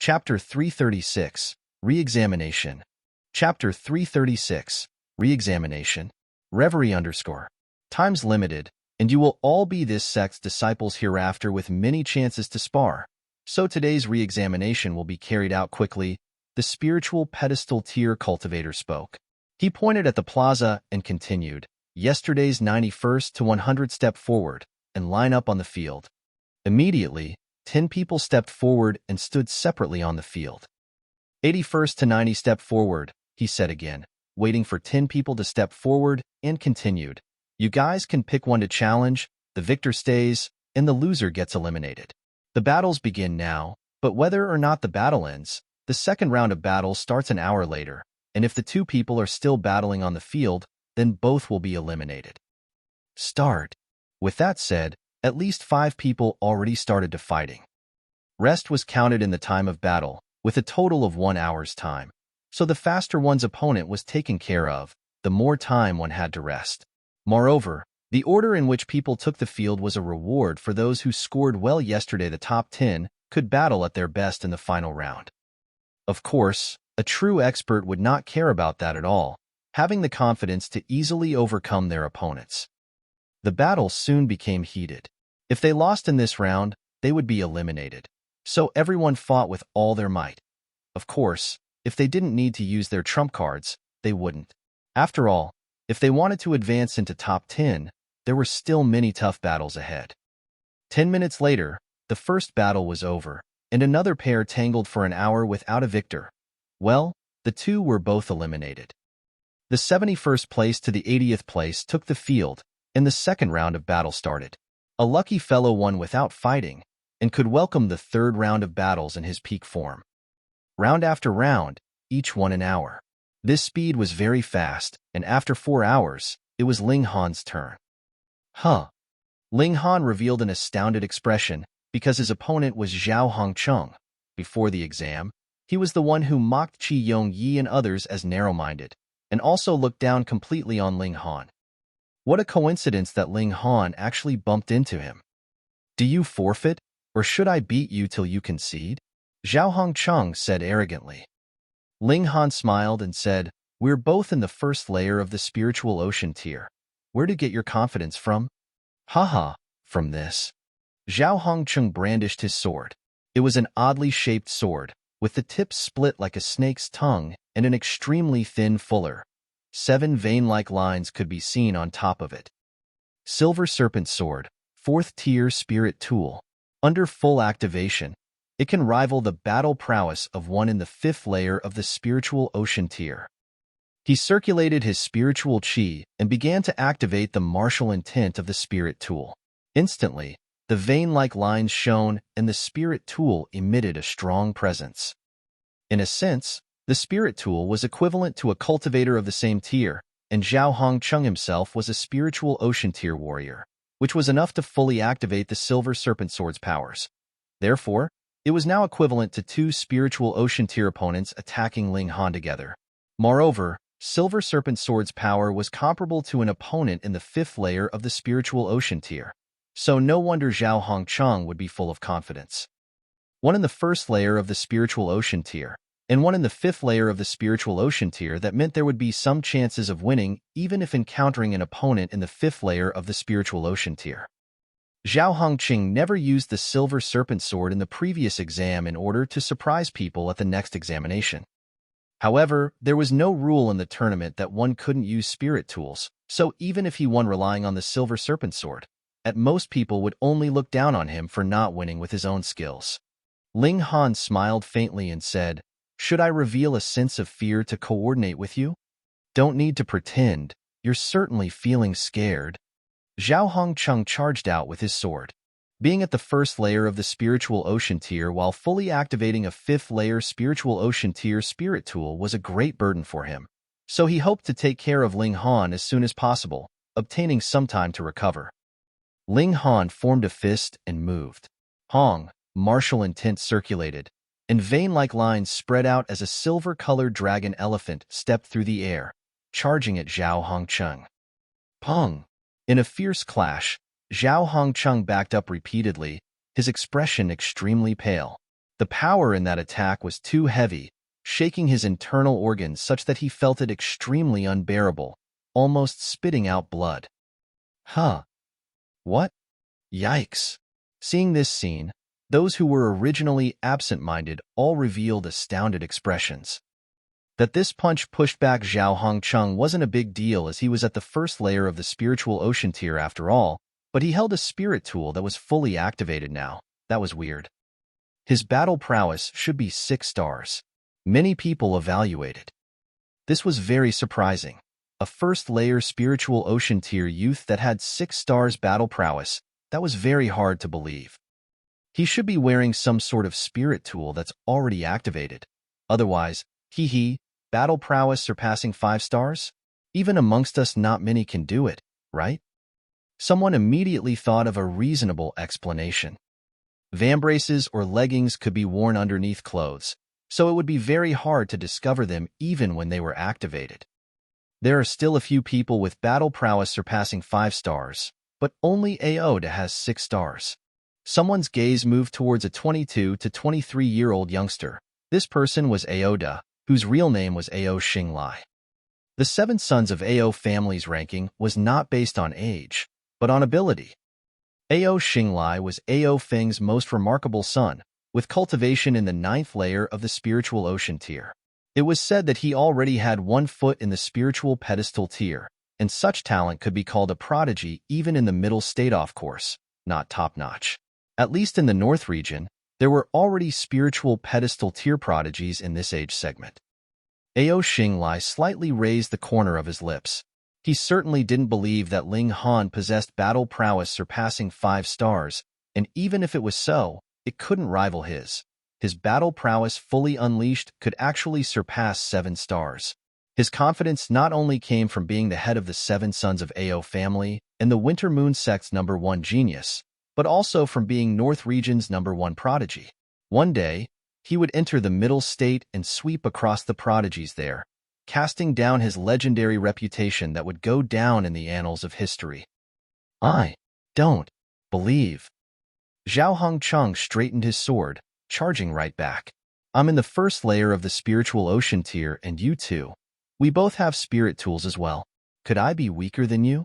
Chapter 336, Reexamination. Chapter 336, Reexamination. Reverie _ Time's limited, and you will all be this sect's disciples hereafter with many chances to spar. So today's reexamination will be carried out quickly. The spiritual pedestal tier cultivator spoke. He pointed at the plaza and continued, yesterday's 91st to 100 step forward and line up on the field. Immediately, 10 people stepped forward and stood separately on the field. 81st to 90 step forward, he said again, waiting for 10 people to step forward, and continued. You guys can pick one to challenge, the victor stays, and the loser gets eliminated. The battles begin now, but whether or not the battle ends, the second round of battle starts an hour later, and if the two people are still battling on the field, then both will be eliminated. Start. With that said, at least 5 people already started to fighting. Rest was counted in the time of battle, with a total of 1 hour's time. So the faster one's opponent was taken care of, the more time one had to rest. Moreover, the order in which people took the field was a reward for those who scored well yesterday. The top 10 could battle at their best in the final round. Of course, a true expert would not care about that at all, having the confidence to easily overcome their opponents. The battle soon became heated. If they lost in this round, they would be eliminated. So everyone fought with all their might. Of course, if they didn't need to use their trump cards, they wouldn't. After all, if they wanted to advance into top 10, there were still many tough battles ahead. 10 minutes later, the first battle was over, and another pair tangled for an hour without a victor. Well, the two were both eliminated. The 71st place to the 80th place took the field, and the second round of battle started. A lucky fellow won without fighting, and could welcome the third round of battles in his peak form. Round after round, each one an hour. This speed was very fast, and after 4 hours, it was Ling Han's turn. Ling Han revealed an astounded expression, because his opponent was Zhao Hongcheng. Before the exam, he was the one who mocked Qi Yongyi and others as narrow-minded, and also looked down completely on Ling Han. What a coincidence that Ling Han actually bumped into him. Do you forfeit, or should I beat you till you concede? Zhao Hongcheng said arrogantly. Ling Han smiled and said, We're both in the first layer of the spiritual ocean tier. Where to get your confidence from? Haha, from this. Zhao Hongcheng brandished his sword. It was an oddly shaped sword, with the tip split like a snake's tongue and an extremely thin fuller. 7 vein-like lines could be seen on top of it. Silver Serpent Sword, 4th tier spirit tool. Under full activation, it can rival the battle prowess of one in the 5th layer of the spiritual ocean tier. He circulated his spiritual chi and began to activate the martial intent of the spirit tool. Instantly, the vein-like lines shone and the spirit tool emitted a strong presence. In a sense, the spirit tool was equivalent to a cultivator of the same tier, and Zhao Hongcheng himself was a spiritual ocean tier warrior, which was enough to fully activate the Silver Serpent Sword's powers. Therefore, it was now equivalent to 2 spiritual ocean tier opponents attacking Ling Han together. Moreover, Silver Serpent Sword's power was comparable to an opponent in the 5th layer of the spiritual ocean tier, so no wonder Zhao Hongcheng would be full of confidence. One in the 1st layer of the spiritual ocean tier, and one in the 5th layer of the spiritual ocean tier. That meant there would be some chances of winning even if encountering an opponent in the 5th layer of the spiritual ocean tier. Zhao Hongcheng never used the Silver Serpent Sword in the previous exam in order to surprise people at the next examination. However, there was no rule in the tournament that one couldn't use spirit tools, so even if he won relying on the Silver Serpent Sword, at most people would only look down on him for not winning with his own skills. Ling Han smiled faintly and said, Should I reveal a sense of fear to coordinate with you? Don't need to pretend, you're certainly feeling scared. Zhao Hongcheng charged out with his sword. Being at the 1st layer of the spiritual ocean tier while fully activating a 5th layer spiritual ocean tier spirit tool was a great burden for him, so he hoped to take care of Ling Han as soon as possible, obtaining some time to recover. Ling Han formed a fist and moved. Hong, martial intent circulated, and vein-like lines spread out as a silver-colored dragon elephant stepped through the air, charging at Zhao Hongcheng. Pong! In a fierce clash, Zhao Hongcheng backed up repeatedly, his expression extremely pale. The power in that attack was too heavy, shaking his internal organs such that he felt it extremely unbearable, almost spitting out blood. Huh. What? Yikes. Seeing this scene, those who were originally absent-minded all revealed astounded expressions. That this punch pushed back Zhao Hongcheng wasn't a big deal as he was at the first layer of the spiritual ocean tier after all, but he held a spirit tool that was fully activated now. That was weird. His battle prowess should be 6 stars. Many people evaluated. This was very surprising. A first-layer spiritual ocean tier youth that had 6 stars battle prowess, that was very hard to believe. He should be wearing some sort of spirit tool that's already activated. Otherwise, battle prowess surpassing 5 stars? Even amongst us not many can do it, right? Someone immediately thought of a reasonable explanation. Vambraces or leggings could be worn underneath clothes, so it would be very hard to discover them even when they were activated. There are still a few people with battle prowess surpassing 5 stars, but only Aoda has 6 stars. Someone's gaze moved towards a 22 to 23-year-old youngster. This person was Aoda, whose real name was Ao Xinglai. The 7 sons of Ao family's ranking was not based on age, but on ability. Ao Xinglai was Ao Feng's most remarkable son, with cultivation in the 9th layer of the spiritual ocean tier. It was said that he already had 1 foot in the spiritual pedestal tier, and such talent could be called a prodigy even in the middle state-off course, not top-notch. At least in the North region, there were already spiritual pedestal tier prodigies in this age segment. Ao Xinglai slightly raised the corner of his lips. He certainly didn't believe that Ling Han possessed battle prowess surpassing 5 stars, and even if it was so, it couldn't rival his. His battle prowess fully unleashed could actually surpass 7 stars. His confidence not only came from being the head of the 7 sons of Ao family and the Winter Moon sect's #1 genius, but also from being North region's #1 prodigy. One day, he would enter the middle state and sweep across the prodigies there, casting down his legendary reputation that would go down in the annals of history. I don't believe. Zhao Hongcheng straightened his sword, charging right back. I'm in the first layer of the spiritual ocean tier, and you too. We both have spirit tools as well. Could I be weaker than you?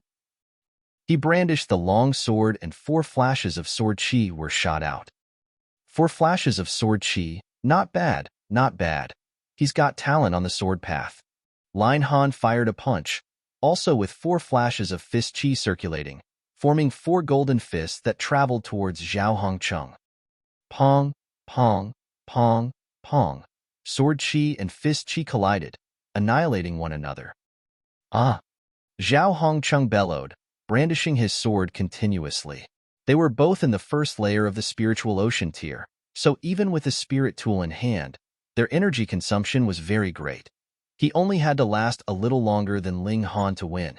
He brandished the long sword and 4 flashes of sword chi were shot out. 4 flashes of sword chi, not bad, not bad. He's got talent on the sword path. Lin Han fired a punch, also with 4 flashes of fist chi circulating, forming 4 golden fists that traveled towards Zhao Hongcheng. Pong, pong, pong, pong. Sword chi and fist chi collided, annihilating one another. Ah! Zhao Hongcheng bellowed, brandishing his sword continuously. They were both in the first layer of the spiritual ocean tier, so even with a spirit tool in hand, their energy consumption was very great. He only had to last a little longer than Ling Han to win.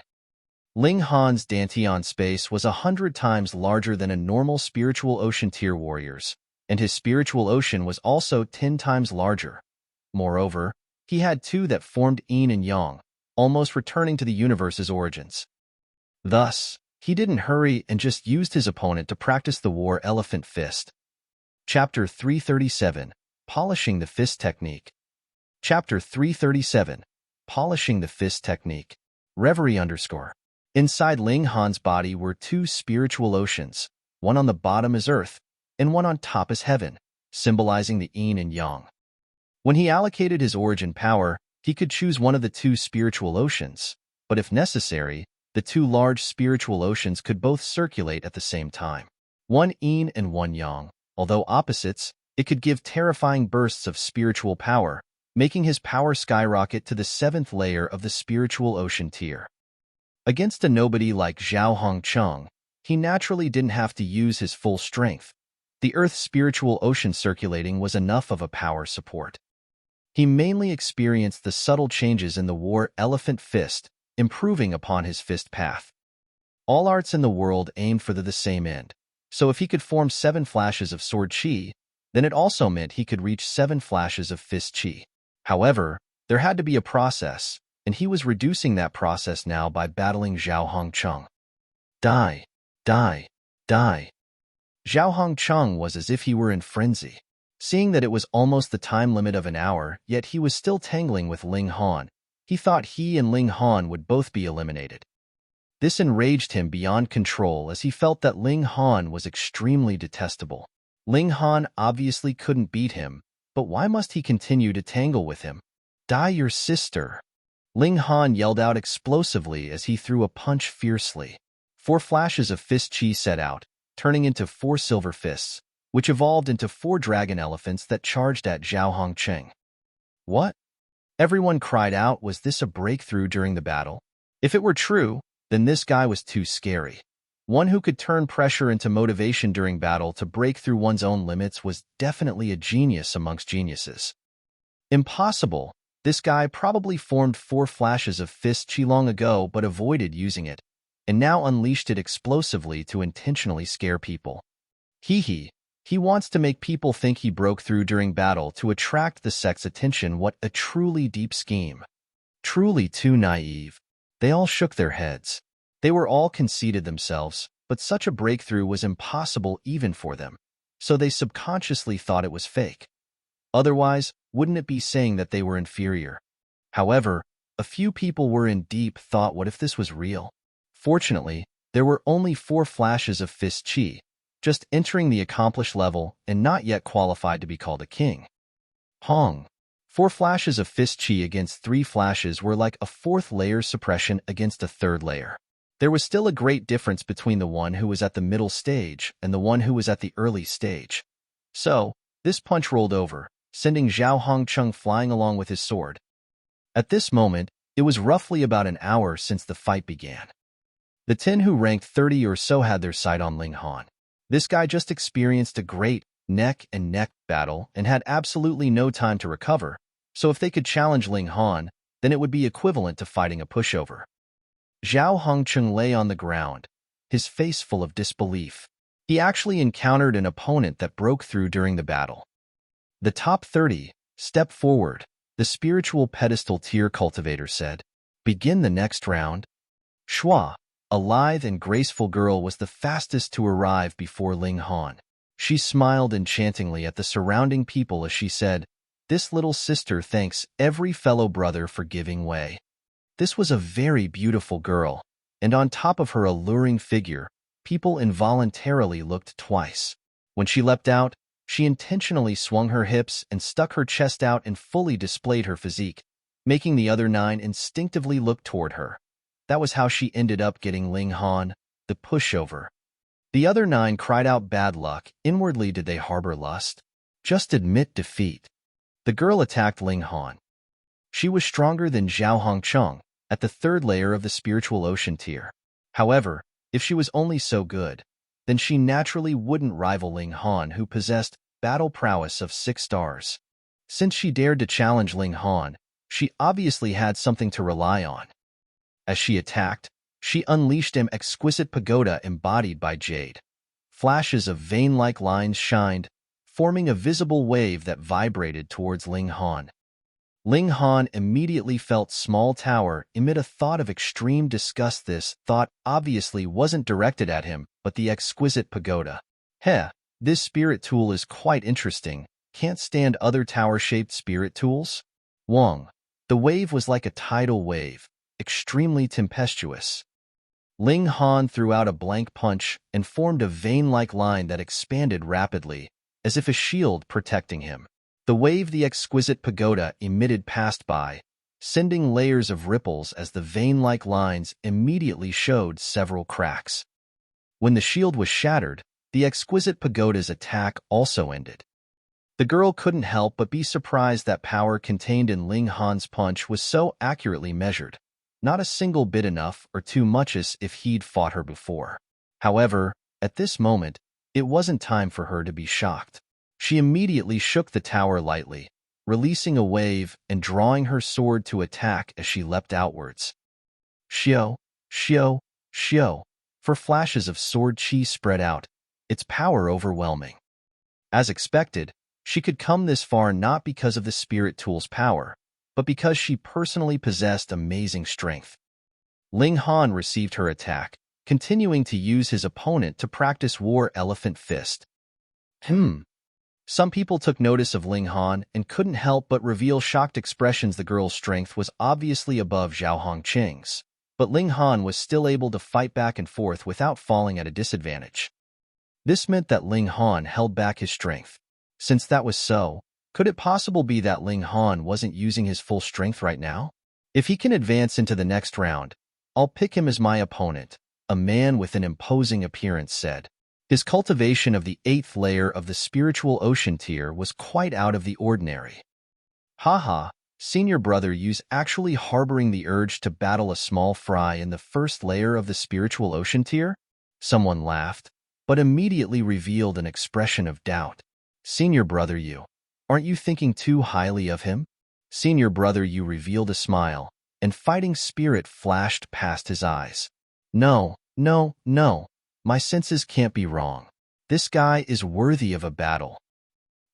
Ling Han's Dantian space was 100 times larger than a normal spiritual ocean tier warrior's, and his spiritual ocean was also 10 times larger. Moreover, he had 2 that formed yin and yang, almost returning to the universe's origins. Thus, he didn't hurry and just used his opponent to practice the war elephant fist. Chapter 337, Polishing the Fist Technique. Chapter 337, Polishing the Fist Technique. Reverie _ Inside Ling Han's body were 2 spiritual oceans, one on the bottom is earth, and one on top is heaven, symbolizing the yin and yang. When he allocated his origin power, he could choose one of the 2 spiritual oceans, but if necessary, the 2 large spiritual oceans could both circulate at the same time. One yin and one yang. Although opposites, it could give terrifying bursts of spiritual power, making his power skyrocket to the 7th layer of the spiritual ocean tier. Against a nobody like Zhao Hongcheng, he naturally didn't have to use his full strength. The Earth's spiritual ocean circulating was enough of a power support. He mainly experienced the subtle changes in the war elephant fist, improving upon his fist path. All arts in the world aimed for the same end, so if he could form 7 flashes of sword chi, then it also meant he could reach 7 flashes of fist chi. However, there had to be a process, and he was reducing that process now by battling Zhao Hongcheng. Die, die, die. Zhao Hongcheng was as if he were in frenzy. Seeing that it was almost the time limit of an hour, yet he was still tangling with Ling Han, he thought he and Ling Han would both be eliminated. This enraged him beyond control as he felt that Ling Han was extremely detestable. Ling Han obviously couldn't beat him, but why must he continue to tangle with him? Die your sister! Ling Han yelled out explosively as he threw a punch fiercely. 4 flashes of fist chi set out, turning into 4 silver fists, which evolved into 4 dragon elephants that charged at Zhao Hongcheng. What? Everyone cried out, was this a breakthrough during the battle? If it were true, then this guy was too scary. One who could turn pressure into motivation during battle to break through one's own limits was definitely a genius amongst geniuses. Impossible. This guy probably formed 4 flashes of fist chi long ago but avoided using it, and now unleashed it explosively to intentionally scare people. He wants to make people think he broke through during battle to attract the sect's attention. What a truly deep scheme. Truly too naive. They all shook their heads. They were all conceited themselves, but such a breakthrough was impossible even for them, so they subconsciously thought it was fake. Otherwise, wouldn't it be saying that they were inferior? However, a few people were in deep thought, what if this was real? Fortunately, there were only 4 flashes of fist chi, just entering the accomplished level and not yet qualified to be called a king. Hong. 4 flashes of fist chi against 3 flashes were like a 4th layer suppression against a 3rd layer. There was still a great difference between the one who was at the middle stage and the one who was at the early stage. So, this punch rolled over, sending Zhao Hongcheng flying along with his sword. At this moment, it was roughly about an hour since the fight began. The 10 who ranked 30 or so had their sight on Ling Han. This guy just experienced a great neck-and-neck battle and had absolutely no time to recover, so if they could challenge Ling Han, then it would be equivalent to fighting a pushover. Zhao Hongcheng lay on the ground, his face full of disbelief. He actually encountered an opponent that broke through during the battle. The top 30, step forward, the spiritual pedestal tier cultivator said. Begin the next round. Shua, a lithe and graceful girl, was the fastest to arrive before Ling Han. She smiled enchantingly at the surrounding people as she said, "This little sister thanks every fellow brother for giving way." This was a very beautiful girl, and on top of her alluring figure, people involuntarily looked twice. When she leapt out, she intentionally swung her hips and stuck her chest out and fully displayed her physique, making the other 9 instinctively look toward her. That was how she ended up getting Ling Han, the pushover. The other 9 cried out bad luck. Inwardly, did they harbor lust? Just admit defeat. The girl attacked Ling Han. She was stronger than Zhao Hongcheng, at the 3rd layer of the spiritual ocean tier. However, if she was only so good, then she naturally wouldn't rival Ling Han, who possessed battle prowess of 6 stars. Since she dared to challenge Ling Han, she obviously had something to rely on. As she attacked, she unleashed an exquisite pagoda embodied by jade. Flashes of vein-like lines shined, forming a visible wave that vibrated towards Ling Han. Ling Han immediately felt small tower emit a thought of extreme disgust. This thought obviously wasn't directed at him, but the exquisite pagoda. This spirit tool is quite interesting. Can't stand other tower-shaped spirit tools? Wong. The wave was like a tidal wave, extremely tempestuous. Ling Han threw out a blank punch and formed a vein-like line that expanded rapidly, as if a shield protecting him. The wave the exquisite pagoda emitted passed by, sending layers of ripples as the vein-like lines immediately showed several cracks. When the shield was shattered, the exquisite pagoda's attack also ended. The girl couldn't help but be surprised that power contained in Ling Han's punch was so accurately measured, not a single bit enough or too much as if he'd fought her before. However, at this moment, it wasn't time for her to be shocked. She immediately shook the tower lightly, releasing a wave and drawing her sword to attack as she leapt outwards. Xiao, xiao, xiao. 4 flashes of sword chi spread out, its power overwhelming. As expected, she could come this far not because of the spirit tool's power, but because she personally possessed amazing strength. Ling Han received her attack, continuing to use his opponent to practice War Elephant Fist. Some people took notice of Ling Han and couldn't help but reveal shocked expressions. The girl's strength was obviously above Zhao Hongqing's, but Ling Han was still able to fight back and forth without falling at a disadvantage. This meant that Ling Han held back his strength. Since that was so, could it possibly be that Ling Han wasn't using his full strength right now? If he can advance into the next round, I'll pick him as my opponent, a man with an imposing appearance said. His cultivation of the 8th layer of the spiritual ocean tier was quite out of the ordinary. Haha, senior brother, you's actually harboring the urge to battle a small fry in the 1st layer of the spiritual ocean tier? Someone laughed, but immediately revealed an expression of doubt. Senior brother, aren't you thinking too highly of him? Senior brother, you revealed a smile, and fighting spirit flashed past his eyes. No, my senses can't be wrong. This guy is worthy of a battle.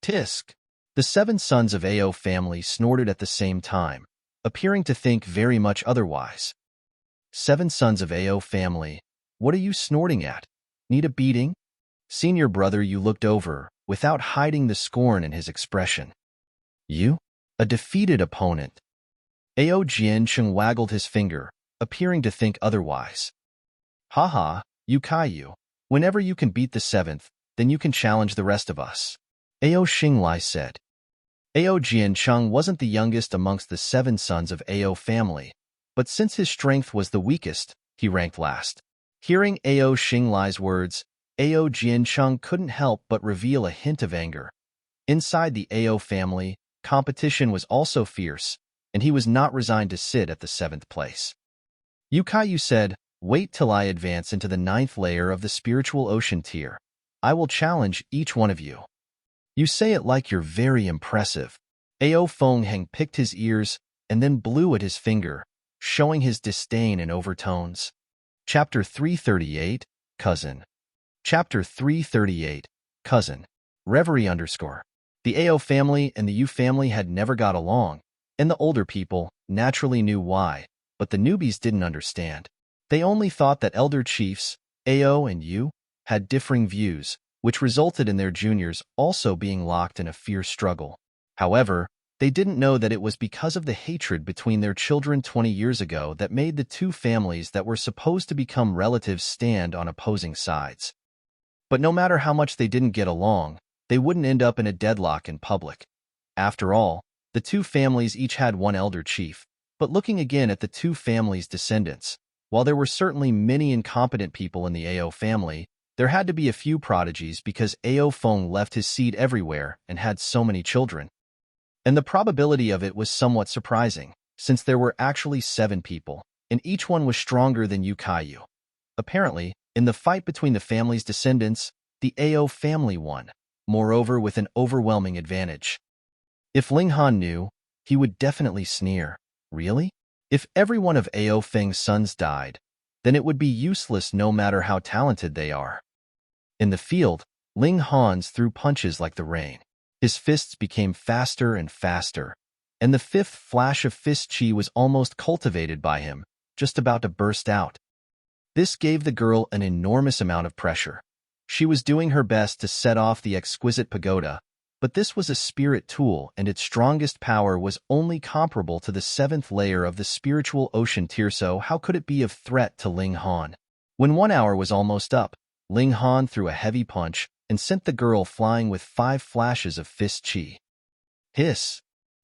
Tisk. The 7 sons of Ao family snorted at the same time, appearing to think very much otherwise. 7 sons of Ao family, what are you snorting at? Need a beating? Senior brother, you looked over, without hiding the scorn in his expression. You? A defeated opponent. Ao Jiancheng waggled his finger, appearing to think otherwise. Haha, you Caillou. Whenever you can beat the 7th, then you can challenge the rest of us. Ao Xinglai said. Ao Jiancheng wasn't the youngest amongst the 7 sons of Ao family, but since his strength was the weakest, he ranked last. Hearing Ao Xinglai's words, Ao Jiancheng couldn't help but reveal a hint of anger. Inside the Ao family, competition was also fierce, and he was not resigned to sit at the 7th place. Yu Caillou said, wait till I advance into the 9th layer of the spiritual ocean tier. I will challenge each one of you. You say it like you're very impressive. Ao Feng picked his ears and then blew at his finger, showing his disdain in overtones. Chapter 338, Cousin. Chapter 338, Cousin. Reverie _ The Ao family and the Yu family had never got along, and the older people naturally knew why, but the newbies didn't understand. They only thought that elder chiefs, Ao and Yu, had differing views, which resulted in their juniors also being locked in a fierce struggle. However, they didn't know that it was because of the hatred between their children 20 years ago that made the 2 families that were supposed to become relatives stand on opposing sides. But no matter how much they didn't get along, they wouldn't end up in a deadlock in public. After all, the 2 families each had one elder chief, but looking again at the 2 families' descendants, while there were certainly many incompetent people in the Ao family, there had to be a few prodigies because Ao Feng left his seed everywhere and had so many children. And the probability of it was somewhat surprising, since there were actually 7 people, and each one was stronger than Yu Caillou. Apparently, in the fight between the family's descendants, the Ao family won, moreover with an overwhelming advantage. If Ling Han knew, he would definitely sneer. Really? If every one of Ao Feng's sons died, then it would be useless no matter how talented they are. In the field, Ling Han threw punches like the rain. His fists became faster and faster, and the 5th flash of fist chi was almost cultivated by him, just about to burst out. This gave the girl an enormous amount of pressure. She was doing her best to set off the exquisite pagoda, but this was a spirit tool and its strongest power was only comparable to the 7th layer of the spiritual ocean tier, so how could it be of threat to Ling Han? When 1 hour was almost up, Ling Han threw a heavy punch and sent the girl flying with 5 flashes of fist chi. Hiss!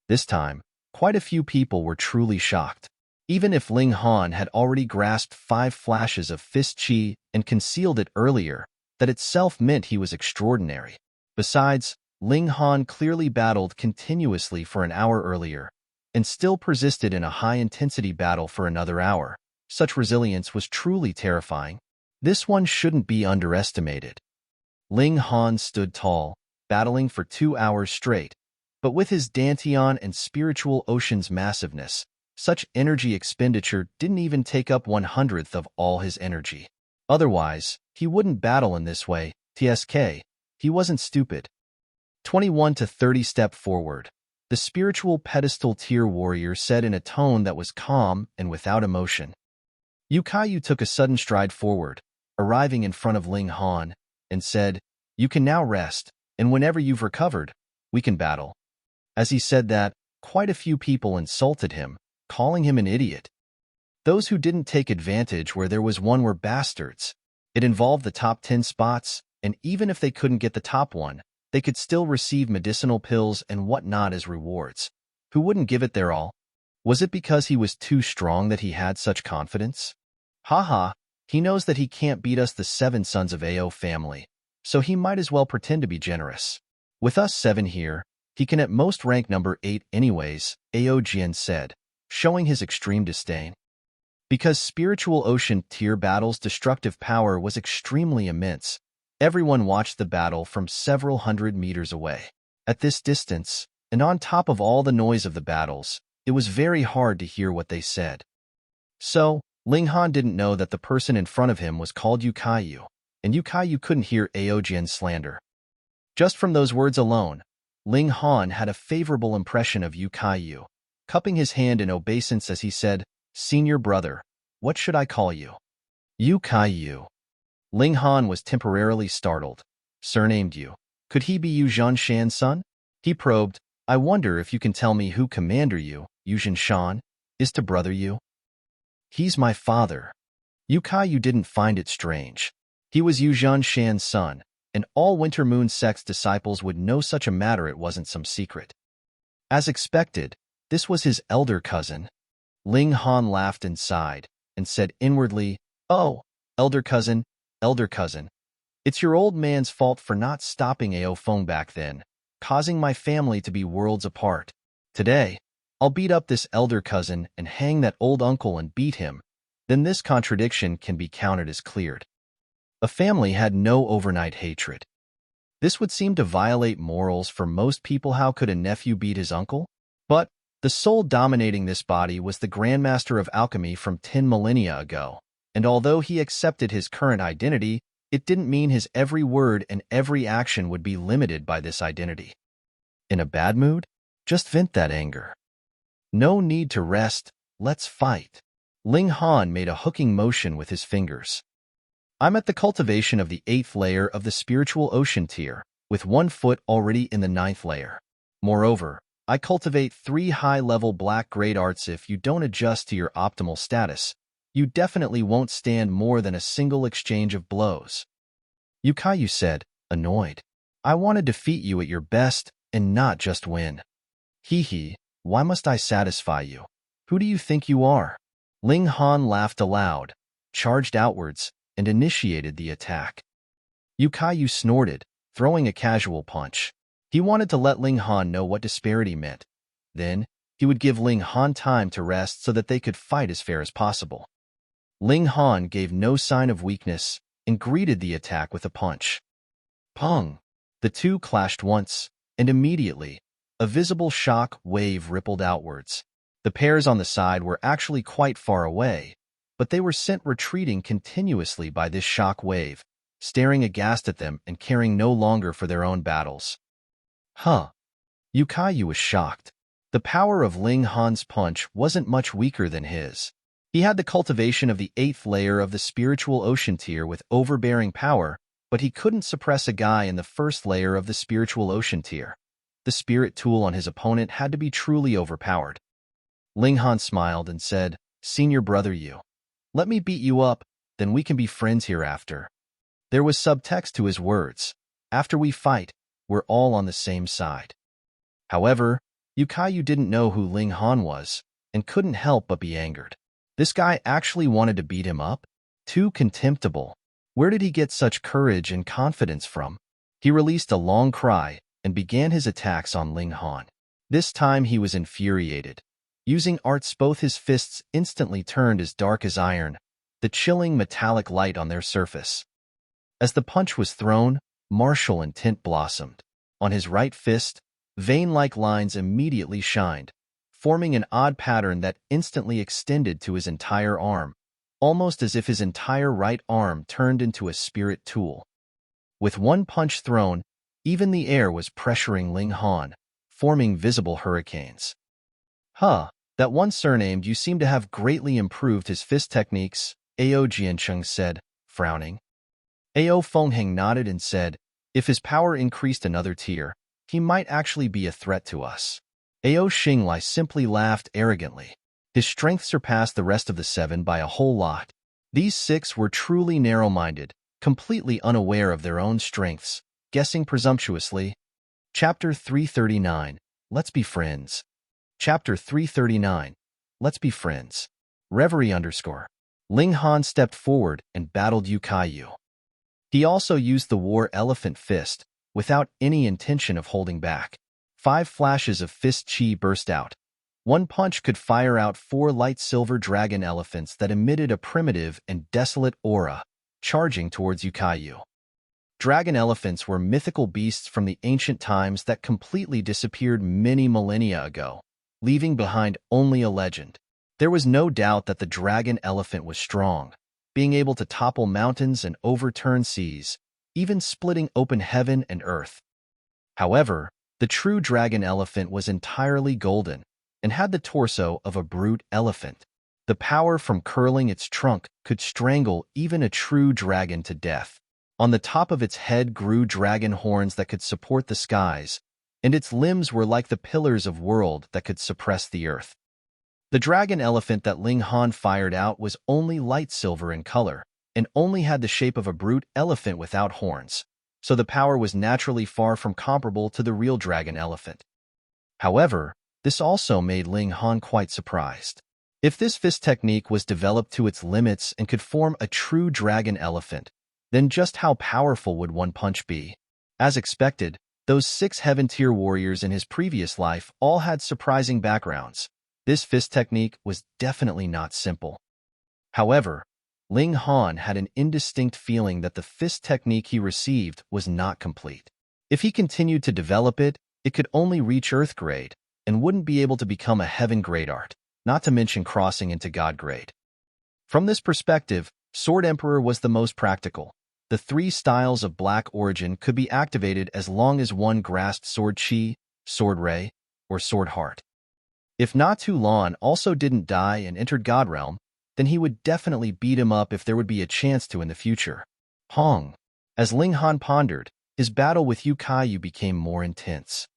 This time, quite a few people were truly shocked. Even if Ling Han had already grasped 5 flashes of fist chi and concealed it earlier, that itself meant he was extraordinary. Besides, Ling Han clearly battled continuously for an hour earlier, and still persisted in a high-intensity battle for another hour. Such resilience was truly terrifying. This one shouldn't be underestimated. Ling Han stood tall, battling for 2 hours straight, but with his Dantian and spiritual ocean's massiveness, such energy expenditure didn't even take up 1/100th of all his energy. Otherwise, he wouldn't battle in this way. TSK, he wasn't stupid. 21 to 30 step forward, the spiritual pedestal tier warrior said in a tone that was calm and without emotion. Yu Caillou took a sudden stride forward, arriving in front of Ling Han, and said, "You can now rest. and whenever you've recovered, we can battle." As he said that, quite a few people insulted him, calling him an idiot. Those who didn't take advantage where there was one were bastards. It involved the top 10 spots, and even if they couldn't get the top one, they could still receive medicinal pills and whatnot as rewards. Who wouldn't give it their all? Was it because he was too strong that he had such confidence? Haha, he knows that he can't beat us, the 7 sons of Ao family, so he might as well pretend to be generous. With us 7 here, he can at most rank number 8 anyways, Ao Jian said, showing his extreme disdain. Because spiritual ocean tier battle's destructive power was extremely immense, everyone watched the battle from several hundred meters away. At this distance, and on top of all the noise of the battles, it was very hard to hear what they said. So, Ling Han didn't know that the person in front of him was called Yu Kaiyu, and Yu Kaiyu couldn't hear Ao Jian's slander. Just from those words alone, Ling Han had a favorable impression of Yu Kaiyu, cupping his hand in obeisance as he said, "Senior brother, what should I call you?" Yu Kaiyu. Ling Han was temporarily startled. Surnamed Yu. Could he be Yu Zhanshan's son? He probed, "I wonder if you can tell me who Commander Yu Zhanshan, is to brother Yu?" "He's my father." Yu Kaiyu didn't find it strange. He was Yu Zhanshan's son, and all Winter Moon sect's disciples would know such a matter. It wasn't some secret. As expected, this was his elder cousin. Ling Han laughed and sighed, and said inwardly, "Oh, elder cousin, it's your old man's fault for not stopping Ao Feng back then, causing my family to be worlds apart. Today, I'll beat up this elder cousin and hang that old uncle and beat him, then this contradiction can be counted as cleared." A family had no overnight hatred. This would seem to violate morals for most people. How could a nephew beat his uncle? But the soul dominating this body was the Grandmaster of Alchemy from 10 millennia ago, and although he accepted his current identity, it didn't mean his every word and every action would be limited by this identity. In a bad mood? Just vent that anger. No need to rest, let's fight. Ling Han made a hooking motion with his fingers. I'm at the cultivation of the 8th layer of the spiritual ocean tier, with 1 foot already in the 9th layer. Moreover, I cultivate 3 high-level black grade arts. If you don't adjust to your optimal status, you definitely won't stand more than a single exchange of blows. Yu Kaiyu said, annoyed. I want to defeat you at your best and not just win. Hee, why must I satisfy you? Who do you think you are? Ling Han laughed aloud, charged outwards, and initiated the attack. Yu Kaiyu snorted, throwing a casual punch. He wanted to let Ling Han know what disparity meant. Then, he would give Ling Han time to rest so that they could fight as fair as possible. Ling Han gave no sign of weakness and greeted the attack with a punch. Pong! The two clashed once, and immediately, a visible shock wave rippled outwards. The pairs on the side were actually quite far away, but they were sent retreating continuously by this shock wave, staring aghast at them and caring no longer for their own battles. Yu Kaiyu was shocked. The power of Ling Han's punch wasn't much weaker than his. He had the cultivation of the 8th layer of the spiritual ocean tier with overbearing power, but he couldn't suppress a guy in the 1st layer of the spiritual ocean tier. The spirit tool on his opponent had to be truly overpowered. Ling Han smiled and said, Senior brother Yu, let me beat you up, then we can be friends hereafter. There was subtext to his words. After we fight, we're all on the same side. However, Yu Kaiyu didn't know who Ling Han was, and couldn't help but be angered. This guy actually wanted to beat him up? Too contemptible. Where did he get such courage and confidence from? He released a long cry and began his attacks on Ling Han. This time he was infuriated. Using arts, both his fists instantly turned as dark as iron, the chilling metallic light on their surface. As the punch was thrown, martial intent blossomed. On his right fist, vein-like lines immediately shined, forming an odd pattern that instantly extended to his entire arm, almost as if his entire right arm turned into a spirit tool. With one punch thrown, even the air was pressuring Ling Han, forming visible hurricanes. That one surnamed you seem to have greatly improved his fist techniques, Ao Jiancheng said, frowning. Ao Fengheng nodded and said, If his power increased another tier, he might actually be a threat to us. Xing simply laughed arrogantly. His strength surpassed the rest of the 7 by a whole lot. These 6 were truly narrow-minded, completely unaware of their own strengths, guessing presumptuously. Chapter 339. Let's be friends. Chapter 339. Let's be friends. Reverie _ Ling Han stepped forward and battled Yu. He also used the War Elephant Fist, without any intention of holding back. 5 flashes of fist chi burst out. One punch could fire out 4 light silver dragon elephants that emitted a primitive and desolate aura, charging towards Yu. Dragon elephants were mythical beasts from the ancient times that completely disappeared many millennia ago, leaving behind only a legend. There was no doubt that the dragon elephant was strong, being able to topple mountains and overturn seas, even splitting open heaven and earth. However, the true dragon elephant was entirely golden and had the torso of a brute elephant. The power from curling its trunk could strangle even a true dragon to death. On the top of its head grew dragon horns that could support the skies, and its limbs were like the pillars of world that could suppress the earth. The dragon elephant that Ling Han fired out was only light silver in color, and only had the shape of a brute elephant without horns, so the power was naturally far from comparable to the real dragon elephant. However, this also made Ling Han quite surprised. If this fist technique was developed to its limits and could form a true dragon elephant, then just how powerful would one punch be? As expected, those 6 heaven-tier warriors in his previous life all had surprising backgrounds. This fist technique was definitely not simple. However, Ling Han had an indistinct feeling that the fist technique he received was not complete. If he continued to develop it, it could only reach Earth grade and wouldn't be able to become a heaven grade art, not to mention crossing into God grade. From this perspective, Sword Emperor was the most practical. The 3 styles of black origin could be activated as long as one grasped Sword Chi, Sword Ray, or Sword Heart. If Natu Lan also didn't die and entered God Realm, then he would definitely beat him up if there would be a chance to in the future. Hong. As Ling Han pondered, his battle with Yu became more intense.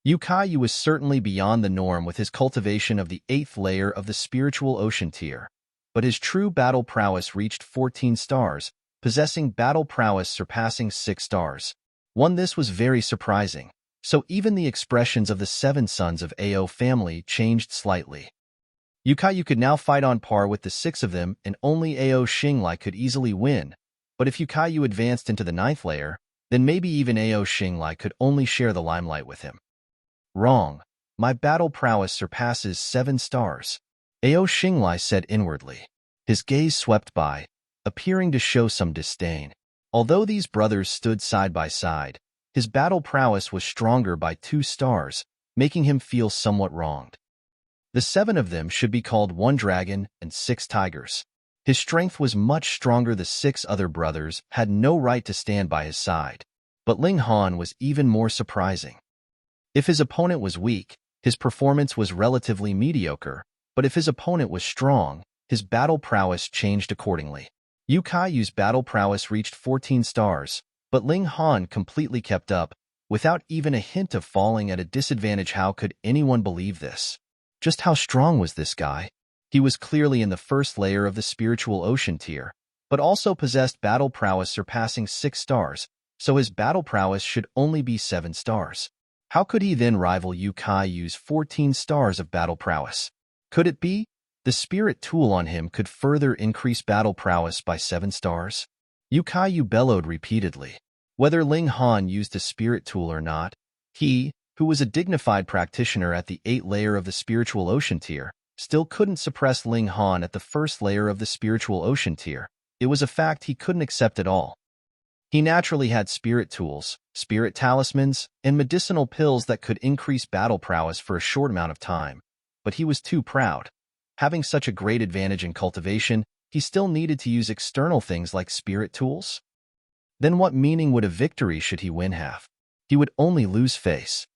Yu was certainly beyond the norm with his cultivation of the 8th layer of the spiritual ocean tier, but his true battle prowess reached 14 stars, possessing battle prowess surpassing 6 stars. This was very surprising, so even the expressions of the 7 sons of Ao family changed slightly. Yu could now fight on par with the 6 of them, and only Xing could easily win, but if Yu advanced into the 9th layer, then maybe even Xing could only share the limelight with him. Wrong. My battle prowess surpasses 7 stars. Xing said inwardly. His gaze swept by, appearing to show some disdain. Although these brothers stood side by side, his battle prowess was stronger by 2 stars, making him feel somewhat wronged. The 7 of them should be called 1 dragon and 6 tigers. His strength was much stronger. The 6 other brothers had no right to stand by his side. But Ling Han was even more surprising. If his opponent was weak, his performance was relatively mediocre, but if his opponent was strong, his battle prowess changed accordingly. Yu Kai's battle prowess reached 14 stars, but Ling Han completely kept up, without even a hint of falling at a disadvantage. How could anyone believe this? Just how strong was this guy? He was clearly in the 1st layer of the spiritual ocean tier, but also possessed battle prowess surpassing 6 stars, so his battle prowess should only be 7 stars. How could he then rival Yu Kai's 14 stars of battle prowess? Could it be? The spirit tool on him could further increase battle prowess by 7 stars? Yu bellowed repeatedly. Whether Ling Han used a spirit tool or not, he, who was a dignified practitioner at the 8th layer of the spiritual ocean tier, still couldn't suppress Ling Han at the 1st layer of the spiritual ocean tier. It was a fact he couldn't accept at all. He naturally had spirit tools, spirit talismans, and medicinal pills that could increase battle prowess for a short amount of time, but he was too proud. Having such a great advantage in cultivation, he still needed to use external things like spirit tools? Then what meaning would a victory should he win have? He would only lose face.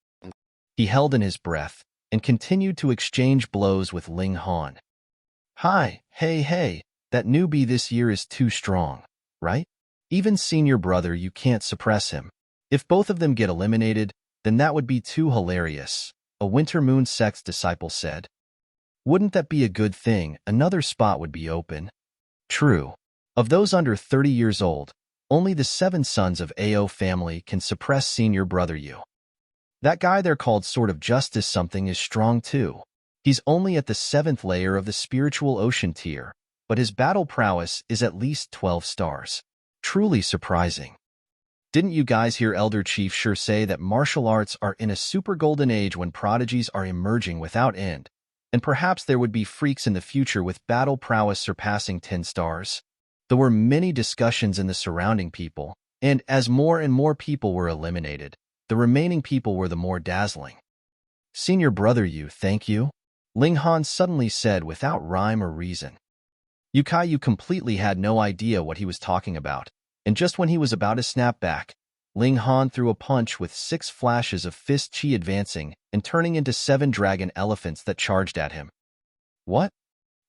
He held in his breath and continued to exchange blows with Ling Han. Hey, that newbie this year is too strong, right? Even senior brother, you can't suppress him. If both of them get eliminated, then that would be too hilarious, a Winter Moon sect's disciple said. Wouldn't that be a good thing? Another spot would be open. True. Of those under 30 years old, only the 7 sons of AO family can suppress senior brother Yu. That guy they're called sort of justice something is strong too. He's only at the 7th layer of the spiritual ocean tier, but his battle prowess is at least 12 stars. Truly surprising. Didn't you guys hear Elder Chief sure say that martial arts are in a super golden age when prodigies are emerging without end, and perhaps there would be freaks in the future with battle prowess surpassing 10 stars? There were many discussions in the surrounding people, and as more and more people were eliminated, the remaining people were the more dazzling. Senior brother Yu, thank you, Ling Han suddenly said without rhyme or reason. Yu completely had no idea what he was talking about, and just when he was about to snap back, Ling Han threw a punch with 6 flashes of fist chi advancing and turning into 7 dragon elephants that charged at him. What?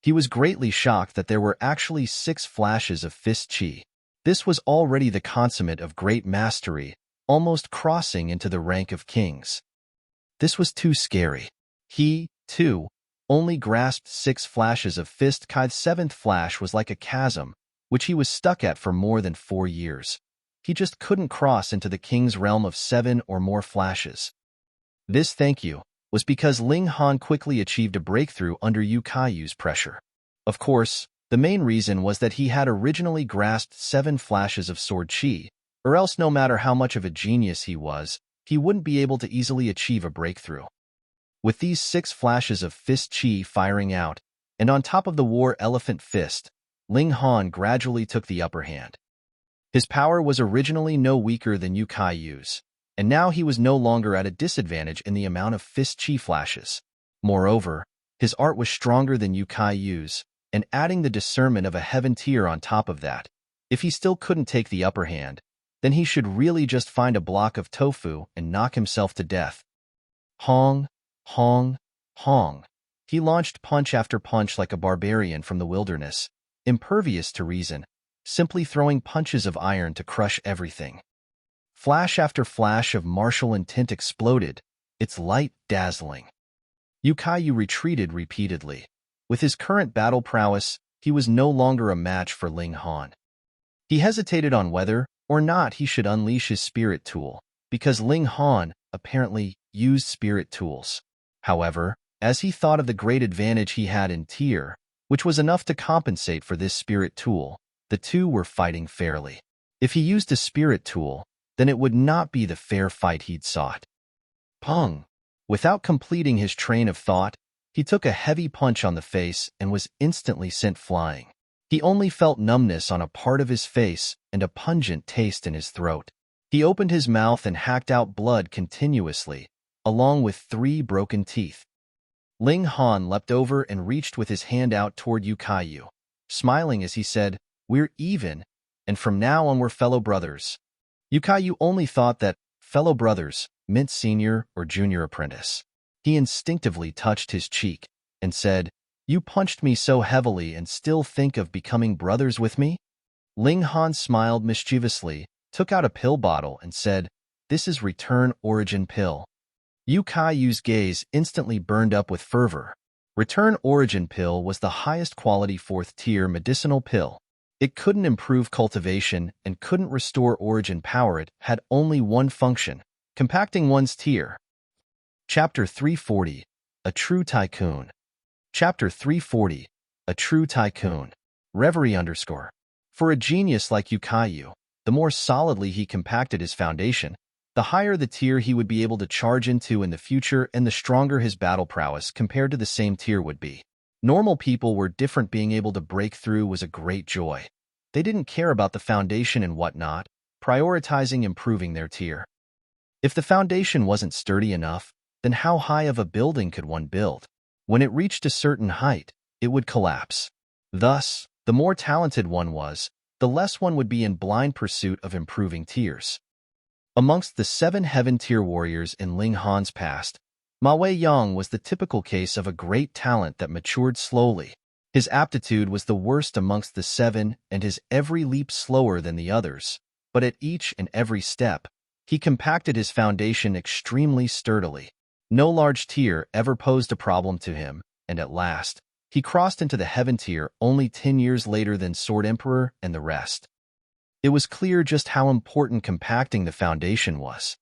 He was greatly shocked that there were actually 6 flashes of fist chi. This was already the consummate of great mastery, almost crossing into the rank of kings. This was too scary. He, too, only grasped 6 flashes of fist chi's 7th flash was like a chasm, which he was stuck at for more than 4 years. He just couldn't cross into the king's realm of 7 or more flashes. This thank you was because Ling Han quickly achieved a breakthrough under Yu's pressure. Of course, the main reason was that he had originally grasped 7 flashes of sword chi, or else no matter how much of a genius he was, he wouldn't be able to easily achieve a breakthrough. With these 6 flashes of fist chi firing out, and on top of the war elephant fist, Ling Han gradually took the upper hand. His power was originally no weaker than Yu's, and now he was no longer at a disadvantage in the amount of fist chi flashes. Moreover, his art was stronger than Yu's, and adding the discernment of a heaven tier on top of that, if he still couldn't take the upper hand, then he should really just find a block of tofu and knock himself to death. Hong, hong, hong. He launched punch after punch like a barbarian from the wilderness, impervious to reason, simply throwing punches of iron to crush everything. Flash after flash of martial intent exploded, its light dazzling. Yu retreated repeatedly. With his current battle prowess, he was no longer a match for Ling Han. He hesitated on whether or not he should unleash his spirit tool, because Ling Han apparently used spirit tools. However, as he thought of the great advantage he had in tier, which was enough to compensate for this spirit tool, the two were fighting fairly. If he used a spirit tool, then it would not be the fair fight he'd sought. Pung! Without completing his train of thought, he took a heavy punch on the face and was instantly sent flying. He only felt numbness on a part of his face and a pungent taste in his throat. He opened his mouth and hacked out blood continuously, along with 3 broken teeth. Ling Han leapt over and reached with his hand out toward Yu, smiling as he said, "We're even, and from now on we're fellow brothers." Yu only thought that fellow brothers meant senior or junior apprentice. He instinctively touched his cheek and said, "You punched me so heavily and still think of becoming brothers with me?" Ling Han smiled mischievously, took out a pill bottle and said, "This is Return Origin Pill." Yu's gaze instantly burned up with fervor. Return Origin Pill was the highest quality 4th-tier medicinal pill. It couldn't improve cultivation and couldn't restore origin power. It had only one function, compacting one's tier. Chapter 340, A True Tycoon. Chapter 340, A True Tycoon. Reverie _ For a genius like Yu, the more solidly he compacted his foundation, the higher the tier he would be able to charge into in the future and the stronger his battle prowess compared to the same tier would be. Normal people were different. Being able to break through was a great joy. They didn't care about the foundation and whatnot, prioritizing improving their tier. If the foundation wasn't sturdy enough, then how high of a building could one build? When it reached a certain height, it would collapse. Thus, the more talented one was, the less one would be in blind pursuit of improving tiers. Amongst the 7 heaven-tier warriors in Ling Han's past, Ma Wei-yang was the typical case of a great talent that matured slowly. His aptitude was the worst amongst the 7 and his every leap slower than the others, but at each and every step, He compacted his foundation extremely sturdily. No large tier ever posed a problem to him, and at last, he crossed into the Heaven tier only 10 years later than Sword Emperor and the rest. It was clear just how important compacting the foundation was.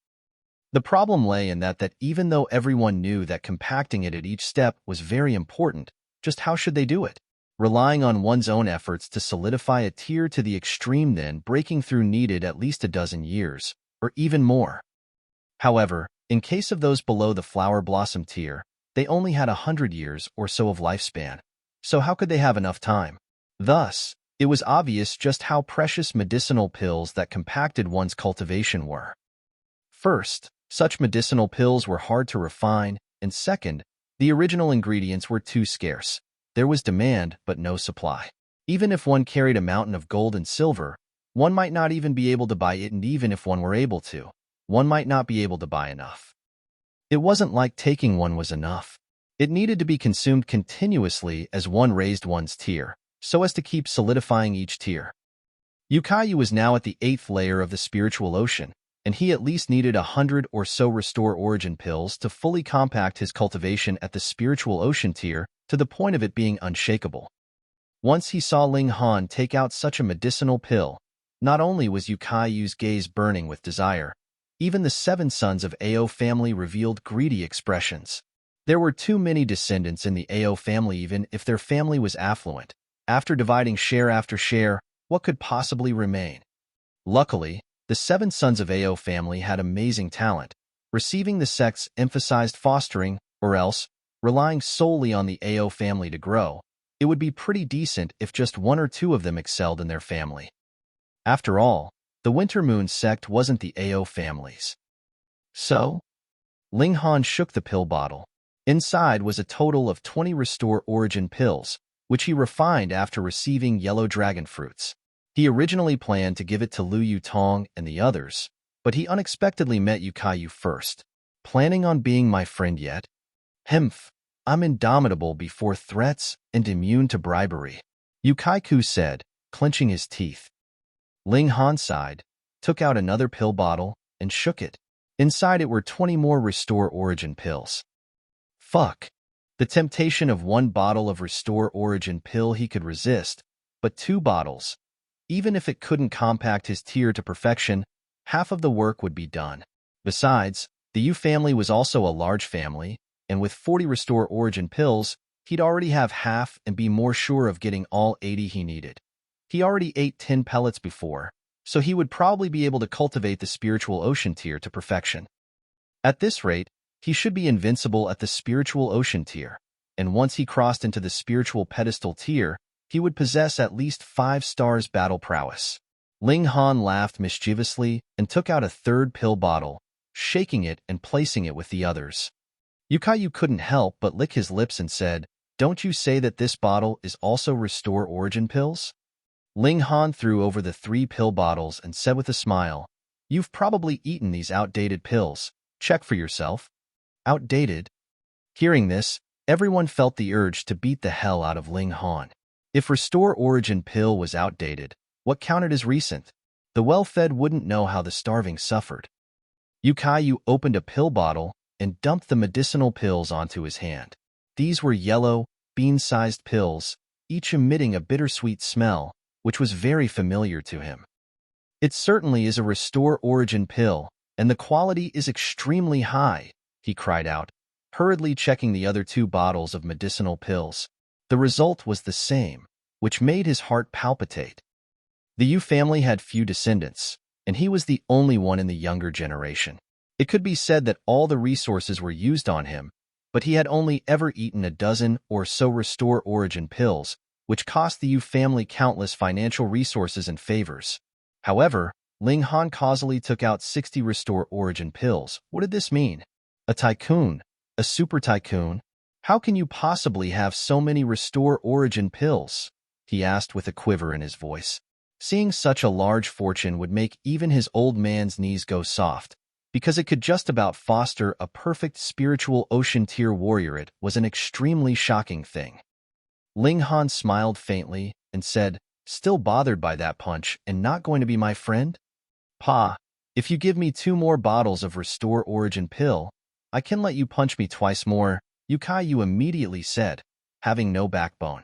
The problem lay in that even though everyone knew that compacting it at each step was very important, just how should they do it? Relying on one's own efforts to solidify a tier to the extreme, then breaking through needed at least a dozen years, or even more. However, in case of those below the flower blossom tier, they only had 100 years or so of lifespan, so how could they have enough time? Thus, it was obvious just how precious medicinal pills that compacted one's cultivation were. First, such medicinal pills were hard to refine, and second, the original ingredients were too scarce. There was demand, but no supply. Even if one carried a mountain of gold and silver, one might not even be able to buy it, and even if one were able to, one might not be able to buy enough. It wasn't like taking one was enough. It needed to be consumed continuously as one raised one's tier, so as to keep solidifying each tier. Yukayu was now at the 8th layer of the spiritual ocean, and he at least needed 100 or so restore origin pills to fully compact his cultivation at the spiritual ocean tier to the point of it being unshakable. Once he saw Ling Han take out such a medicinal pill, not only was Yukayu's gaze burning with desire, even the 7 sons of Ao family revealed greedy expressions. There were too many descendants in the Ao family even if their family was affluent. After dividing share after share, what could possibly remain? Luckily, the 7 sons of Ao family had amazing talent. Receiving the sects emphasized fostering, or else, relying solely on the Ao family to grow. It would be pretty decent if just 1 or 2 of them excelled in their family. After all, the Winter Moon sect wasn't the Ao family's. So? Ling Han shook the pill bottle. Inside was a total of 20 restore origin pills, which he refined after receiving yellow dragon fruits. He originally planned to give it to Lu Yutong and the others, but he unexpectedly met Yukayu first. Planning on being my friend yet? Hemph, I'm indomitable before threats and immune to bribery, Yukayu said, clenching his teeth. Ling Han sighed, took out another pill bottle, and shook it. Inside it were 20 more restore origin pills. Fuck. The temptation of 1 bottle of restore origin pill he could resist, but 2 bottles. Even if it couldn't compact his tier to perfection, half of the work would be done. Besides, the Yu family was also a large family, and with 40 restore origin pills, he'd already have half and be more sure of getting all 80 he needed. He already ate 10 pellets before, so he would probably be able to cultivate the spiritual ocean tier to perfection. At this rate, he should be invincible at the spiritual ocean tier, and once he crossed into the spiritual pedestal tier, he would possess at least 5 stars battle prowess. Ling Han laughed mischievously and took out a 3rd pill bottle, shaking it and placing it with the others. Yukayu couldn't help but lick his lips and said, "Don't you say that this bottle is also restore origin pills?" Ling Han threw over the 3 pill bottles and said with a smile, "You've probably eaten these outdated pills. Check for yourself." Outdated? Hearing this, everyone felt the urge to beat the hell out of Ling Han. If restore origin pill was outdated, what counted as recent? The well-fed wouldn't know how the starving suffered. Yukayu opened a pill bottle and dumped the medicinal pills onto his hand. These were yellow, bean-sized pills, each emitting a bittersweet smell, which was very familiar to him. It certainly is a restore origin pill, and the quality is extremely high, he cried out, hurriedly checking the other 2 bottles of medicinal pills. The result was the same, which made his heart palpitate. The Yu family had few descendants, and he was the only one in the younger generation. It could be said that all the resources were used on him, but he had only ever eaten a dozen or so restore origin pills, which cost the Yu family countless financial resources and favors. However, Ling Han causally took out 60 restore origin pills. What did this mean? A tycoon? A super tycoon? How can you possibly have so many restore origin pills? He asked with a quiver in his voice. Seeing such a large fortune would make even his old man's knees go soft, because it could just about foster a perfect spiritual ocean tier warrior. It was an extremely shocking thing. Ling Han smiled faintly and said, "Still bothered by that punch and not going to be my friend? Pa, If you give me 2 more bottles of Restore Origin pill, I can let you punch me twice more, Yukayu immediately said, having no backbone.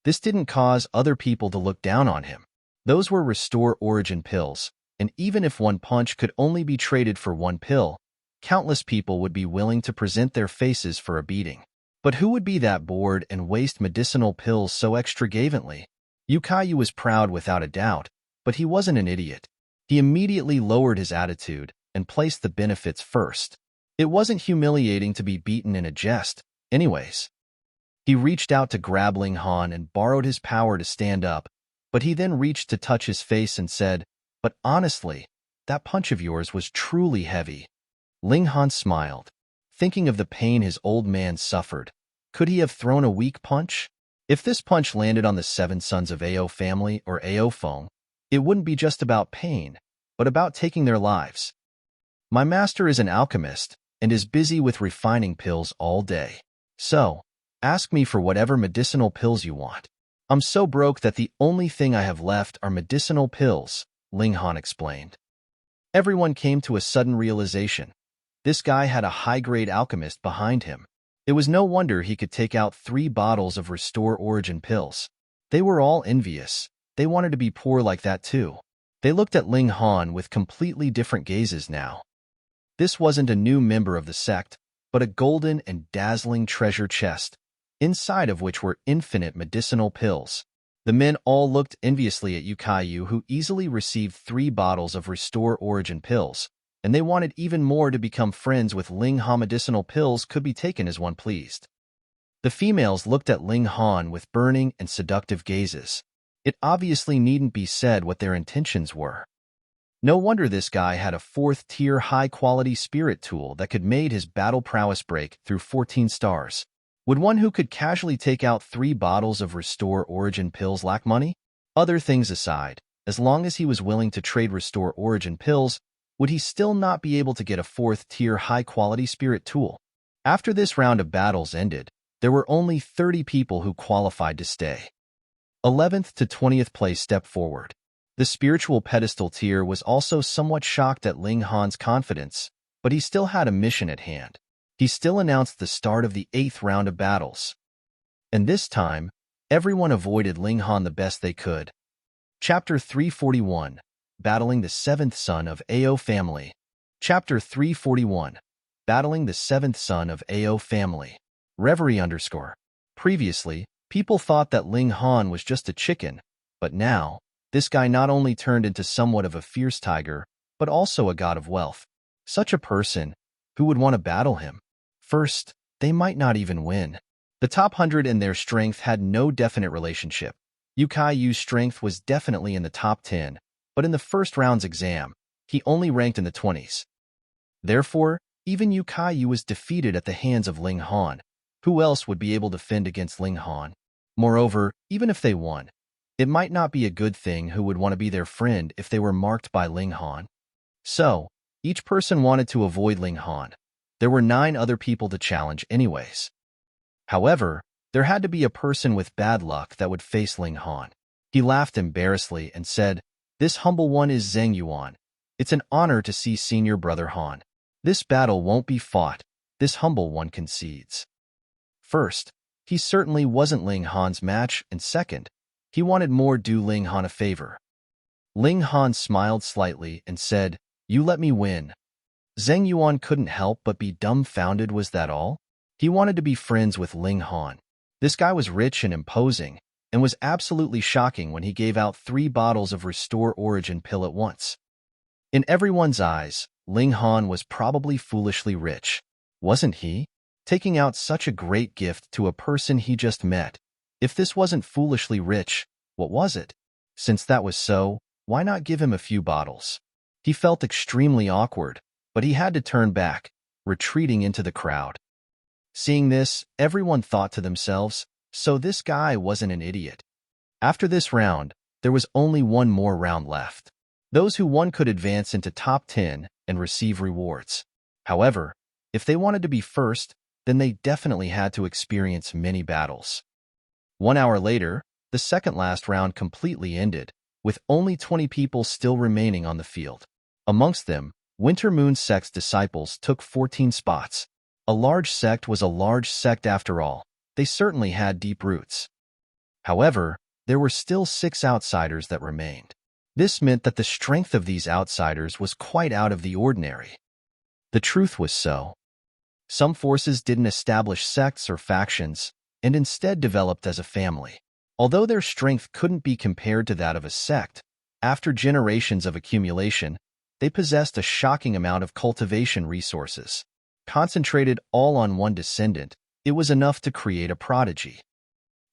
This didn't cause other people to look down on him. Those were Restore Origin pills, and even if one punch could only be traded for 1 pill, countless people would be willing to present their faces for a beating. But who would be that bored and waste medicinal pills so extravagantly? Yukayu was proud without a doubt, but he wasn't an idiot. He immediately lowered his attitude and placed the benefits first. It wasn't humiliating to be beaten in a jest, anyways. He reached out to grab Ling Han and borrowed his power to stand up, but he then reached to touch his face and said, "But honestly, that punch of yours was truly heavy." Ling Han smiled, thinking of the pain his old man suffered. Could he have thrown a weak punch? If this punch landed on the 7 sons of Ao family or Ao Feng, it wouldn't be just about pain, but about taking their lives. My master is an alchemist and is busy with refining pills all day. So, ask me for whatever medicinal pills you want. I'm so broke that the only thing I have left are medicinal pills, Ling Han explained. Everyone came to a sudden realization. This guy had a high-grade alchemist behind him. It was no wonder he could take out 3 bottles of Restore Origin pills. They were all envious. They wanted to be poor like that too. They looked at Ling Han with completely different gazes now. This wasn't a new member of the sect, but a golden and dazzling treasure chest, inside of which were infinite medicinal pills. The men all looked enviously at Yukayu, who easily received 3 bottles of Restore Origin pills, and they wanted even more to become friends with Ling Han. Medicinal pills could be taken as one pleased. The females looked at Ling Han with burning and seductive gazes. It obviously needn't be said what their intentions were. No wonder this guy had a 4th-tier high-quality spirit tool that could made his battle prowess break through 14 stars. Would one who could casually take out 3 bottles of Restore Origin pills lack money? Other things aside, as long as he was willing to trade Restore Origin pills, would he still not be able to get a 4th-tier high-quality spirit tool? After this round of battles ended, there were only 30 people who qualified to stay. 11th to 20th place stepped forward. The spiritual pedestal tier was also somewhat shocked at Ling Han's confidence, but he still had a mission at hand. He still announced the start of the 8th round of battles. And this time, everyone avoided Ling Han the best they could. Chapter 341, Battling the 7th Son of Ao Family. Chapter 341, Battling the 7th Son of Ao Family. Reverie _ Previously, people thought that Ling Han was just a chicken, but now, this guy not only turned into somewhat of a fierce tiger, but also a god of wealth. Such a person, who would want to battle him? First, they might not even win. The top 100 and their strength had no definite relationship. Yukayu's strength was definitely in the top 10, but in the first round's exam, he only ranked in the 20s. Therefore, even Yukayu was defeated at the hands of Ling Han. Who else would be able to fend against Ling Han? Moreover, even if they won, it might not be a good thing. Who would want to be their friend if they were marked by Ling Han? So, each person wanted to avoid Ling Han. There were 9 other people to challenge anyways. However, there had to be a person with bad luck that would face Ling Han. He laughed embarrassedly and said, "This humble one is Zheng Yuan. It's an honor to see senior brother Han. This battle won't be fought. This humble one concedes." First, he certainly wasn't Ling Han's match, and second, he wanted more do Ling Han a favor. Ling Han smiled slightly and said, "You let me win." Zheng Yuan couldn't help but be dumbfounded. Was that all? He wanted to be friends with Ling Han. This guy was rich and imposing, and was absolutely shocking when he gave out 3 bottles of Restore Origin pill at once. In everyone's eyes, Ling Han was probably foolishly rich. Wasn't he? Taking out such a great gift to a person he just met. If this wasn't foolishly rich, what was it? Since that was so, why not give him a few bottles? He felt extremely awkward, but he had to turn back, retreating into the crowd. Seeing this, everyone thought to themselves, so this guy wasn't an idiot. After this round, there was only one more round left. Those who won could advance into top 10 and receive rewards. However, if they wanted to be first, then they definitely had to experience many battles. 1 hour later, the second last round completely ended, with only 20 people still remaining on the field. Amongst them, Winter Moon sect's disciples took 14 spots. A large sect was a large sect after all. They certainly had deep roots. However, there were still 6 outsiders that remained. This meant that the strength of these outsiders was quite out of the ordinary. The truth was so. Some forces didn't establish sects or factions, and instead developed as a family. Although their strength couldn't be compared to that of a sect, after generations of accumulation, they possessed a shocking amount of cultivation resources. Concentrated all on one descendant, it was enough to create a prodigy.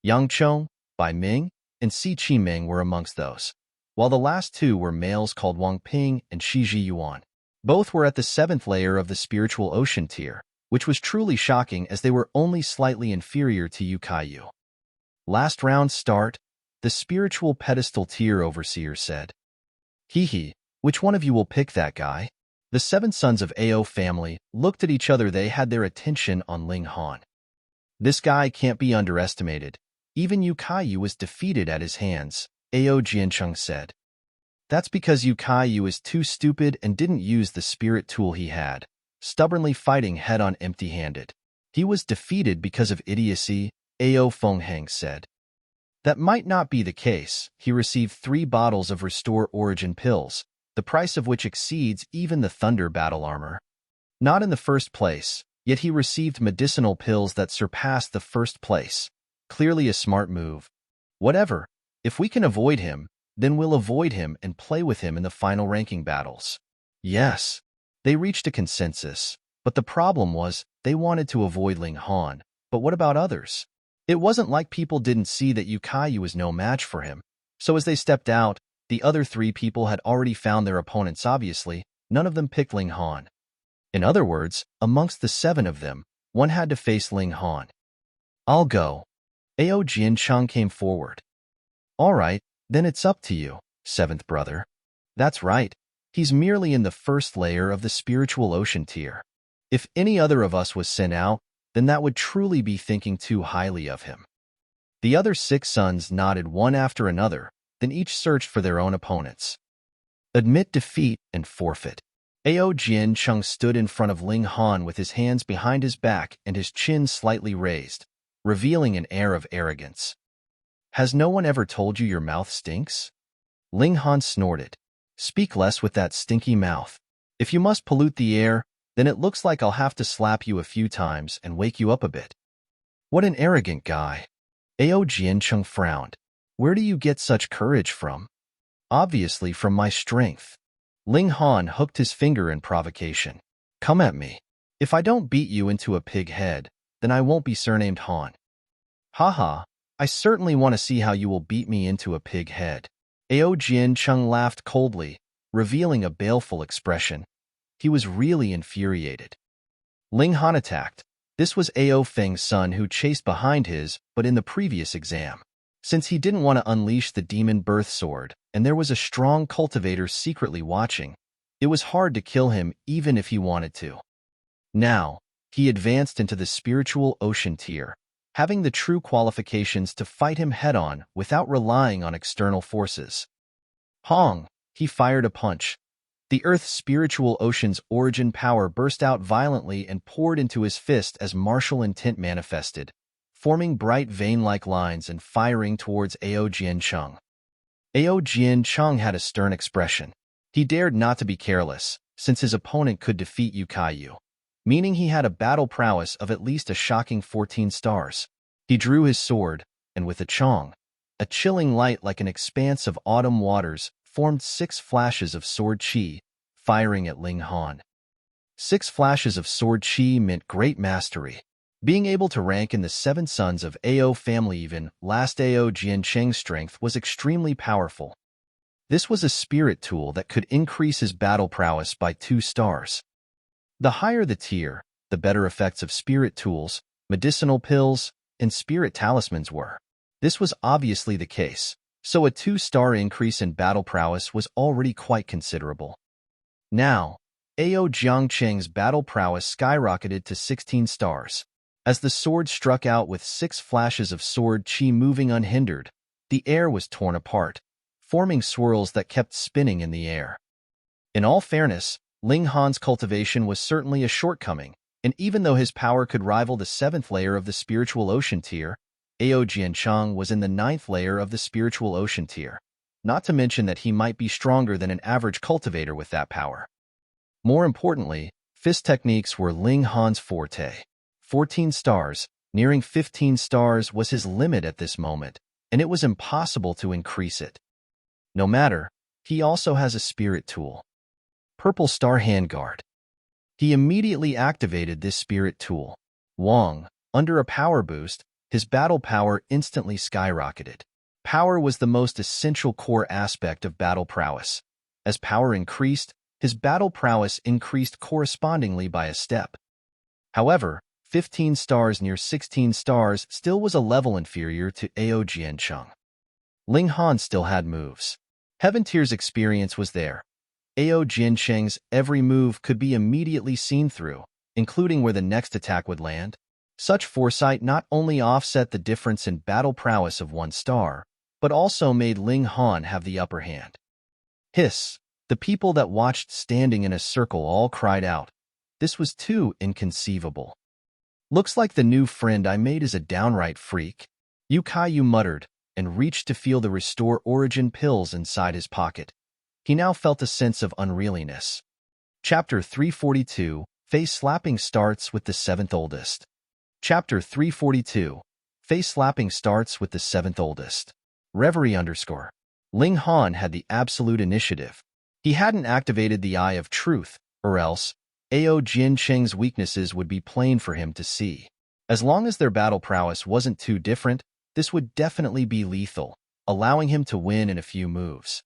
Yang Chong, Bai Ming, and Si Chi Ming were amongst those, while the last 2 were males called Wang Ping and Shi Ji Yuan. Both were at the 7th layer of the spiritual ocean tier, which was truly shocking as they were only slightly inferior to Yu Kaiyu. Last round start, the spiritual pedestal tier overseer said. Hee, which one of you will pick that guy? The 7 sons of Ao family looked at each other. They had their attention on Ling Han. This guy can't be underestimated. Even Yu Kaiyu was defeated at his hands, Ao Jiancheng said. That's because Yu Kaiyu is too stupid and didn't use the spirit tool he had, stubbornly fighting head-on empty-handed. He was defeated because of idiocy, Ao Feng said. That might not be the case. He received 3 bottles of Restore Origin pills, the price of which exceeds even the Thunder battle armor. Not in the first place, yet he received medicinal pills that surpassed the first place. Clearly a smart move. Whatever, if we can avoid him, then we'll avoid him and play with him in the final ranking battles. Yes, they reached a consensus, but the problem was they wanted to avoid Ling Han. But what about others? It wasn't like people didn't see that Yu Kaiyu was no match for him. So as they stepped out, the other 3 people had already found their opponents. Obviously, none of them picked Ling Han. In other words, amongst the 7 of them, one had to face Ling Han. I'll go. Ao Jiancheng came forward. All right, then it's up to you, 7th brother. That's right. He's merely in the 1st layer of the spiritual ocean tier. If any other of us was sent out, then that would truly be thinking too highly of him. The other 6 sons nodded one after another, then each searched for their own opponents. Admit defeat and forfeit. Ao Jiancheng stood in front of Ling Han with his hands behind his back and his chin slightly raised, revealing an air of arrogance. Has no one ever told you your mouth stinks? Ling Han snorted. Speak less with that stinky mouth. If you must pollute the air, then it looks like I'll have to slap you a few times and wake you up a bit. What an arrogant guy. Ao Jiancheng frowned. Where do you get such courage from? Obviously from my strength. Ling Han hooked his finger in provocation. Come at me. If I don't beat you into a pig head, then I won't be surnamed Han. Haha, I certainly want to see how you will beat me into a pig head. Ao Jiancheng laughed coldly, revealing a baleful expression. He was really infuriated. Ling Han attacked. This was Ao Feng's son who chased behind his, but in the previous exam. Since he didn't want to unleash the demon birth sword, and there was a strong cultivator secretly watching, it was hard to kill him even if he wanted to. Now, he advanced into the spiritual ocean tier, having the true qualifications to fight him head-on without relying on external forces. Hong! He fired a punch. The Earth's spiritual ocean's origin power burst out violently and poured into his fist as martial intent manifested, forming bright vein-like lines and firing towards Ao Jiancheng. Ao Jiancheng had a stern expression. He dared not to be careless, since his opponent could defeat Yu Kaiyu, meaning he had a battle prowess of at least a shocking 14 stars. He drew his sword, and with a chong, a chilling light like an expanse of autumn waters, formed 6 flashes of sword chi, firing at Ling Han. 6 flashes of sword chi meant great mastery. Being able to rank in the 7 sons of Ao family, even last Ao Jiancheng's strength was extremely powerful. This was a spirit tool that could increase his battle prowess by 2 stars. The higher the tier, the better effects of spirit tools, medicinal pills, and spirit talismans were. This was obviously the case, so a 2-star increase in battle prowess was already quite considerable. Now, Ao Jiancheng's battle prowess skyrocketed to 16 stars. As the sword struck out with 6 flashes of sword chi moving unhindered, the air was torn apart, forming swirls that kept spinning in the air. In all fairness, Ling Han's cultivation was certainly a shortcoming, and even though his power could rival the 7th layer of the spiritual ocean tier, Ao Jiancheng was in the 9th layer of the spiritual ocean tier, not to mention that he might be stronger than an average cultivator with that power. More importantly, fist techniques were Ling Han's forte. 14 stars, nearing 15 stars was his limit at this moment, and it was impossible to increase it. No matter, he also has a spirit tool. Purple Star Handguard. He immediately activated this spirit tool. Wong, under a power boost, his battle power instantly skyrocketed. Power was the most essential core aspect of battle prowess. As power increased, his battle prowess increased correspondingly by a step. However, 15 stars near 16 stars still was a level inferior to Ao Jiancheng. Ling Han still had moves. Heaven Tier's experience was there. Ao Jiancheng's every move could be immediately seen through, including where the next attack would land. Such foresight not only offset the difference in battle prowess of 1 star, but also made Ling Han have the upper hand. Hiss! The people that watched standing in a circle all cried out. This was too inconceivable. Looks like the new friend I made is a downright freak. Yu Kaiyu muttered, and reached to feel the Restore Origin pills inside his pocket. He now felt a sense of unrealness. Chapter 342, Face Slapping starts with the 7th oldest. Chapter 342, Face Slapping starts with the 7th oldest. Reverie _ Ling Han had the absolute initiative. He hadn't activated the Eye of Truth, or else, Ao Jiancheng's weaknesses would be plain for him to see. As long as their battle prowess wasn't too different, this would definitely be lethal, allowing him to win in a few moves.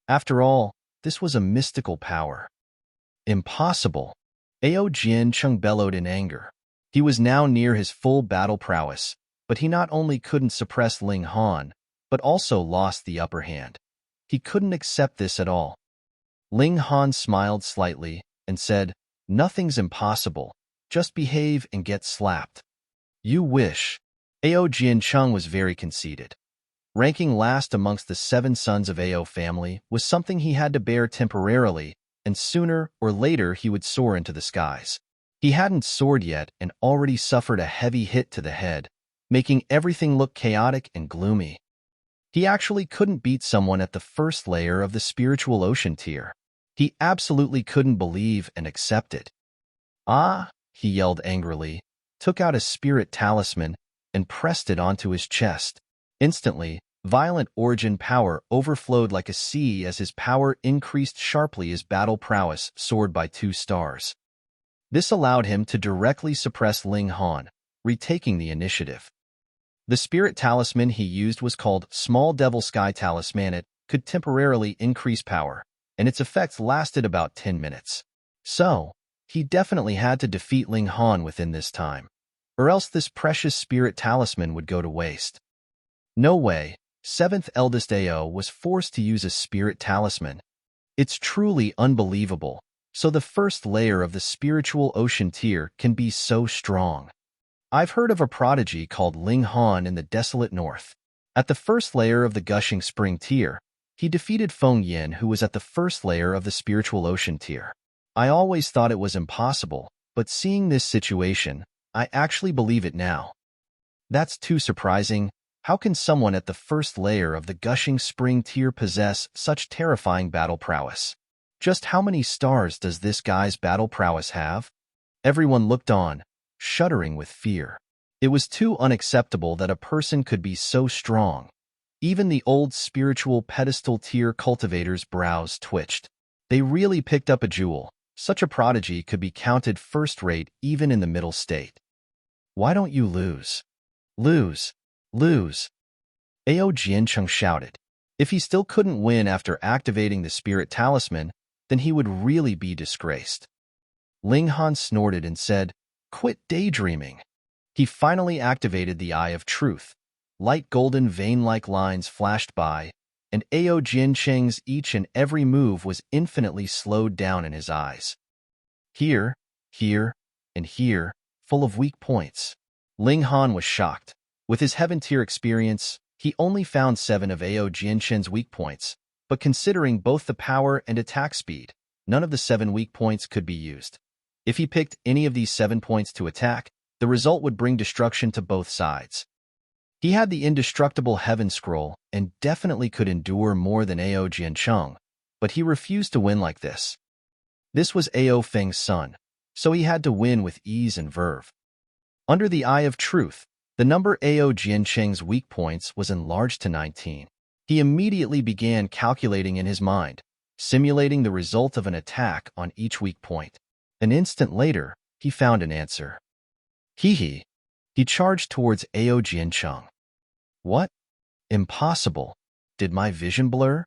After all, this was a mystical power. Impossible! Ao Jiancheng bellowed in anger. He was now near his full battle prowess, but he not only couldn't suppress Ling Han, but also lost the upper hand. He couldn't accept this at all. Ling Han smiled slightly and said, "Nothing's impossible. Just behave and get slapped." You wish. Ao Jiancheng was very conceited. Ranking last amongst the 7 sons of Ao family was something he had to bear temporarily, and sooner or later he would soar into the skies. He hadn't soared yet and already suffered a heavy hit to the head, making everything look chaotic and gloomy. He actually couldn't beat someone at the 1st layer of the spiritual ocean tier. He absolutely couldn't believe and accept it. "Ah!" he yelled angrily, took out a spirit talisman, and pressed it onto his chest. Instantly, violent origin power overflowed like a sea as his power increased sharply as battle prowess soared by 2 stars. This allowed him to directly suppress Ling Han, retaking the initiative. The spirit talisman he used was called Small Devil Sky Talisman. It could temporarily increase power, and its effects lasted about 10 minutes. So, he definitely had to defeat Ling Han within this time, or else this precious spirit talisman would go to waste. No way, 7th eldest Ao was forced to use a spirit talisman. It's truly unbelievable, so the 1st layer of the spiritual ocean tier can be so strong. I've heard of a prodigy called Ling Han in the desolate north. At the 1st layer of the gushing spring tier, he defeated Feng Yin, who was at the 1st layer of the spiritual ocean tier. I always thought it was impossible, but seeing this situation, I actually believe it now. That's too surprising. How can someone at the 1st layer of the gushing spring tier possess such terrifying battle prowess? Just how many stars does this guy's battle prowess have? Everyone looked on, shuddering with fear. It was too unacceptable that a person could be so strong. Even the old spiritual pedestal tier cultivators' brows twitched. They really picked up a jewel. Such a prodigy could be counted first-rate even in the middle state. Why don't you lose? Lose. Lose. Ao Jiancheng shouted. If he still couldn't win after activating the spirit talisman, then he would really be disgraced. Ling Han snorted and said, "Quit daydreaming." He finally activated the Eye of Truth. Light golden vein-like lines flashed by, and Ao Jiancheng's each and every move was infinitely slowed down in his eyes. Here, and here, full of weak points. Ling Han was shocked. With his Heaven Tier experience, he only found 7 of Ao Jiancheng's weak points, but considering both the power and attack speed, none of the 7 weak points could be used. If he picked any of these 7 points to attack, the result would bring destruction to both sides. He had the indestructible Heaven Scroll and definitely could endure more than Ao Jiancheng, but he refused to win like this. This was Ao Feng's son, so he had to win with ease and verve. Under the Eye of Truth, the number Ao Jiancheng's weak points was enlarged to 19. He immediately began calculating in his mind, simulating the result of an attack on each weak point. An instant later, he found an answer. He charged towards Ao Jiancheng. What? Impossible. Did my vision blur?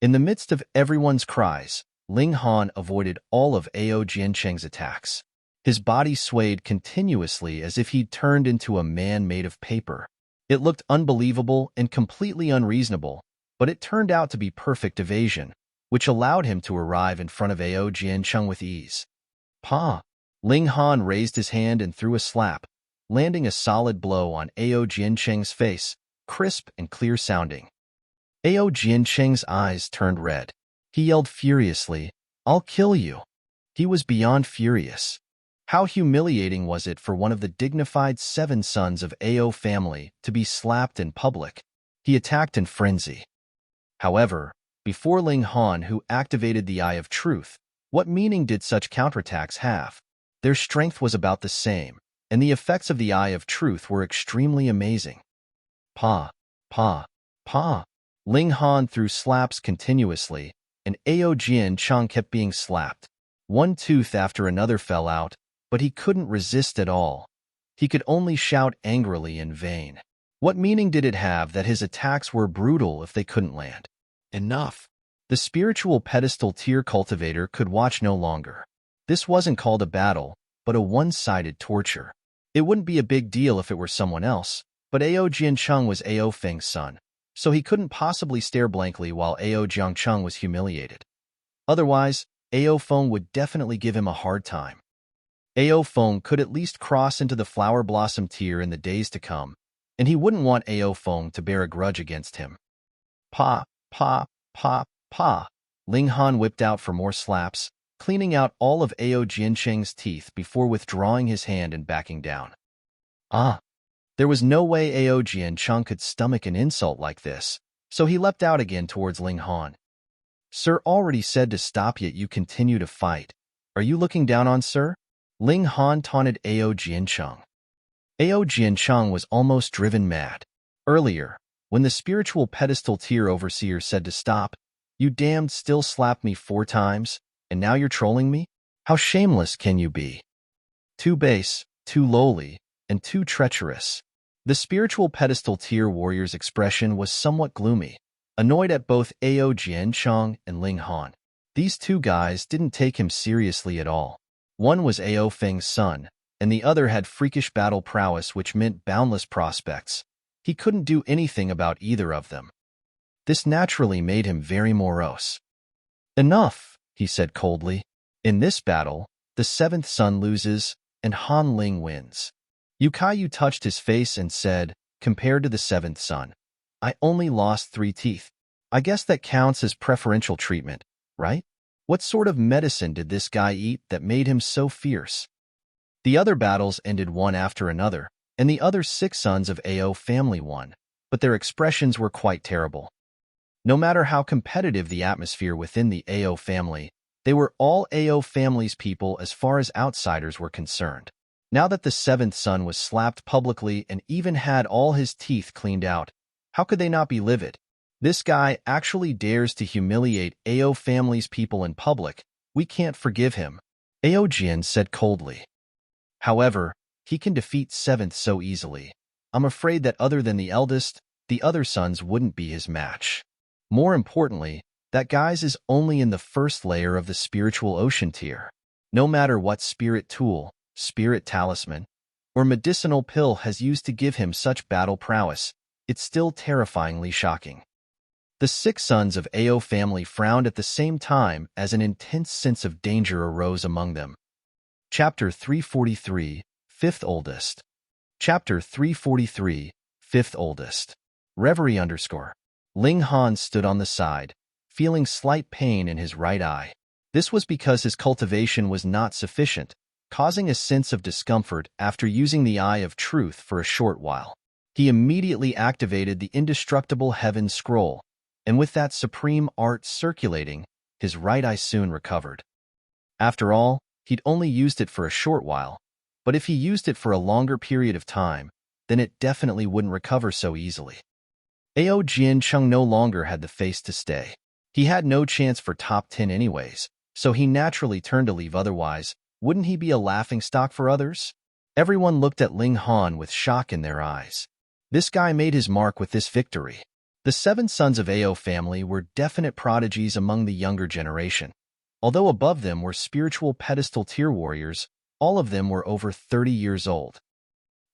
In the midst of everyone's cries, Ling Han avoided all of Ao Jiancheng's attacks. His body swayed continuously as if he'd turned into a man made of paper. It looked unbelievable and completely unreasonable, but it turned out to be perfect evasion, which allowed him to arrive in front of Ao Jiancheng with ease. Pa! Ling Han raised his hand and threw a slap, landing a solid blow on Ao Jiancheng's face, crisp and clear-sounding. Ao Jiancheng's eyes turned red. He yelled furiously, "I'll kill you!" He was beyond furious. How humiliating was it for one of the dignified 7 sons of Ao family to be slapped in public? He attacked in frenzy. However, before Ling Han, who activated the Eye of Truth, what meaning did such counterattacks have? Their strength was about the same, and the effects of the Eye of Truth were extremely amazing. Pa! Pa! Pa! Ling Han threw slaps continuously, and Ao Jiancheng kept being slapped. One tooth after another fell out, but he couldn't resist at all. He could only shout angrily in vain. What meaning did it have that his attacks were brutal if they couldn't land? Enough. The spiritual pedestal tier cultivator could watch no longer. This wasn't called a battle, but a one-sided torture. It wouldn't be a big deal if it were someone else, but Ao Jiancheng was Ao Feng's son, so he couldn't possibly stare blankly while Ao Jiancheng was humiliated. Otherwise, Ao Feng would definitely give him a hard time. Ao Feng could at least cross into the flower blossom tier in the days to come, and he wouldn't want Ao Feng to bear a grudge against him. Pa! Pa! Pa! Pa! Ling Han whipped out for more slaps, cleaning out all of Ao Jiancheng's teeth before withdrawing his hand and backing down. There was no way Ao Jiancheng could stomach an insult like this, so he leapt out again towards Ling Han. Sir already said to stop, yet you continue to fight. Are you looking down on Sir? Ling Han taunted Ao Jiancheng. Ao Jiancheng was almost driven mad. Earlier, when the spiritual pedestal tier overseer said to stop, "You damned still slapped me 4 times, and now you're trolling me? How shameless can you be? Too base, too lowly, and too treacherous." The spiritual pedestal tier warrior's expression was somewhat gloomy, annoyed at both Ao Jiancheng and Ling Han. These 2 guys didn't take him seriously at all. One was Ao Feng's son, and the other had freakish battle prowess which meant boundless prospects. He couldn't do anything about either of them. This naturally made him very morose. "Enough," he said coldly. "In this battle, the 7th son loses, and Han Ling wins." Yu touched his face and said, "Compared to the 7th son, I only lost 3 teeth. I guess that counts as preferential treatment, right? What sort of medicine did this guy eat that made him so fierce?" The other battles ended one after another, and the other 6 sons of Ao family won, but their expressions were quite terrible. No matter how competitive the atmosphere within the Ao family, they were all Ao family's people as far as outsiders were concerned. Now that the 7th son was slapped publicly and even had all his teeth cleaned out, how could they not be livid? This guy actually dares to humiliate Ao family's people in public. We can't forgive him, Ao Jian said coldly. However, he can defeat 7th so easily. I'm afraid that other than the eldest, the other sons wouldn't be his match. More importantly, that guy's is only in the first layer of the spiritual ocean tier. No matter what spirit tool, spirit talisman, or medicinal pill has used to give him such battle prowess, it's still terrifyingly shocking. The 6 sons of Ao family frowned at the same time as an intense sense of danger arose among them. Chapter 343, 5th Oldest. Chapter 343, 5th Oldest. Reverie _ Ling Han stood on the side, feeling slight pain in his right eye. This was because his cultivation was not sufficient, causing a sense of discomfort after using the Eye of Truth for a short while. He immediately activated the indestructible Heaven Scroll, and with that supreme art circulating, his right eye soon recovered. After all, he'd only used it for a short while, but if he used it for a longer period of time, then it definitely wouldn't recover so easily. Ao Jiancheng no longer had the face to stay. He had no chance for top 10 anyways, so he naturally turned to leave. Otherwise, wouldn't he be a laughingstock for others? Everyone looked at Ling Han with shock in their eyes. This guy made his mark with this victory. The 7 sons of Ao family were definite prodigies among the younger generation. Although above them were spiritual pedestal tier warriors, all of them were over 30 years old.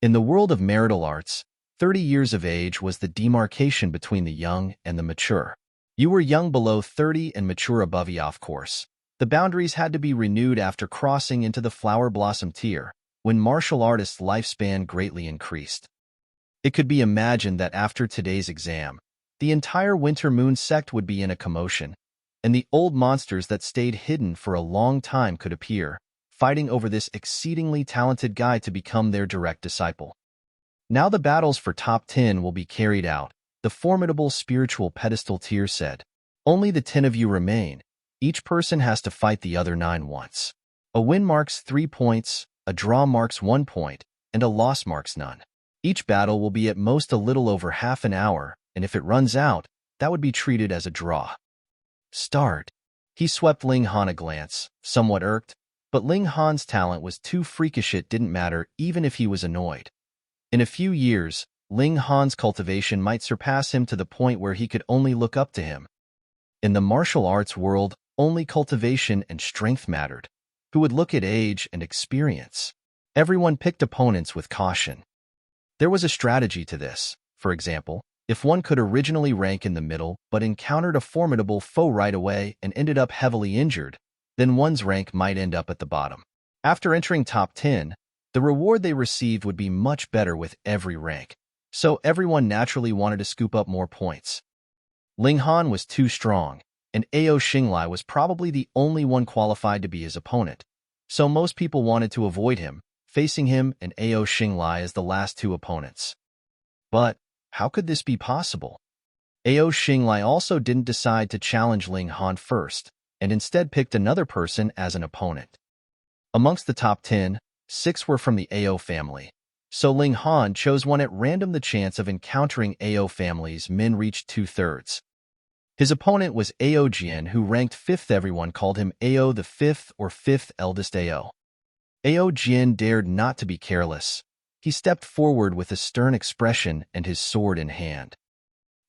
In the world of marital arts, 30 years of age was the demarcation between the young and the mature. You were young below 30 and mature above you, of course. The boundaries had to be renewed after crossing into the flower blossom tier, when martial artists' lifespan greatly increased. It could be imagined that after today's exam, the entire Winter Moon sect would be in a commotion, and the old monsters that stayed hidden for a long time could appear, fighting over this exceedingly talented guy to become their direct disciple. Now the battles for top 10 will be carried out, the formidable spiritual pedestal tier said. Only the 10 of you remain. Each person has to fight the other 9 once. A win marks 3 points, a draw marks 1 point, and a loss marks none. Each battle will be at most a little over half an hour, and if it runs out, that would be treated as a draw. Start. He swept Ling Han a glance, somewhat irked, but Ling Han's talent was too freakish it didn't matter even if he was annoyed. In a few years, Ling Han's cultivation might surpass him to the point where he could only look up to him. In the martial arts world, only cultivation and strength mattered. Who would look at age and experience? Everyone picked opponents with caution. There was a strategy to this. For example, if one could originally rank in the middle but encountered a formidable foe right away and ended up heavily injured, then one's rank might end up at the bottom. After entering top 10, the reward they received would be much better with every rank, so everyone naturally wanted to scoop up more points. Ling Han was too strong, and Ao Xinglai was probably the only one qualified to be his opponent, so most people wanted to avoid him, facing him and Ao Xinglai as the last 2 opponents. But how could this be possible? Ao Xinglai also didn't decide to challenge Ling Han first, and instead picked another person as an opponent. Amongst the top 10, 6 were from the Ao family, so Ling Han chose one at random. The chance of encountering Ao family's men reached 2/3. His opponent was Ao Jian, who ranked 5th. Everyone called him Ao the 5th or 5th eldest Ao. Ao Jian dared not to be careless. He stepped forward with a stern expression and his sword in hand.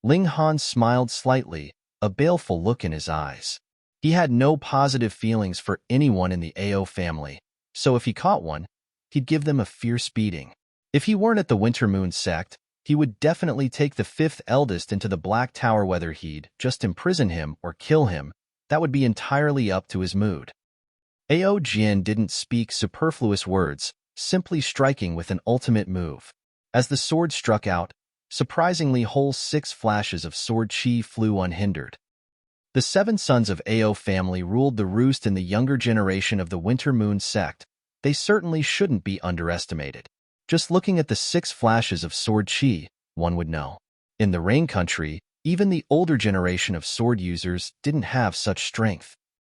Ling Han smiled slightly, a baleful look in his eyes. He had no positive feelings for anyone in the Ao family, so if he caught one, he'd give them a fierce beating. If he weren't at the Winter Moon sect, he would definitely take the 5th eldest into the Black Tower. Whether he'd just imprison him or kill him, that would be entirely up to his mood. Ao Jian didn't speak superfluous words, simply striking with an ultimate move. As the sword struck out, surprisingly whole 6 flashes of sword chi flew unhindered. The 7 sons of Ao family ruled the roost in the younger generation of the Winter Moon sect. They certainly shouldn't be underestimated. Just looking at the 6 flashes of sword chi, one would know. In the Rain Country, even the older generation of sword users didn't have such strength.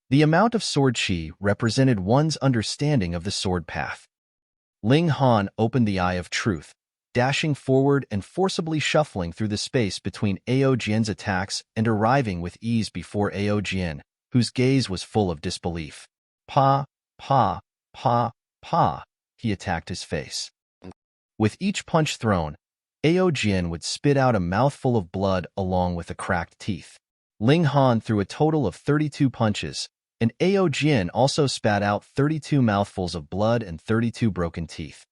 The amount of sword chi represented one's understanding of the sword path. Ling Han opened the Eye of Truth, dashing forward and forcibly shuffling through the space between Ao Jian's attacks and arriving with ease before Ao Jian, whose gaze was full of disbelief. Pa, pa, pa, pa, he attacked his face. With each punch thrown, Ao Jian would spit out a mouthful of blood along with the cracked teeth. Ling Han threw a total of 32 punches, and Ao Jian also spat out 32 mouthfuls of blood and 32 broken teeth.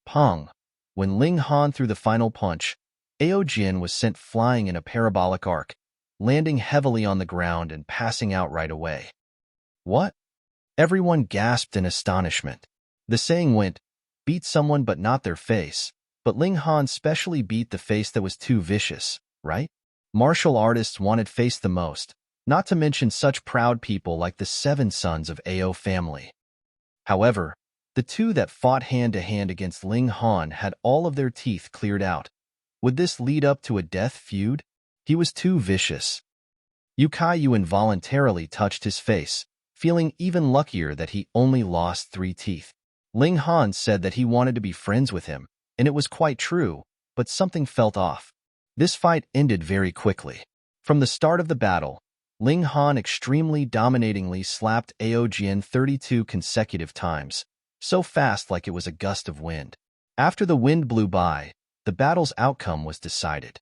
Pong! When Ling Han threw the final punch, Ao Jian was sent flying in a parabolic arc, landing heavily on the ground and passing out right away. What? Everyone gasped in astonishment. The saying went, beat someone but not their face, but Ling Han specially beat the face that was too vicious, right? Martial artists wanted face the most, not to mention such proud people like the 7 sons of Ao family. However, the two that fought hand-to-hand against Ling Han had all of their teeth cleared out. Would this lead up to a death feud? He was too vicious. Yu involuntarily touched his face, feeling even luckier that he only lost 3 teeth. Ling Han said that he wanted to be friends with him, and it was quite true, but something felt off. This fight ended very quickly. From the start of the battle, Ling Han extremely dominatingly slapped Ao Jian 32 consecutive times, so fast like it was a gust of wind. After the wind blew by, the battle's outcome was decided.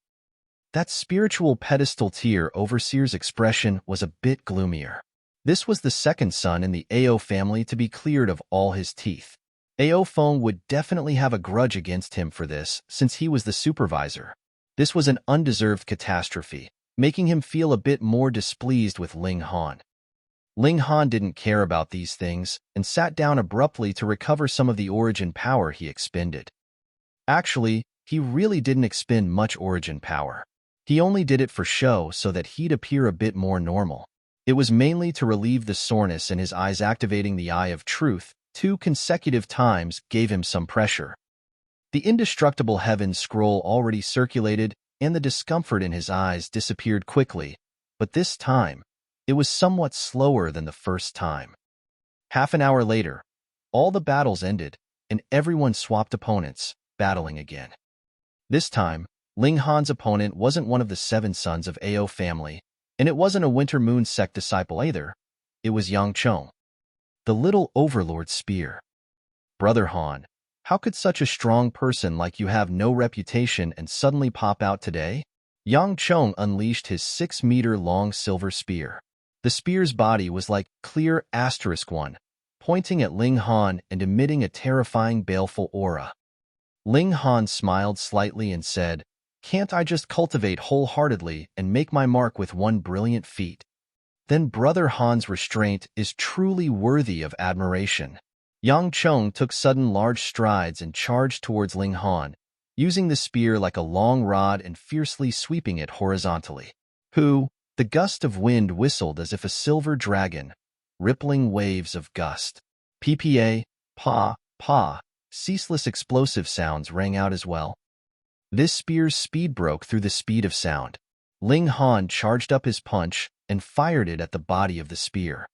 That spiritual pedestal tier overseer's expression was a bit gloomier. This was the 2nd son in the Ao family to be cleared of all his teeth. Ao Feng would definitely have a grudge against him for this, since he was the supervisor. This was an undeserved catastrophe, making him feel a bit more displeased with Ling Han. Ling Han didn't care about these things and sat down abruptly to recover some of the origin power he expended. Actually, he really didn't expend much origin power. He only did it for show so that he'd appear a bit more normal. It was mainly to relieve the soreness in his eyes. Activating the Eye of Truth 2 consecutive times gave him some pressure. The indestructible heavens scroll already circulated, and the discomfort in his eyes disappeared quickly, but this time, it was somewhat slower than the first time. Half an hour later, all the battles ended, and everyone swapped opponents, battling again. This time, Ling Han's opponent wasn't one of the 7 sons of Ao family, and it wasn't a Winter Moon sect disciple either. It was Yang Chong, the little Overlord spear. Brother Han, how could such a strong person like you have no reputation and suddenly pop out today? Yang Chong unleashed his 6-meter-long silver spear. The spear's body was like clear *1, pointing at Ling Han and emitting a terrifying baleful aura. Ling Han smiled slightly and said, "Can't I just cultivate wholeheartedly and make my mark with one brilliant feat? Then Brother Han's restraint is truly worthy of admiration." Yang Chong took sudden large strides and charged towards Ling Han, using the spear like a long rod and fiercely sweeping it horizontally. The gust of wind whistled as if a silver dragon, rippling waves of gust. PPA, pa, pa, ceaseless explosive sounds rang out as well. This spear's speed broke through the speed of sound. Ling Han charged up his punch and fired it at the body of the spear.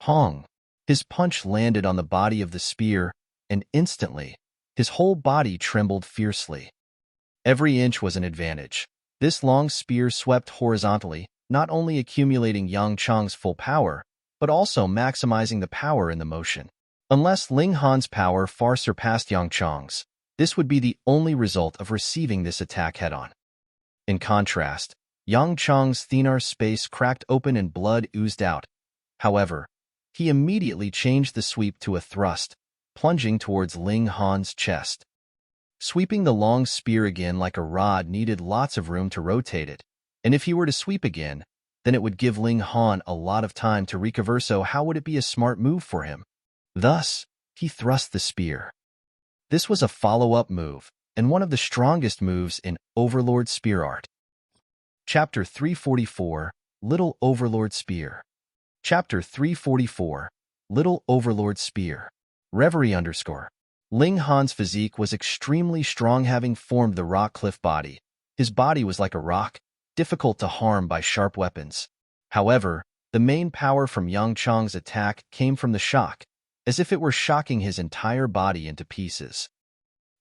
Hong! His punch landed on the body of the spear, and instantly, his whole body trembled fiercely. Every inch was an advantage. This long spear swept horizontally, not only accumulating Yang Chong's full power, but also maximizing the power in the motion. Unless Ling Han's power far surpassed Yang Chong's, this would be the only result of receiving this attack head-on. In contrast, Yang Chong's thenar space cracked open and blood oozed out. However, he immediately changed the sweep to a thrust, plunging towards Ling Han's chest. Sweeping the long spear again like a rod needed lots of room to rotate it, and if he were to sweep again, then it would give Ling Han a lot of time to recover, so how would it be a smart move for him? Thus, he thrust the spear. This was a follow-up move, and one of the strongest moves in Overlord Spear Art. Chapter 344, Little Overlord Spear. Chapter 344, Little Overlord Spear. Reverie _ Ling Han's physique was extremely strong, having formed the rock cliff body. His body was like a rock, difficult to harm by sharp weapons. However, the main power from Yang Chong's attack came from the shock, as if it were shocking his entire body into pieces.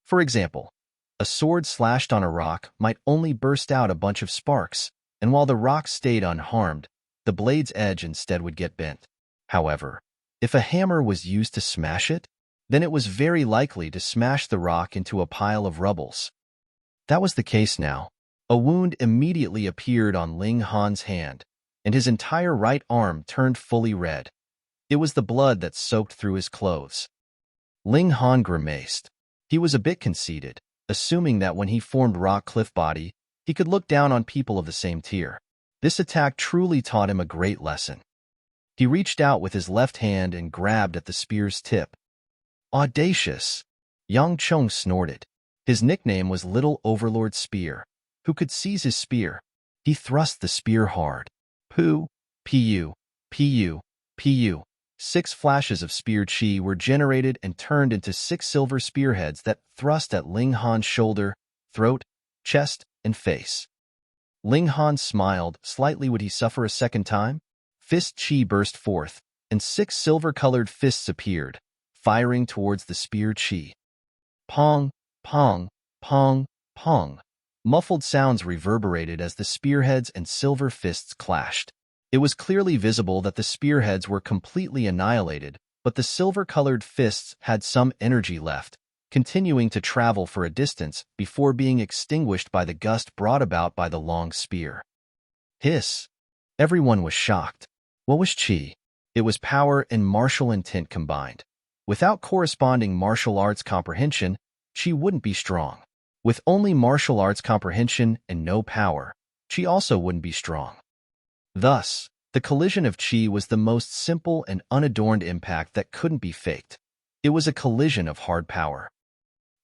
For example, a sword slashed on a rock might only burst out a bunch of sparks, and while the rock stayed unharmed, the blade's edge instead would get bent. However, if a hammer was used to smash it, then it was very likely to smash the rock into a pile of rubbles. That was the case now. A wound immediately appeared on Ling Han's hand, and his entire right arm turned fully red. It was the blood that soaked through his clothes. Ling Han grimaced. He was a bit conceited, assuming that when he formed rock cliff body, he could look down on people of the same tier. This attack truly taught him a great lesson. He reached out with his left hand and grabbed at the spear's tip. Audacious! Yang Chong snorted. His nickname was Little Overlord Spear. Who could seize his spear? He thrust the spear hard. Pooh! Pu, Pu, Pu. 6 flashes of spear chi were generated and turned into 6 silver spearheads that thrust at Ling Han's shoulder, throat, chest, and face. Ling Han smiled slightly. Would he suffer a second time? Fist chi burst forth, and 6 silver-colored fists appeared, firing towards the spear chi. Pong, pong, pong, pong. Muffled sounds reverberated as the spearheads and silver fists clashed. It was clearly visible that the spearheads were completely annihilated, but the silver-colored fists had some energy left, continuing to travel for a distance before being extinguished by the gust brought about by the long spear. Hiss! Everyone was shocked. What was chi? It was power and martial intent combined. Without corresponding martial arts comprehension, chi wouldn't be strong. With only martial arts comprehension and no power, chi also wouldn't be strong. Thus, the collision of chi was the most simple and unadorned impact that couldn't be faked. It was a collision of hard power.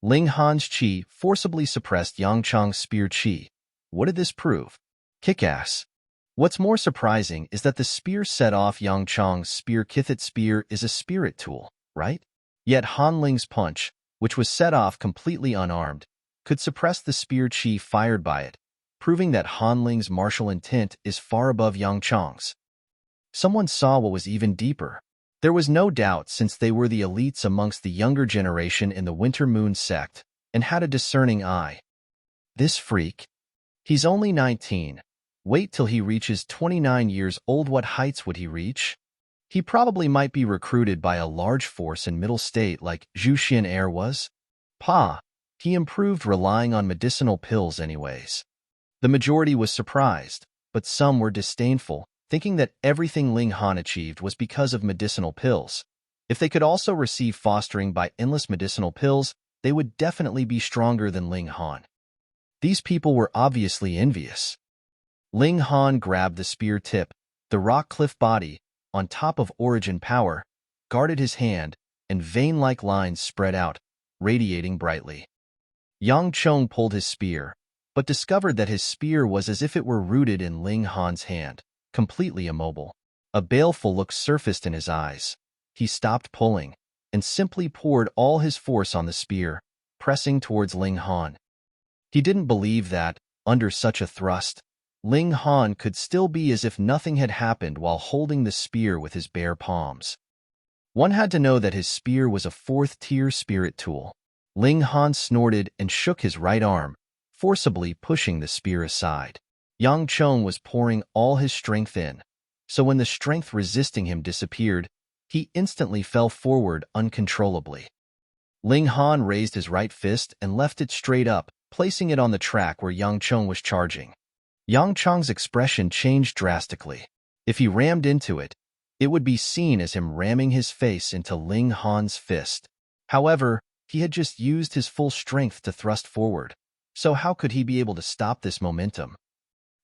Ling Han's chi forcibly suppressed Yang Chang's spear chi. What did this prove? Kick-ass. What's more surprising is that the spear set off Yang Chang's spear. Kithit spear is a spirit tool, right? Yet Han Ling's punch, which was set off completely unarmed, could suppress the spear chi fired by it, proving that Han Ling's martial intent is far above Yang Chang's. Someone saw what was even deeper. There was no doubt, since they were the elites amongst the younger generation in the Winter Moon sect and had a discerning eye. This freak? He's only 19. Wait till he reaches 29 years old. What heights would he reach? He probably might be recruited by a large force in middle state like Zhu Xian was. He improved relying on medicinal pills anyways. The majority was surprised, but some were disdainful, thinking that everything Ling Han achieved was because of medicinal pills. If they could also receive fostering by endless medicinal pills, they would definitely be stronger than Ling Han. These people were obviously envious. Ling Han grabbed the spear tip, the rock cliff body, on top of origin power, guarded his hand, and vein-like lines spread out, radiating brightly. Yang Chong pulled his spear, but discovered that his spear was as if it were rooted in Ling Han's hand, completely immobile. A baleful look surfaced in his eyes. He stopped pulling, and simply poured all his force on the spear, pressing towards Ling Han. He didn't believe that, under such a thrust, Ling Han could still be as if nothing had happened while holding the spear with his bare palms. One had to know that his spear was a 4th-tier spirit tool. Ling Han snorted and shook his right arm, forcibly pushing the spear aside. Yang Chong was pouring all his strength in, so when the strength resisting him disappeared, he instantly fell forward uncontrollably. Ling Han raised his right fist and left it straight up, placing it on the track where Yang Chong was charging. Yang Chong's expression changed drastically. If he rammed into it, it would be seen as him ramming his face into Ling Han's fist. However, he had just used his full strength to thrust forward, so how could he be able to stop this momentum?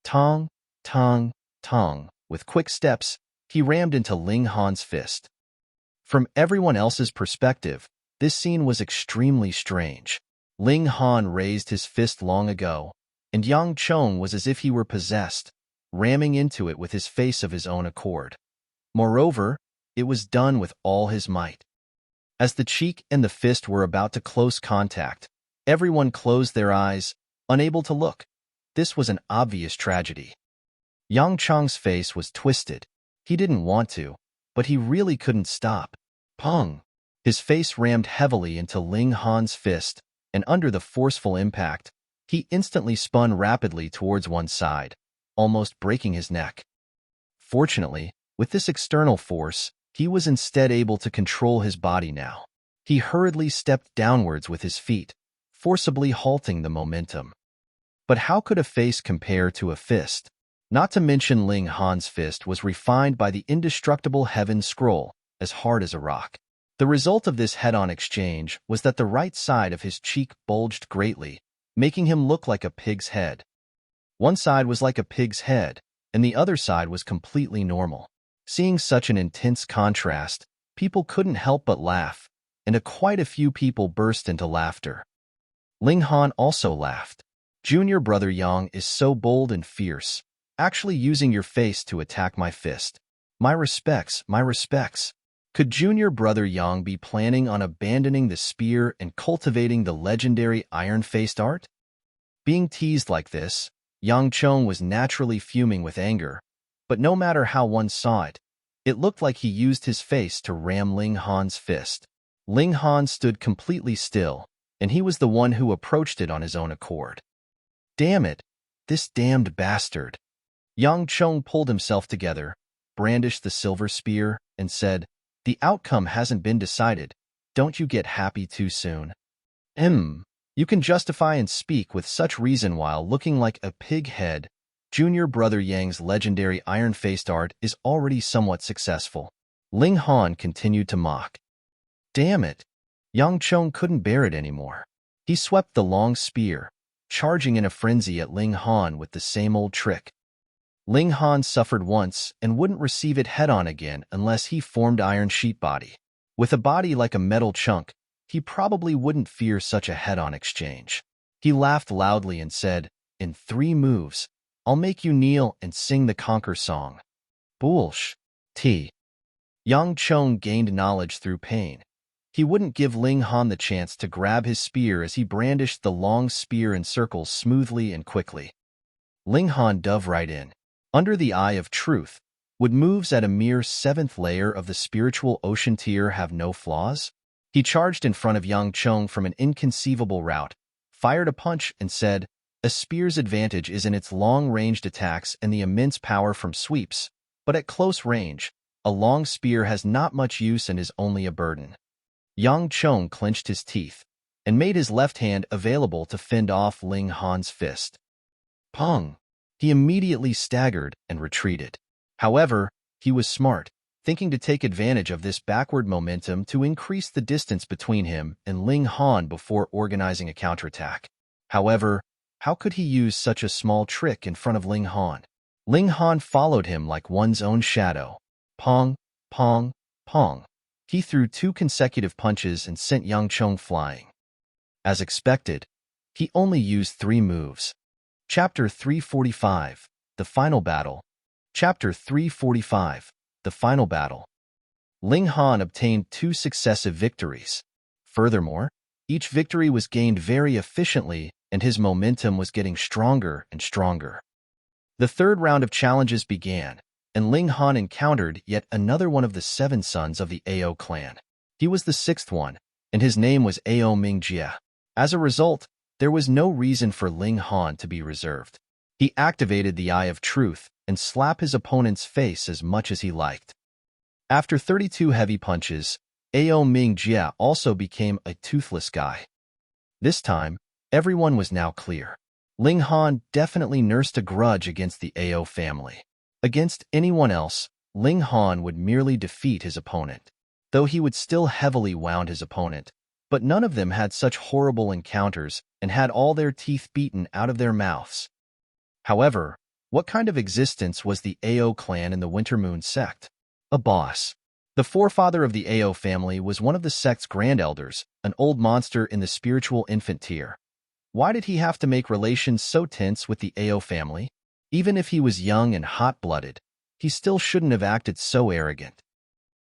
Tong, tong, tong. With quick steps, he rammed into Ling Han's fist. From everyone else's perspective, this scene was extremely strange. Ling Han raised his fist long ago, and Yang Chong was as if he were possessed, ramming into it with his face of his own accord. Moreover, it was done with all his might. As the cheek and the fist were about to close contact, everyone closed their eyes, unable to look. This was an obvious tragedy. Yang Chong's face was twisted. He didn't want to, but he really couldn't stop. Pong! His face rammed heavily into Ling Han's fist, and under the forceful impact, he instantly spun rapidly towards one side, almost breaking his neck. Fortunately, with this external force, he was instead able to control his body now. He hurriedly stepped downwards with his feet, forcibly halting the momentum. But how could a face compare to a fist? Not to mention Ling Han's fist was refined by the indestructible Heaven Scroll, as hard as a rock. The result of this head-on exchange was that the right side of his cheek bulged greatly, making him look like a pig's head. One side was like a pig's head, and the other side was completely normal. Seeing such an intense contrast, people couldn't help but laugh, and quite a few people burst into laughter. Ling Han also laughed. Junior brother Yang is so bold and fierce. actually using your face to attack my fist. My respects, my respects. Could junior brother Yang be planning on abandoning the spear and cultivating the legendary iron-faced art? Being teased like this, Yang Chong was naturally fuming with anger, but no matter how one saw it, it looked like he used his face to ram Ling Han's fist. Ling Han stood completely still, and he was the one who approached it on his own accord. Damn it, this damned bastard. Yang Chong pulled himself together, brandished the silver spear, and said, "The outcome hasn't been decided. Don't you get happy too soon?" You can justify and speak with such reason while looking like a pig head. Junior brother Yang's legendary iron-faced art is already somewhat successful. Ling Han continued to mock. Damn it. Yang Chong couldn't bear it anymore. He swept the long spear, charging in a frenzy at Ling Han with the same old trick. Ling Han suffered once and wouldn't receive it head-on again unless he formed iron sheet body. With a body like a metal chunk, he probably wouldn't fear such a head-on exchange. He laughed loudly and said, "In 3 moves, I'll make you kneel and sing the conquer song." Bullsh. T. Yang Chong gained knowledge through pain. He wouldn't give Ling Han the chance to grab his spear as he brandished the long spear in circles smoothly and quickly. Ling Han dove right in. Under the eye of truth, would moves at a mere 7th layer of the spiritual ocean tier have no flaws? He charged in front of Yang Chong from an inconceivable route, fired a punch, and said, "A spear's advantage is in its long-ranged attacks and the immense power from sweeps, but at close range, a long spear has not much use and is only a burden." Yang Chong clenched his teeth and made his left hand available to fend off Ling Han's fist. Pong! He immediately staggered and retreated. However, he was smart, thinking to take advantage of this backward momentum to increase the distance between him and Ling Han before organizing a counterattack. However, how could he use such a small trick in front of Ling Han? Ling Han followed him like one's own shadow. Pong, pong, pong. He threw 2 consecutive punches and sent Yang Chong flying. As expected, he only used 3 moves. Chapter 345, The Final Battle. Chapter 345, The Final Battle. Ling Han obtained 2 successive victories. Furthermore, each victory was gained very efficiently and his momentum was getting stronger and stronger. The 3rd round of challenges began, and Ling Han encountered yet another one of the 7 sons of the Ao clan. He was the 6th one, and his name was Ao Mingjie. As a result, there was no reason for Ling Han to be reserved. He activated the Eye of Truth and slapped his opponent's face as much as he liked. After 32 heavy punches, Ao Mingjie also became a toothless guy. This time, everyone was now clear. Ling Han definitely nursed a grudge against the Ao family. Against anyone else, Ling Han would merely defeat his opponent, though he would still heavily wound his opponent. But none of them had such horrible encounters and had all their teeth beaten out of their mouths. However, what kind of existence was the Ao clan in the Wintermoon sect? A boss. The forefather of the Ao family was one of the sect's grand elders, an old monster in the spiritual infant tier. Why did he have to make relations so tense with the Ao family? Even if he was young and hot-blooded, he still shouldn't have acted so arrogant.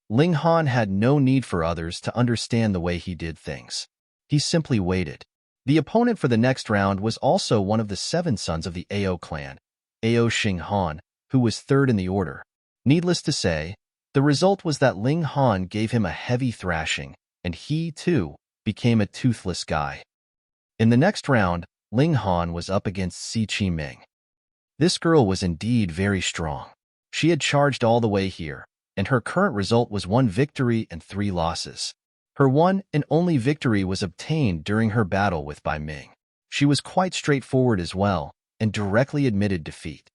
Ling Han had no need for others to understand the way he did things. He simply waited. The opponent for the next round was also one of the 7 sons of the Ao clan, Ao Xing Han, who was 3rd in the order. Needless to say, the result was that Ling Han gave him a heavy thrashing, and he, too, became a toothless guy. In the next round, Ling Han was up against Si Chi Ming. This girl was indeed very strong. She had charged all the way here, and her current result was 1 victory and 3 losses. Her one and only victory was obtained during her battle with Bai Ming. She was quite straightforward as well, and directly admitted defeat.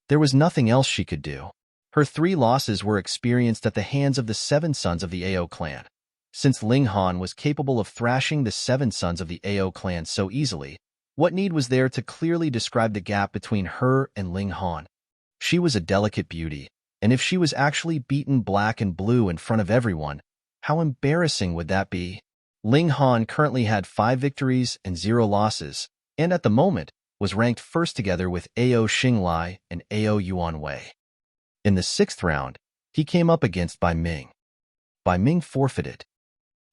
There was nothing else she could do. Her 3 losses were experienced at the hands of the 7 sons of the Ao clan. Since Ling Han was capable of thrashing the 7 sons of the Ao clan so easily, what need was there to clearly describe the gap between her and Ling Han? She was a delicate beauty, and if she was actually beaten black and blue in front of everyone, how embarrassing would that be? Ling Han currently had 5 victories and 0 losses, and at the moment, was ranked first together with Ao Xinglai and Ao Yuanwei. In the 6th round, he came up against Bai Ming. Bai Ming forfeited.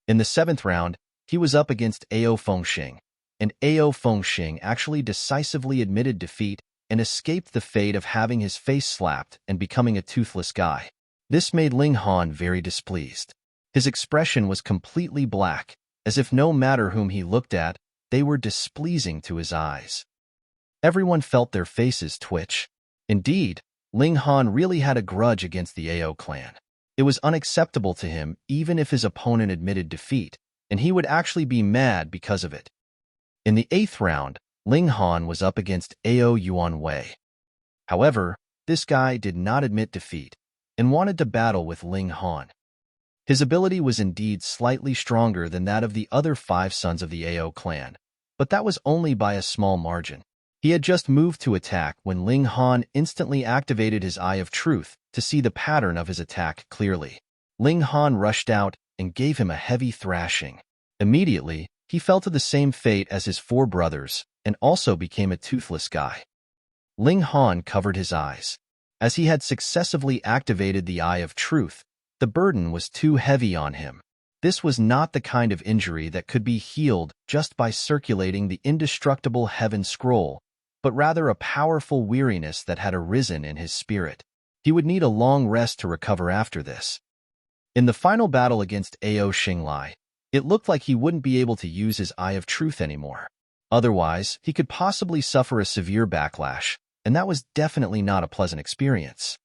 In the 7th round, he was up against Ao Fengxing, and Ao Fengxing actually decisively admitted defeat and escaped the fate of having his face slapped and becoming a toothless guy. This made Ling Han very displeased. His expression was completely black, as if no matter whom he looked at, they were displeasing to his eyes. Everyone felt their faces twitch. Indeed, Ling Han really had a grudge against the Ao clan. It was unacceptable to him even if his opponent admitted defeat, and he would actually be mad because of it. In the 8th round, Ling Han was up against Ao Yuanwei. However, this guy did not admit defeat and wanted to battle with Ling Han. His ability was indeed slightly stronger than that of the other 5 sons of the Ao clan, but that was only by a small margin. He had just moved to attack when Ling Han instantly activated his Eye of Truth to see the pattern of his attack clearly. Ling Han rushed out and gave him a heavy thrashing. Immediately, he fell to the same fate as his 4 brothers and also became a toothless guy. Ling Han covered his eyes. As he had successively activated the Eye of Truth, the burden was too heavy on him. This was not the kind of injury that could be healed just by circulating the indestructible Heaven Scroll, but rather a powerful weariness that had arisen in his spirit. He would need a long rest to recover after this. In the final battle against Ao Xinglai, it looked like he wouldn't be able to use his Eye of Truth anymore. Otherwise, he could possibly suffer a severe backlash, and that was definitely not a pleasant experience.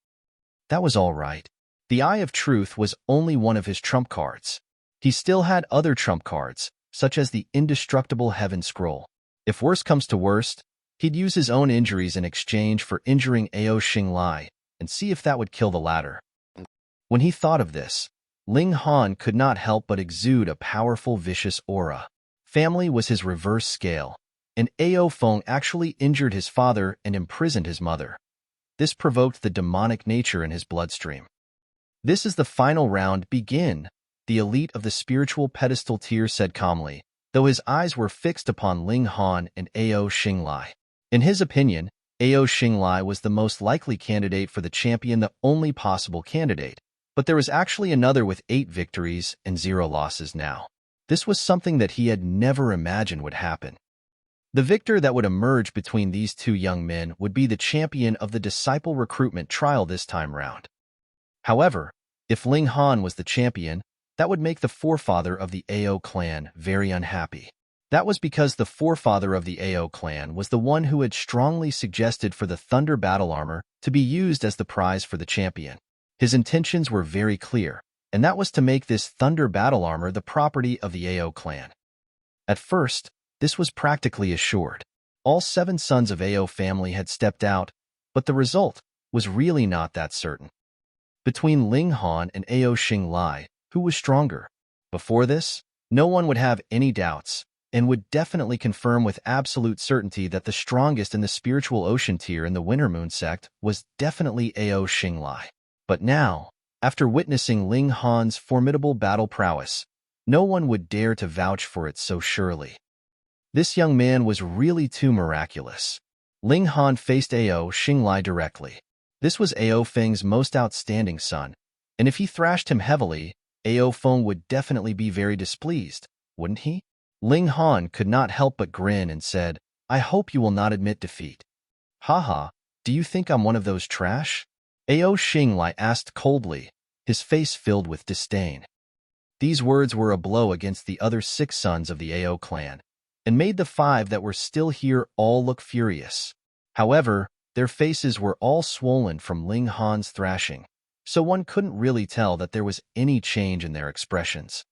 That was all right. The Eye of Truth was only one of his trump cards. He still had other trump cards, such as the indestructible Heaven Scroll. If worst comes to worst, he'd use his own injuries in exchange for injuring Ao Xinglai and see if that would kill the latter. When he thought of this, Ling Han could not help but exude a powerful, vicious aura. Family was his reverse scale, and Ao Feng actually injured his father and imprisoned his mother. This provoked the demonic nature in his bloodstream. This is the final round. Begin, the elite of the spiritual pedestal tier said calmly, though his eyes were fixed upon Ling Han and Ao Xinglai. In his opinion, Ao Xinglai was the most likely candidate for the champion, the only possible candidate, but there was actually another with 8 victories and 0 losses now. This was something that he had never imagined would happen. The victor that would emerge between these 2 young men would be the champion of the disciple recruitment trial this time round. However, if Ling Han was the champion, that would make the forefather of the Ao clan very unhappy. That was because the forefather of the Ao clan was the one who had strongly suggested for the Thunder Battle Armor to be used as the prize for the champion. His intentions were very clear, and that was to make this Thunder Battle Armor the property of the Ao clan. At first, this was practically assured. All 7 sons of Ao family had stepped out, but the result was really not that certain. Between Ling Han and Ao Xinglai, who was stronger? Before this, no one would have any doubts, and would definitely confirm with absolute certainty that the strongest in the spiritual ocean tier in the Winter Moon sect was definitely Ao Xinglai. But now, after witnessing Ling Han's formidable battle prowess, no one would dare to vouch for it so surely. This young man was really too miraculous. Ling Han faced Ao Xinglai directly. This was Ao Feng's most outstanding son, and if he thrashed him heavily, Ao Feng would definitely be very displeased, wouldn't he? Ling Han could not help but grin and said, "I hope you will not admit defeat." "Haha, do you think I'm one of those trash?" Ao Xinglai asked coldly, his face filled with disdain. These words were a blow against the other 6 sons of the Ao clan, and made the 5 that were still here all look furious. However, their faces were all swollen from Ling Han's thrashing, so one couldn't really tell that there was any change in their expressions.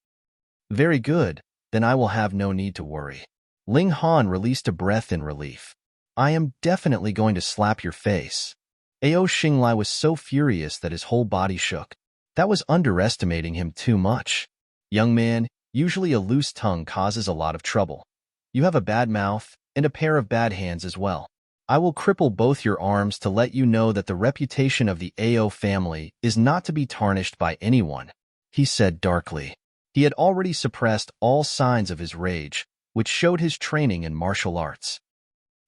"Very good, then I will have no need to worry." Ling Han released a breath in relief. "I am definitely going to slap your face." Ao Xinglai was so furious that his whole body shook. That was underestimating him too much. "Young man, usually a loose tongue causes a lot of trouble. You have a bad mouth and a pair of bad hands as well. I will cripple both your arms to let you know that the reputation of the Ao family is not to be tarnished by anyone," he said darkly. He had already suppressed all signs of his rage, which showed his training in martial arts.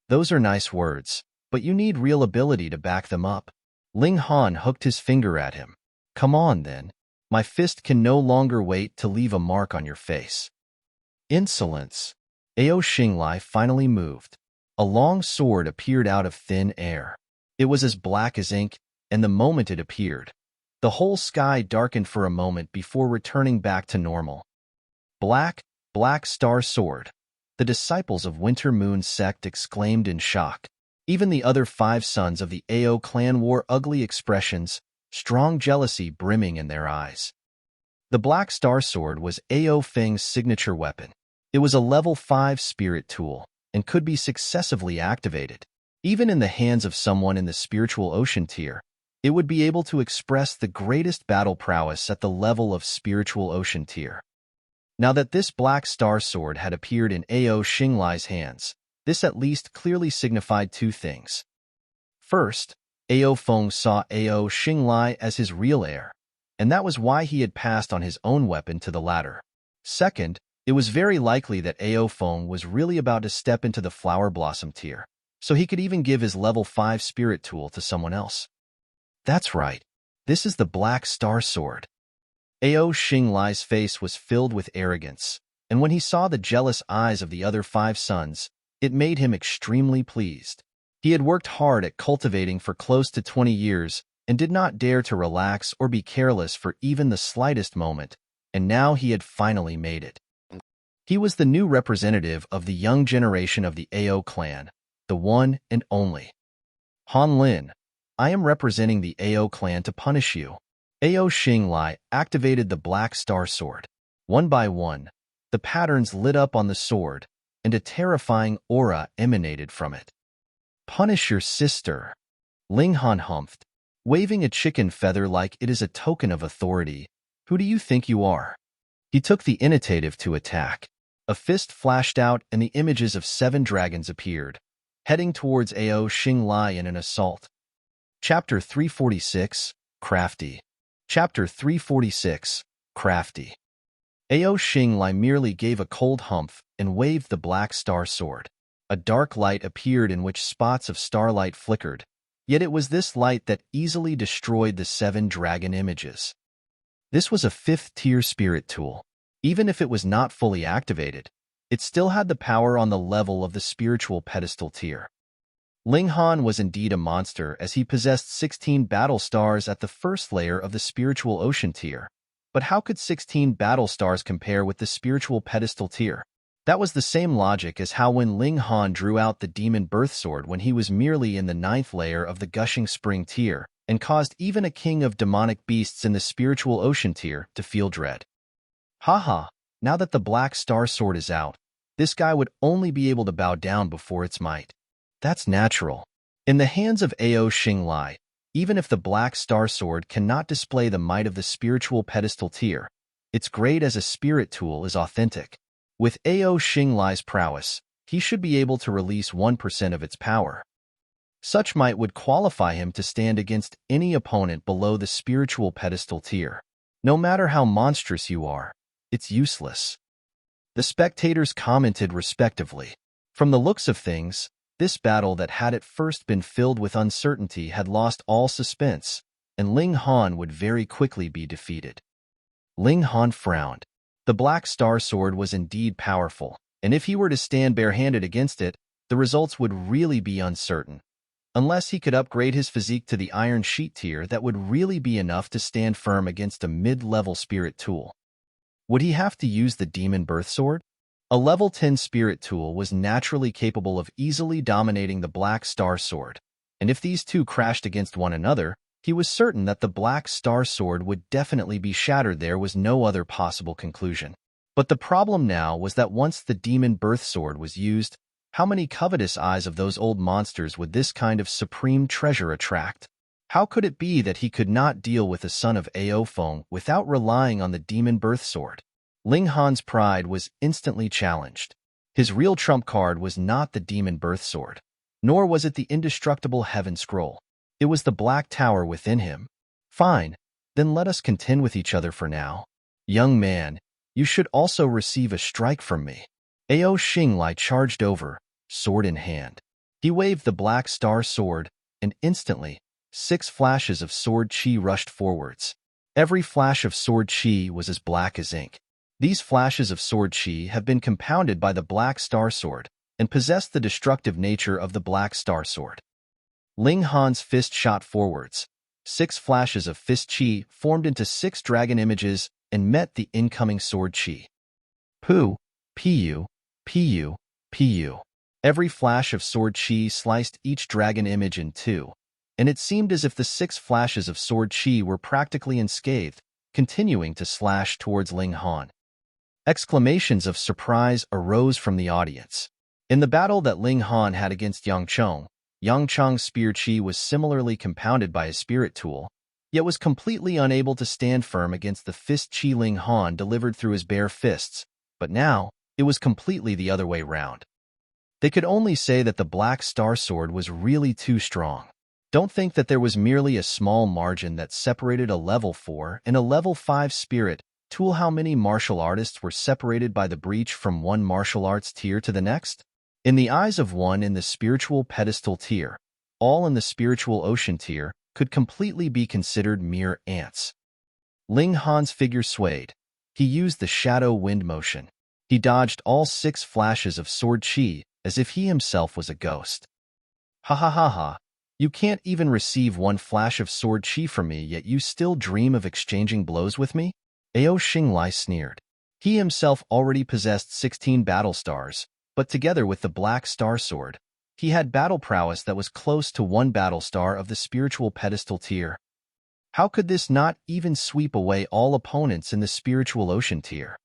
Those are nice words, but you need real ability to back them up. Ling Han hooked his finger at him. Come on, then. My fist can no longer wait to leave a mark on your face. Insolence. Ao Xinglai finally moved. A long sword appeared out of thin air. It was as black as ink, and the moment it appeared, the whole sky darkened for a moment before returning back to normal. Black star sword. The disciples of Winter Moon sect exclaimed in shock. Even the other 5 sons of the Ao clan wore ugly expressions, strong jealousy brimming in their eyes. The Black Star Sword was Ao Feng's signature weapon. It was a level 5 spirit tool and could be successively activated. Even in the hands of someone in the spiritual ocean tier, it would be able to express the greatest battle prowess at the level of spiritual ocean tier. Now that this Black Star Sword had appeared in Ao Xinglai's hands, this at least clearly signified 2 things. First, Ao Feng saw Ao Xinglai as his real heir, and that was why he had passed on his own weapon to the latter. Second, it was very likely that Ao Feng was really about to step into the Flower Blossom tier, so he could even give his level 5 spirit tool to someone else. That's right, this is the Black Star Sword. Ao Xinglai's face was filled with arrogance, and when he saw the jealous eyes of the other 5 sons, it made him extremely pleased. He had worked hard at cultivating for close to 20 years and did not dare to relax or be careless for even the slightest moment, and now he had finally made it. He was the new representative of the young generation of the Ao clan, the one and only. Han Lin, I am representing the Ao clan to punish you. Ao Xinglai activated the Black Star Sword. One by one, the patterns lit up on the sword, and a terrifying aura emanated from it. Punish your sister. Ling Han humphed, waving a chicken feather like it is a token of authority. Who do you think you are? He took the initiative to attack. A fist flashed out and the images of 7 dragons appeared, heading towards Ao Xinglai in an assault. Chapter 346, Crafty. Chapter 346, Crafty. Ao Xinglai merely gave a cold humph and waved the Black Star Sword. A dark light appeared in which spots of starlight flickered, yet it was this light that easily destroyed the 7 dragon images. This was a 5th-tier spirit tool. Even if it was not fully activated, it still had the power on the level of the spiritual pedestal tier. Ling Han was indeed a monster as he possessed 16 battle stars at the first layer of the spiritual ocean tier. But how could 16 battle stars compare with the spiritual pedestal tier? That was the same logic as how when Ling Han drew out the demon birth sword when he was merely in the 9th layer of the gushing spring tier and caused even a king of demonic beasts in the spiritual ocean tier to feel dread. Haha, now that the Black Star Sword is out, this guy would only be able to bow down before its might. That's natural. In the hands of Ao Xinglai, even if the Black Star Sword cannot display the might of the spiritual pedestal tier, its grade as a spirit tool is authentic. With Ao Xinglai's prowess, he should be able to release 1% of its power. Such might would qualify him to stand against any opponent below the spiritual pedestal tier. No matter how monstrous you are, it's useless. The spectators commented respectively. From the looks of things, this battle that had at first been filled with uncertainty had lost all suspense, and Ling Han would very quickly be defeated. Ling Han frowned. The Black Star Sword was indeed powerful, and if he were to stand barehanded against it, the results would really be uncertain. Unless he could upgrade his physique to the Iron Sheet tier, that would really be enough to stand firm against a mid-level spirit tool. Would he have to use the Demon Birth Sword? A level 10 spirit tool was naturally capable of easily dominating the Black Star Sword, and if these two crashed against one another, he was certain that the Black Star Sword would definitely be shattered. There was no other possible conclusion. But the problem now was that once the Demon Birth Sword was used, how many covetous eyes of those old monsters would this kind of supreme treasure attract? How could it be that he could not deal with the son of Ao Feng without relying on the Demon Birth Sword? Ling Han's pride was instantly challenged. His real trump card was not the Demon Birth Sword, nor was it the indestructible Heaven Scroll. It was the Black Tower within him. Fine, then let us contend with each other for now. Young man, you should also receive a strike from me. Ao Xinglai charged over, sword in hand. He waved the black star sword, and instantly, 6 flashes of sword chi rushed forwards. Every flash of sword chi was as black as ink. These flashes of sword chi have been compounded by the black star sword and possess the destructive nature of the black star sword. Ling Han's fist shot forwards. 6 flashes of fist chi formed into 6 dragon images and met the incoming sword chi. Pu, pu, pu, pu. Every flash of sword chi sliced each dragon image in 2, and it seemed as if the 6 flashes of sword chi were practically unscathed, continuing to slash towards Ling Han. Exclamations of surprise arose from the audience. In the battle that Ling Han had against Yang Cheng's spear chi was similarly compounded by a spirit tool, yet was completely unable to stand firm against the fist chi Ling Han delivered through his bare fists, but now, it was completely the other way round. They could only say that the black star sword was really too strong. Don't think that there was merely a small margin that separated a level 4 and a level 5 spirit tool. How many martial artists were separated by the breach from one martial arts tier to the next? In the eyes of one in the spiritual pedestal tier, all in the spiritual ocean tier could completely be considered mere ants. Ling Han's figure swayed. He used the shadow wind motion. He dodged all 6 flashes of sword chi as if he himself was a ghost. Ha ha ha ha. You can't even receive 1 flash of sword chi from me, yet you still dream of exchanging blows with me? Xing sneered. He himself already possessed 16 battle stars, but together with the black star sword, he had battle prowess that was close to 1 battle star of the spiritual pedestal tier. How could this not even sweep away all opponents in the spiritual ocean tier?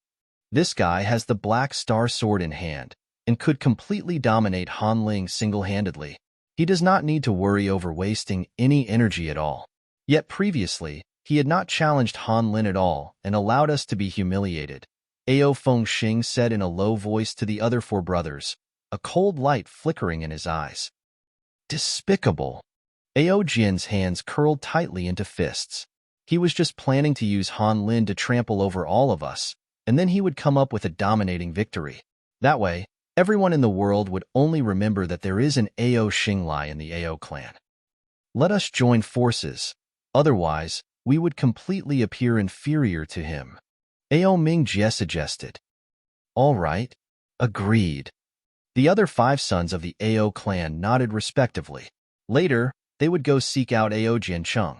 This guy has the black star sword in hand, and could completely dominate Han Ling single-handedly. He does not need to worry over wasting any energy at all. Yet previously, he had not challenged Han Lin at all and allowed us to be humiliated. Feng Xing said in a low voice to the other 4 brothers, a cold light flickering in his eyes. Despicable. Jian's hands curled tightly into fists. He was just planning to use Han Lin to trample over all of us, and then he would come up with a dominating victory. That way, everyone in the world would only remember that there is an Xing in the Ao clan. Let us join forces. Otherwise, we would completely appear inferior to him. Mingjie suggested. All right. Agreed. The other 5 sons of the Ao clan nodded respectively. Later, they would go seek out Ao Jiancheng.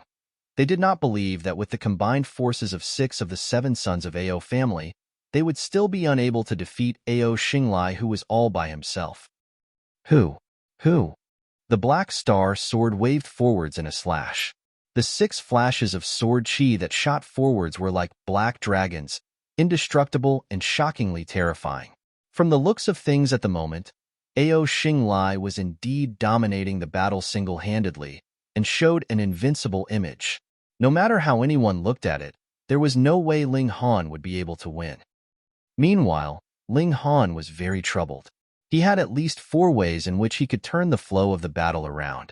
They did not believe that with the combined forces of 6 of the 7 sons of Ao family, they would still be unable to defeat Xing, who was all by himself. Who? The black star sword waved forwards in a slash. The 6 flashes of sword chi that shot forwards were like black dragons, indestructible and shockingly terrifying. From the looks of things at the moment, Xing was indeed dominating the battle single-handedly and showed an invincible image. No matter how anyone looked at it, there was no way Ling Han would be able to win. Meanwhile, Ling Han was very troubled. He had at least 4 ways in which he could turn the flow of the battle around.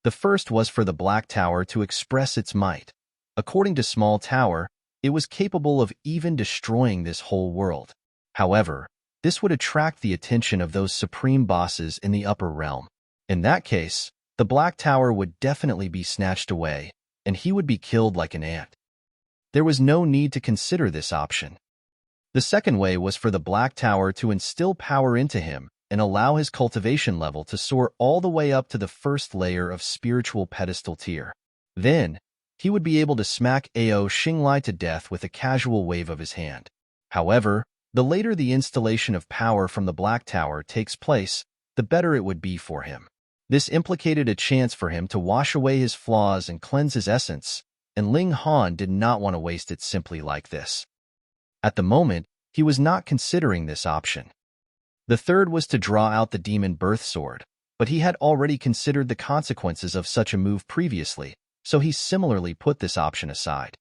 The first was for the Black Tower to express its might. According to Small Tower, it was capable of even destroying this whole world. However, this would attract the attention of those supreme bosses in the upper realm. In that case, the Black Tower would definitely be snatched away, and he would be killed like an ant. There was no need to consider this option. The second way was for the Black Tower to instill power into him and allow his cultivation level to soar all the way up to the first layer of spiritual pedestal tier. Then, he would be able to smack Xing to death with a casual wave of his hand. However, the later the installation of power from the Black Tower takes place, the better it would be for him. This implicated a chance for him to wash away his flaws and cleanse his essence, and Ling Han did not want to waste it simply like this. At the moment, he was not considering this option. The third was to draw out the Demon Birth Sword, but he had already considered the consequences of such a move previously, so he similarly put this option aside.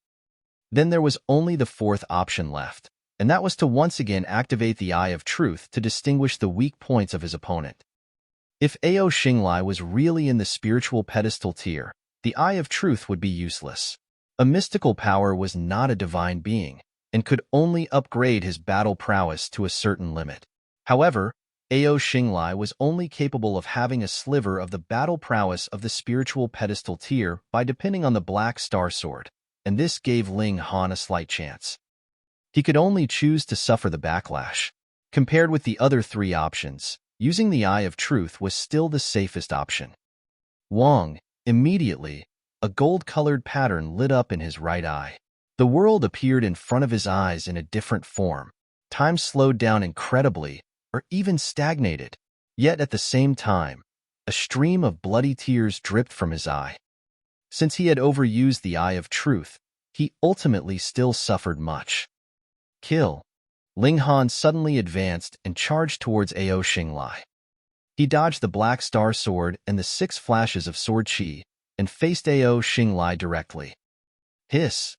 Then there was only the 4th option left, and that was to once again activate the Eye of Truth to distinguish the weak points of his opponent. If Xing was really in the spiritual pedestal tier, the Eye of Truth would be useless. A mystical power was not a divine being, and could only upgrade his battle prowess to a certain limit. However, Ao Xinglai was only capable of having a sliver of the battle prowess of the spiritual pedestal tier by depending on the Black Star Sword, and this gave Ling Han a slight chance. He could only choose to suffer the backlash. Compared with the other three options, using the Eye of Truth was still the safest option. Wang, immediately, a gold-colored pattern lit up in his right eye. The world appeared in front of his eyes in a different form. Time slowed down incredibly, or even stagnated. Yet at the same time, a stream of bloody tears dripped from his eye. Since he had overused the Eye of Truth, he ultimately still suffered much. Kill. Ling Han suddenly advanced and charged towards Ao Xinglai. He dodged the Black Star Sword and the 6 flashes of sword chi, and faced Ao Xinglai directly. Hiss.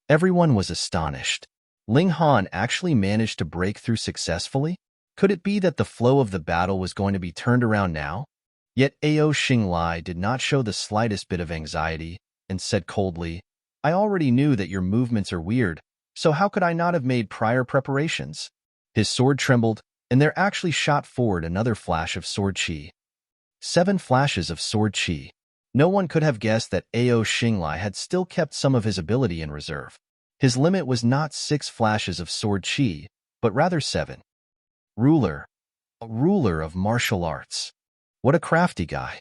Everyone was astonished. Ling Han actually managed to break through successfully? Could it be that the flow of the battle was going to be turned around now? Yet Ao Xinglai did not show the slightest bit of anxiety, and said coldly, "I already knew that your movements are weird, so how could I not have made prior preparations?" His sword trembled, and there actually shot forward another flash of sword chi. 7 flashes of sword chi. No one could have guessed that Ao Xinglai had still kept some of his ability in reserve. His limit was not 6 flashes of sword chi, but rather 7. Ruler. A ruler of martial arts. What a crafty guy.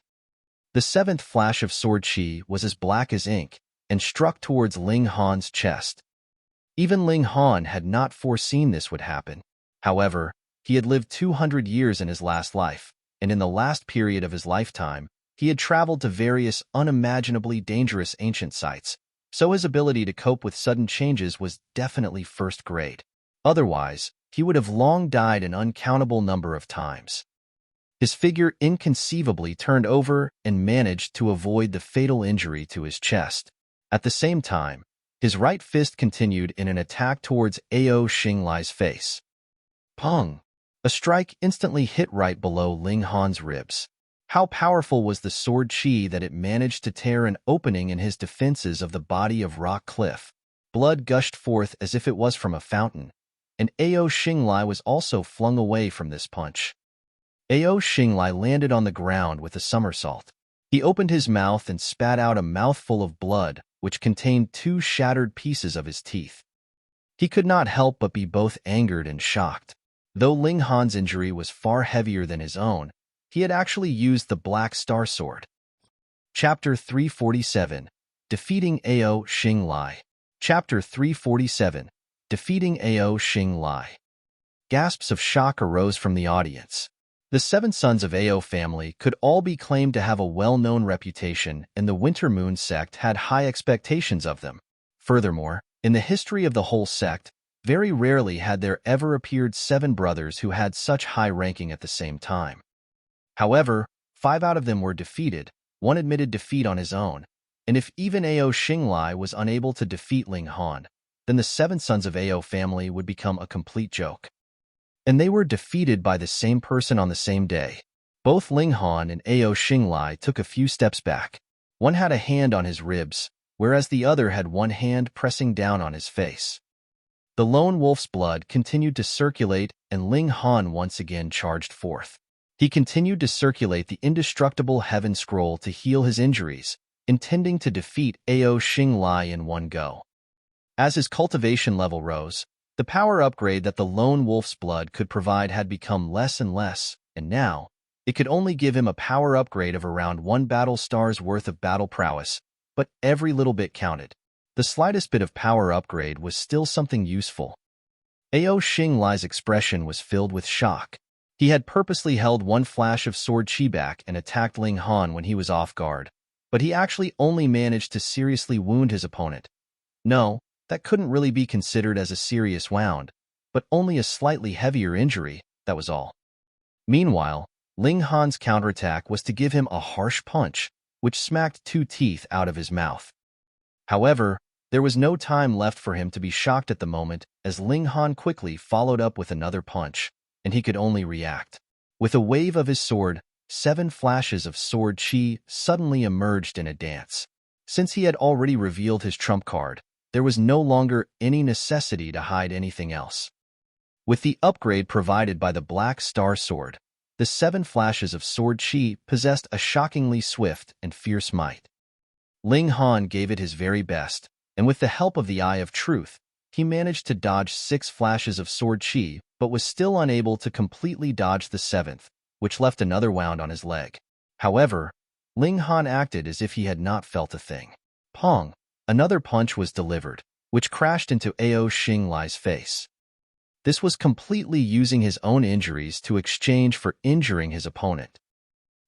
The 7th flash of sword chi was as black as ink, and struck towards Ling Han's chest. Even Ling Han had not foreseen this would happen. However, he had lived 200 years in his last life, and in the last period of his lifetime, he had traveled to various unimaginably dangerous ancient sites, so his ability to cope with sudden changes was definitely first grade. Otherwise, he would have long died an uncountable number of times. His figure inconceivably turned over and managed to avoid the fatal injury to his chest. At the same time, his right fist continued in an attack towards Ao Xinglai's face. Pong! A strike instantly hit right below Ling Han's ribs. How powerful was the sword chi that it managed to tear an opening in his defenses of the body of rock cliff. Blood gushed forth as if it was from a fountain, and Ao Xinglai was also flung away from this punch. Ao Xinglai landed on the ground with a somersault. He opened his mouth and spat out a mouthful of blood, which contained 2 shattered pieces of his teeth. He could not help but be both angered and shocked. Though Ling Han's injury was far heavier than his own, he had actually used the Black Star Sword. Chapter 347. Defeating Ao Xinglai. Chapter 347. Defeating Ao Xinglai. Gasps of shock arose from the audience. The 7 sons of Ao family could all be claimed to have a well-known reputation, and the Winter Moon sect had high expectations of them. Furthermore, in the history of the whole sect, very rarely had there ever appeared 7 brothers who had such high ranking at the same time. However, 5 out of them were defeated, 1 admitted defeat on his own, and if even Ao Xinglai was unable to defeat Ling Han, then the 7 sons of Ao family would become a complete joke. And they were defeated by the same person on the same day. Both Ling Han and Ao Xinglai took a few steps back. One had a hand on his ribs, whereas the other had one hand pressing down on his face. The lone wolf's blood continued to circulate, and Ling Han once again charged forth. He continued to circulate the indestructible Heaven Scroll to heal his injuries, intending to defeat Ao Xinglai in one go. As his cultivation level rose, the power upgrade that the lone wolf's blood could provide had become less and less, and now, it could only give him a power upgrade of around 1 battle star's worth of battle prowess, but every little bit counted. The slightest bit of power upgrade was still something useful. Ao Xinglai's expression was filled with shock. He had purposely held 1 flash of sword chi back and attacked Ling Han when he was off guard, but he actually only managed to seriously wound his opponent. No, that couldn't really be considered as a serious wound, but only a slightly heavier injury, that was all. Meanwhile, Ling Han's counterattack was to give him a harsh punch, which smacked 2 teeth out of his mouth. However, there was no time left for him to be shocked at the moment, as Ling Han quickly followed up with another punch, and he could only react. With a wave of his sword, 7 flashes of sword chi suddenly emerged in a dance. Since he had already revealed his trump card, there was no longer any necessity to hide anything else. With the upgrade provided by the Black Star Sword, the 7 flashes of sword chi possessed a shockingly swift and fierce might. Ling Han gave it his very best, and with the help of the Eye of Truth, he managed to dodge 6 flashes of sword chi, but was still unable to completely dodge the 7th, which left another wound on his leg. However, Ling Han acted as if he had not felt a thing. Pong! Another punch was delivered, which crashed into Xing Lai's face. This was completely using his own injuries to exchange for injuring his opponent.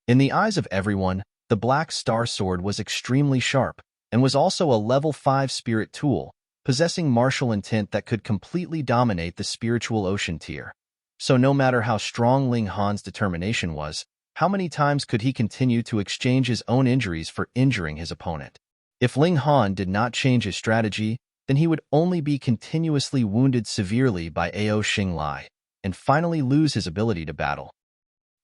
In the eyes of everyone, the Black Star Sword was extremely sharp, and was also a level 5 spirit tool, possessing martial intent that could completely dominate the spiritual ocean tier. So no matter how strong Ling Han's determination was, how many times could he continue to exchange his own injuries for injuring his opponent? If Ling Han did not change his strategy, then he would only be continuously wounded severely by Xing Lai, and finally lose his ability to battle.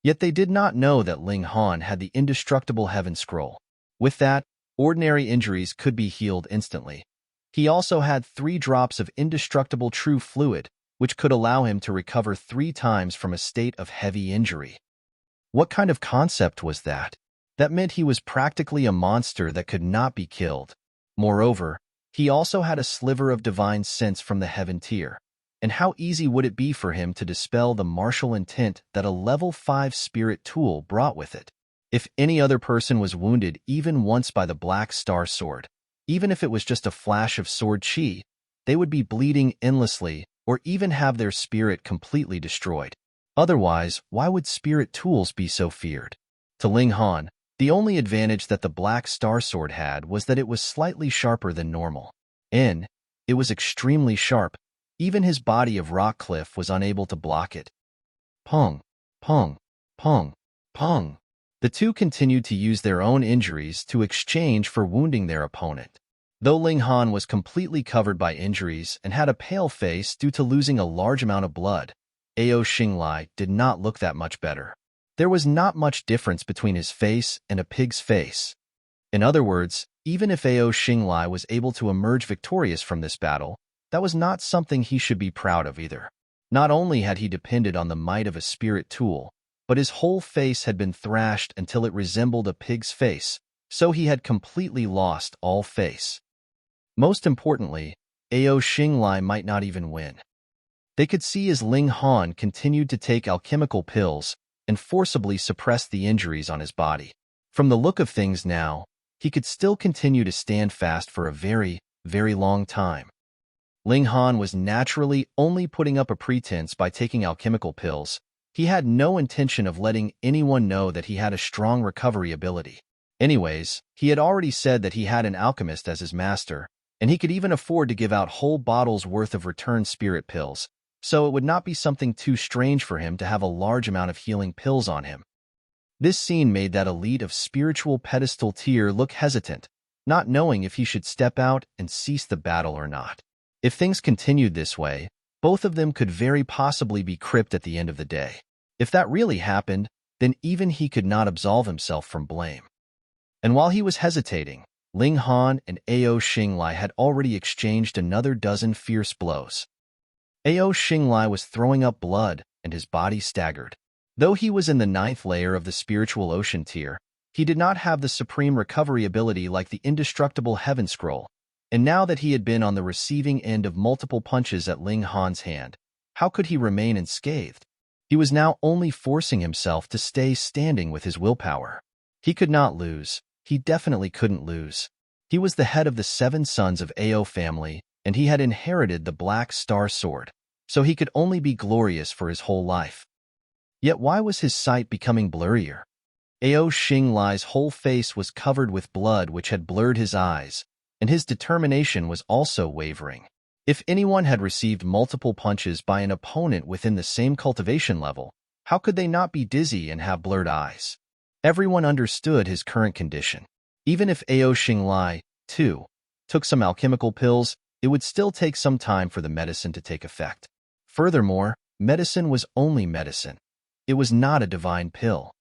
Yet they did not know that Ling Han had the indestructible Heaven Scroll. With that, ordinary injuries could be healed instantly. He also had 3 drops of indestructible true fluid, which could allow him to recover 3 times from a state of heavy injury. What kind of concept was that? That meant he was practically a monster that could not be killed. Moreover, he also had a sliver of divine sense from the heaven tier. And how easy would it be for him to dispel the martial intent that a level 5 spirit tool brought with it? If any other person was wounded even once by the Black Star Sword, even if it was just a flash of sword chi, they would be bleeding endlessly or even have their spirit completely destroyed. Otherwise, why would spirit tools be so feared? To Ling Han, the only advantage that the Black Star Sword had was that it was slightly sharper than normal. And it was extremely sharp. Even his body of rock cliff was unable to block it. Pong, pong, pong, pong. The two continued to use their own injuries to exchange for wounding their opponent. Though Ling Han was completely covered by injuries and had a pale face due to losing a large amount of blood, Xing Lai did not look that much better. There was not much difference between his face and a pig's face. In other words, even if Xing Lai was able to emerge victorious from this battle, that was not something he should be proud of either. Not only had he depended on the might of a spirit tool, but his whole face had been thrashed until it resembled a pig's face, so he had completely lost all face. Most importantly, Xing Lai might not even win. They could see as Ling Han continued to take alchemical pills and forcibly suppress the injuries on his body. From the look of things now, he could still continue to stand fast for a very, very long time. Ling Han was naturally only putting up a pretense by taking alchemical pills. He had no intention of letting anyone know that he had a strong recovery ability. Anyways, he had already said that he had an alchemist as his master, and he could even afford to give out whole bottles worth of return spirit pills, so it would not be something too strange for him to have a large amount of healing pills on him. This scene made that elite of spiritual pedestal tier look hesitant, not knowing if he should step out and cease the battle or not. If things continued this way, both of them could very possibly be cripped at the end of the day. If that really happened, then even he could not absolve himself from blame. And while he was hesitating, Ling Han and Xing Lai had already exchanged another dozen fierce blows. Xing Lai was throwing up blood, and his body staggered. Though he was in the 9th layer of the spiritual ocean tier, he did not have the supreme recovery ability like the indestructible Heaven Scroll, and now that he had been on the receiving end of multiple punches at Ling Han's hand, how could he remain unscathed? He was now only forcing himself to stay standing with his willpower. He could not lose. He definitely couldn't lose. He was the head of the 7 sons of Ao family, and he had inherited the Black Star Sword, so he could only be glorious for his whole life. Yet why was his sight becoming blurrier? Xing Lai's whole face was covered with blood which had blurred his eyes, and his determination was also wavering. If anyone had received multiple punches by an opponent within the same cultivation level, how could they not be dizzy and have blurred eyes? Everyone understood his current condition. Even if Xing Lai, too, took some alchemical pills, it would still take some time for the medicine to take effect. Furthermore, medicine was only medicine. It was not a divine pill.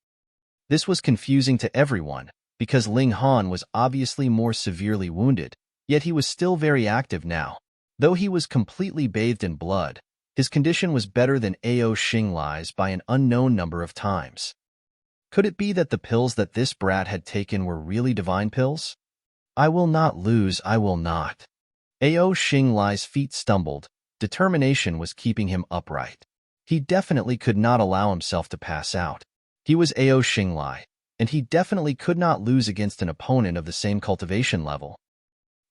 This was confusing to everyone, because Ling Han was obviously more severely wounded, yet he was still very active now. Though he was completely bathed in blood, His condition was better than Xing Lai's by an unknown number of times. Could it be that the pills that this brat had taken were really divine pills? I will not lose, I will not. Xing Lai's feet stumbled. Determination was keeping him upright. He definitely could not allow himself to pass out. He was Xing Lai, and he definitely could not lose against an opponent of the same cultivation level.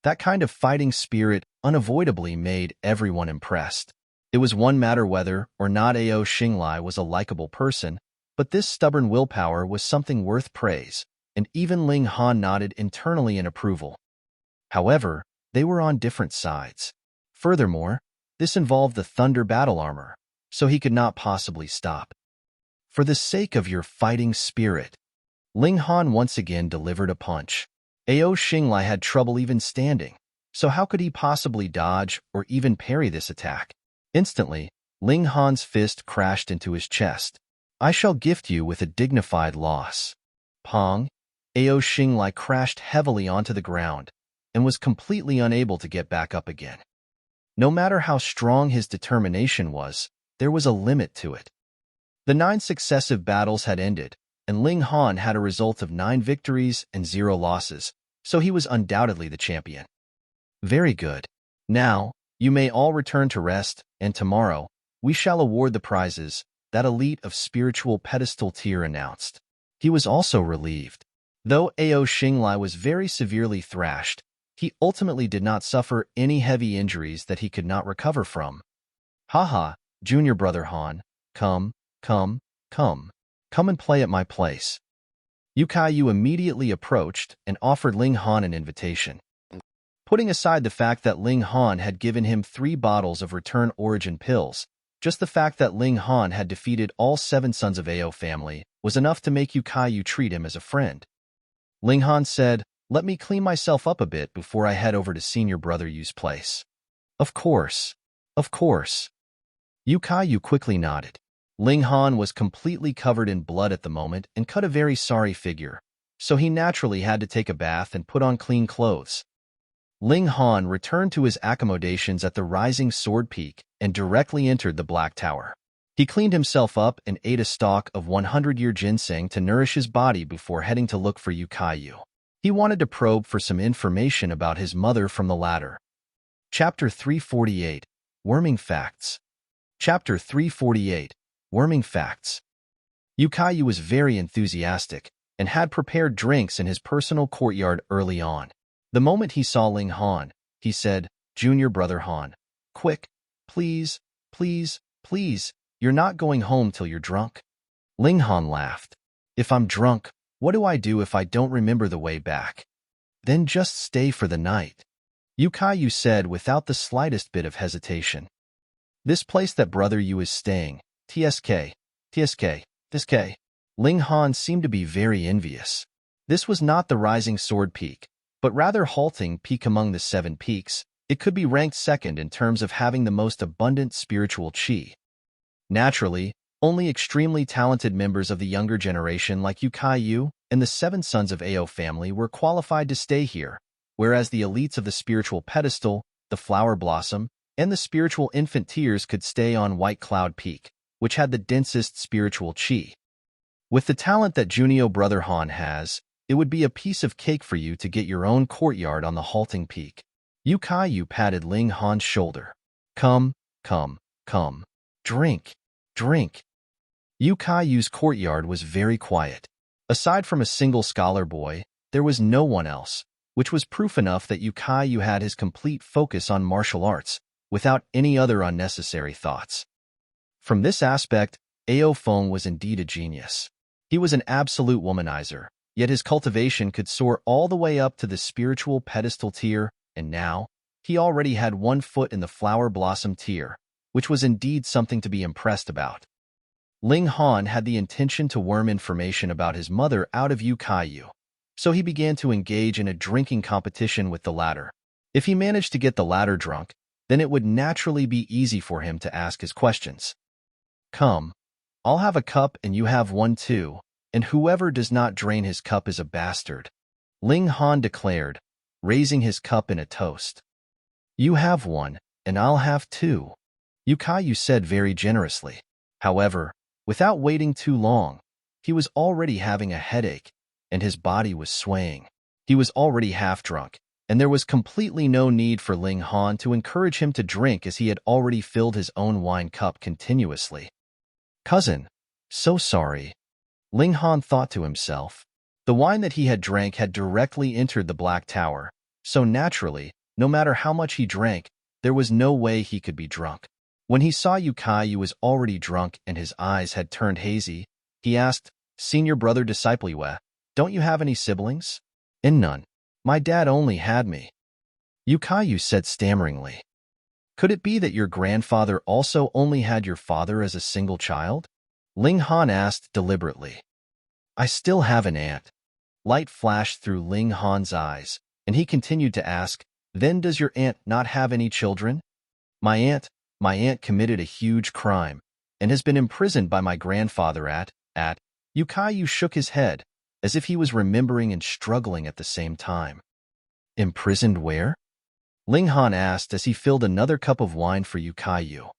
That kind of fighting spirit unavoidably made everyone impressed. It was one matter whether or not Xing Lai was a likable person, but this stubborn willpower was something worth praise, and even Ling Han nodded internally in approval. However, they were on different sides. Furthermore, this involved the thunder battle armor, so he could not possibly stop. For the sake of your fighting spirit, Ling Han once again delivered a punch. Xing Lai had trouble even standing, so how could he possibly dodge or even parry this attack? Instantly, Ling Han's fist crashed into his chest. I shall gift you with a dignified loss. Pong! Xing Lai crashed heavily onto the ground and was completely unable to get back up again. No matter how strong his determination was, there was a limit to it. The 9 successive battles had ended, and Ling Han had a result of 9 victories and 0 losses, so he was undoubtedly the champion. Very good. Now, you may all return to rest, and tomorrow, we shall award the prizes, that elite of spiritual pedestal tier announced. He was also relieved. Though Xing Lai was very severely thrashed, he ultimately did not suffer any heavy injuries that he could not recover from. Haha, junior brother Han, come and play at my place. Yu immediately approached and offered Ling Han an invitation. Putting aside the fact that Ling Han had given him 3 bottles of Return Origin pills, just the fact that Ling Han had defeated all 7 sons of Ao family was enough to make Yu treat him as a friend. Ling Han said, let me clean myself up a bit before I head over to senior brother Yu's place. Of course. Yu quickly nodded. Ling Han was completely covered in blood at the moment and cut a very sorry figure, so he naturally had to take a bath and put on clean clothes. Ling Han returned to his accommodations at the Rising Sword Peak and directly entered the Black Tower. He cleaned himself up and ate a stalk of 100-year ginseng to nourish his body before heading to look for Yu. He wanted to probe for some information about his mother from the latter. Chapter 348, Worming Facts. Chapter 348, Worming Facts. Yu was very enthusiastic and had prepared drinks in his personal courtyard early on. The moment he saw Ling Han, he said, Junior brother Han, quick, please, you're not going home till you're drunk. Ling Han laughed. If I'm drunk, what do I do if I don't remember the way back? Then just stay for the night. Yu said without the slightest bit of hesitation. This place that brother Yu is staying, TSK. Ling Han seemed to be very envious. This was not the Rising Sword Peak, but rather halting peak among the 7 peaks. It could be ranked second in terms of having the most abundant spiritual chi. Naturally, only extremely talented members of the younger generation like Yu and the 7 sons of Ao family were qualified to stay here, whereas the elites of the spiritual pedestal, the flower blossom, and the spiritual infant tiers could stay on White Cloud Peak, which had the densest spiritual chi. With the talent that Junio brother Han has, it would be a piece of cake for you to get your own courtyard on the halting peak. Yu patted Ling Han's shoulder. Come. Drink. Yu's courtyard was very quiet. Aside from a single scholar boy, there was no one else, which was proof enough that Yu had his complete focus on martial arts, without any other unnecessary thoughts. From this aspect, Ao Feng was indeed a genius. He was an absolute womanizer, yet his cultivation could soar all the way up to the spiritual pedestal tier, and now, he already had 1 foot in the flower blossom tier, which was indeed something to be impressed about. Ling Han had the intention to worm information about his mother out of Yu, so he began to engage in a drinking competition with the latter. If he managed to get the latter drunk, then it would naturally be easy for him to ask his questions. Come, I'll have a cup and you have one too, and whoever does not drain his cup is a bastard, Ling Han declared, raising his cup in a toast. You have one, and I'll have 2. Yukayu said very generously. However, without waiting too long, he was already having a headache, and his body was swaying. He was already half drunk, and there was completely no need for Ling Han to encourage him to drink as he had already filled his own wine cup continuously. Cousin, so sorry, Ling Han thought to himself. The wine that he had drank had directly entered the Black Tower, so naturally, no matter how much he drank, there was no way he could be drunk. When he saw Yukayu was already drunk and his eyes had turned hazy, he asked, Senior brother disciple Yue, don't you have any siblings? None. My dad only had me. Yukayu said stammeringly. Could it be that your grandfather also only had your father as a single child? Ling Han asked deliberately. I still have an aunt. Light flashed through Ling Han's eyes, and he continued to ask, Then does your aunt not have any children? My aunt committed a huge crime, and has been imprisoned by my grandfather at. Yukayu shook his head, as if he was remembering and struggling at the same time. Imprisoned where? Ling Han asked as he filled another cup of wine for Yukayu.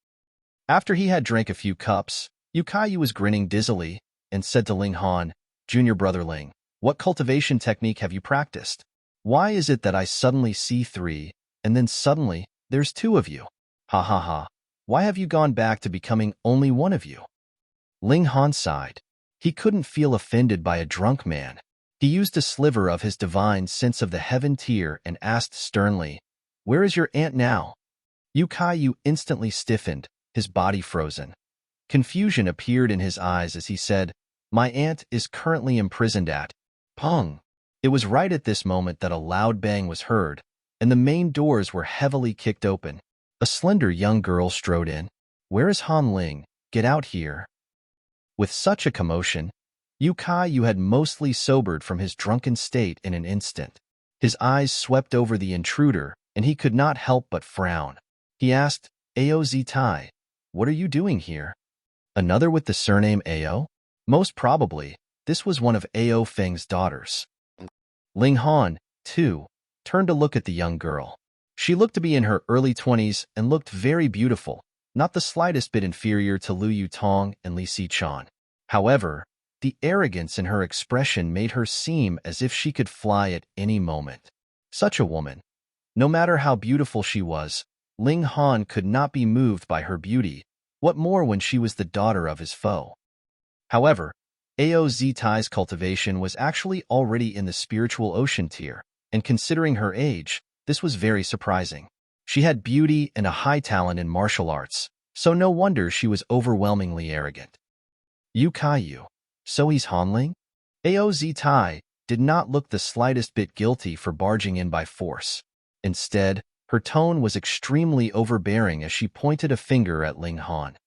After he had drank a few cups, Yukayu was grinning dizzily and said to Ling Han, Junior brother Ling, what cultivation technique have you practiced? Why is it that I suddenly see 3, and then suddenly there's 2 of you? Ha ha ha. Why have you gone back to becoming only one of you? Ling Han sighed. He couldn't feel offended by a drunk man. He used a sliver of his divine sense of the heaven tear and asked sternly, Where is your aunt now? Yukayu instantly stiffened, his body frozen. Confusion appeared in his eyes as he said, My aunt is currently imprisoned at Peng. It was right at this moment that a loud bang was heard, and the main doors were heavily kicked open. A slender young girl strode in. Where is Han Ling? Get out here. With such a commotion, Yukayu had mostly sobered from his drunken state in an instant. His eyes swept over the intruder, and he could not help but frown. He asked, Ao Zitai, what are you doing here? Another with the surname Ao? Most probably, this was one of Ao Feng's daughters. Ling Han, too, turned to look at the young girl. She looked to be in her early 20s and looked very beautiful, not the slightest bit inferior to Liu Yutong and Li Xichan. However, the arrogance in her expression made her seem as if she could fly at any moment. Such a woman. No matter how beautiful she was, Ling Han could not be moved by her beauty, what more when she was the daughter of his foe. However, Ao Zitai's cultivation was actually already in the spiritual ocean tier, and considering her age, this was very surprising. She had beauty and a high talent in martial arts, so no wonder she was overwhelmingly arrogant. Yukayu, so he's Hanling? Ao Zitai did not look the slightest bit guilty for barging in by force. Instead, her tone was extremely overbearing as she pointed a finger at Ling Han.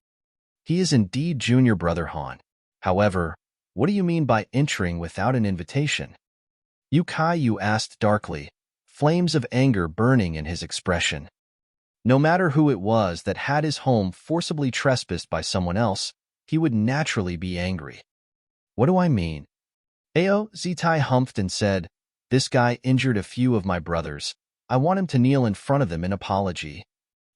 He is indeed junior brother Han. However, what do you mean by entering without an invitation? Yukayu asked darkly, flames of anger burning in his expression. No matter who it was that had his home forcibly trespassed by someone else, he would naturally be angry. What do I mean? Ao Zitai humphed and said, This guy injured a few of my brothers. I want him to kneel in front of them in apology.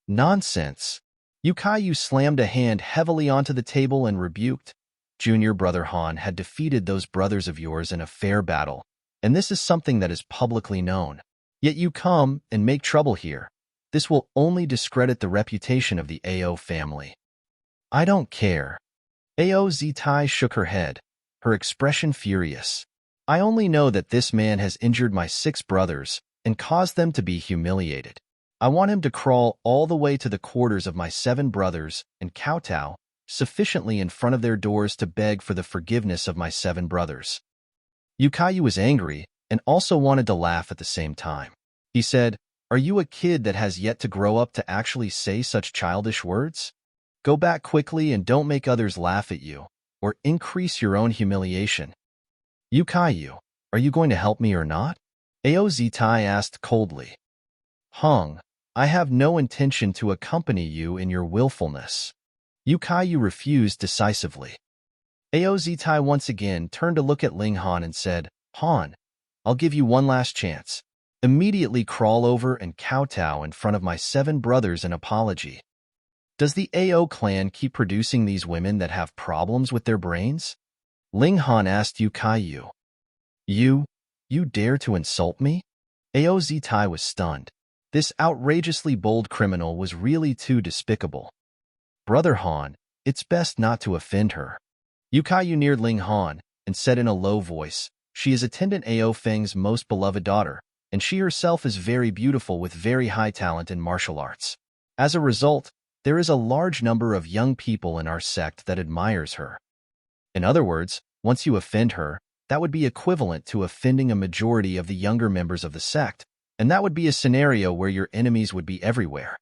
Nonsense. Yukayu slammed a hand heavily onto the table and rebuked. Junior brother Han had defeated those brothers of yours in a fair battle, and this is something that is publicly known. Yet you come and make trouble here. This will only discredit the reputation of the Ao family. I don't care. Ao Zitai shook her head, her expression furious. I only know that this man has injured my 6 brothers and caused them to be humiliated. I want him to crawl all the way to the quarters of my 7 brothers and kowtow sufficiently in front of their doors to beg for the forgiveness of my 7 brothers. Yukayu was angry and also wanted to laugh at the same time. He said, Are you a kid that has yet to grow up to actually say such childish words? Go back quickly and don't make others laugh at you, or increase your own humiliation. Yukayu, are you going to help me or not? Ao Zitai asked coldly. Hung, I have no intention to accompany you in your willfulness. Yukayu refused decisively. Ao Zitai once again turned to look at Ling Han and said, Han, I'll give you one last chance. Immediately crawl over and kowtow in front of my 7 brothers in apology. Does the AO clan keep producing these women that have problems with their brains? Ling Han asked Yu Kaiyu. You dare to insult me? AO Zitai was stunned. This outrageously bold criminal was really too despicable. Brother Han, it's best not to offend her. Yu Kaiyu neared Ling Han and said in a low voice, she is attendant AO Feng's most beloved daughter, and she herself is very beautiful with very high talent in martial arts. As a result, there is a large number of young people in our sect that admires her. In other words, once you offend her, that would be equivalent to offending a majority of the younger members of the sect, and that would be a scenario where your enemies would be everywhere.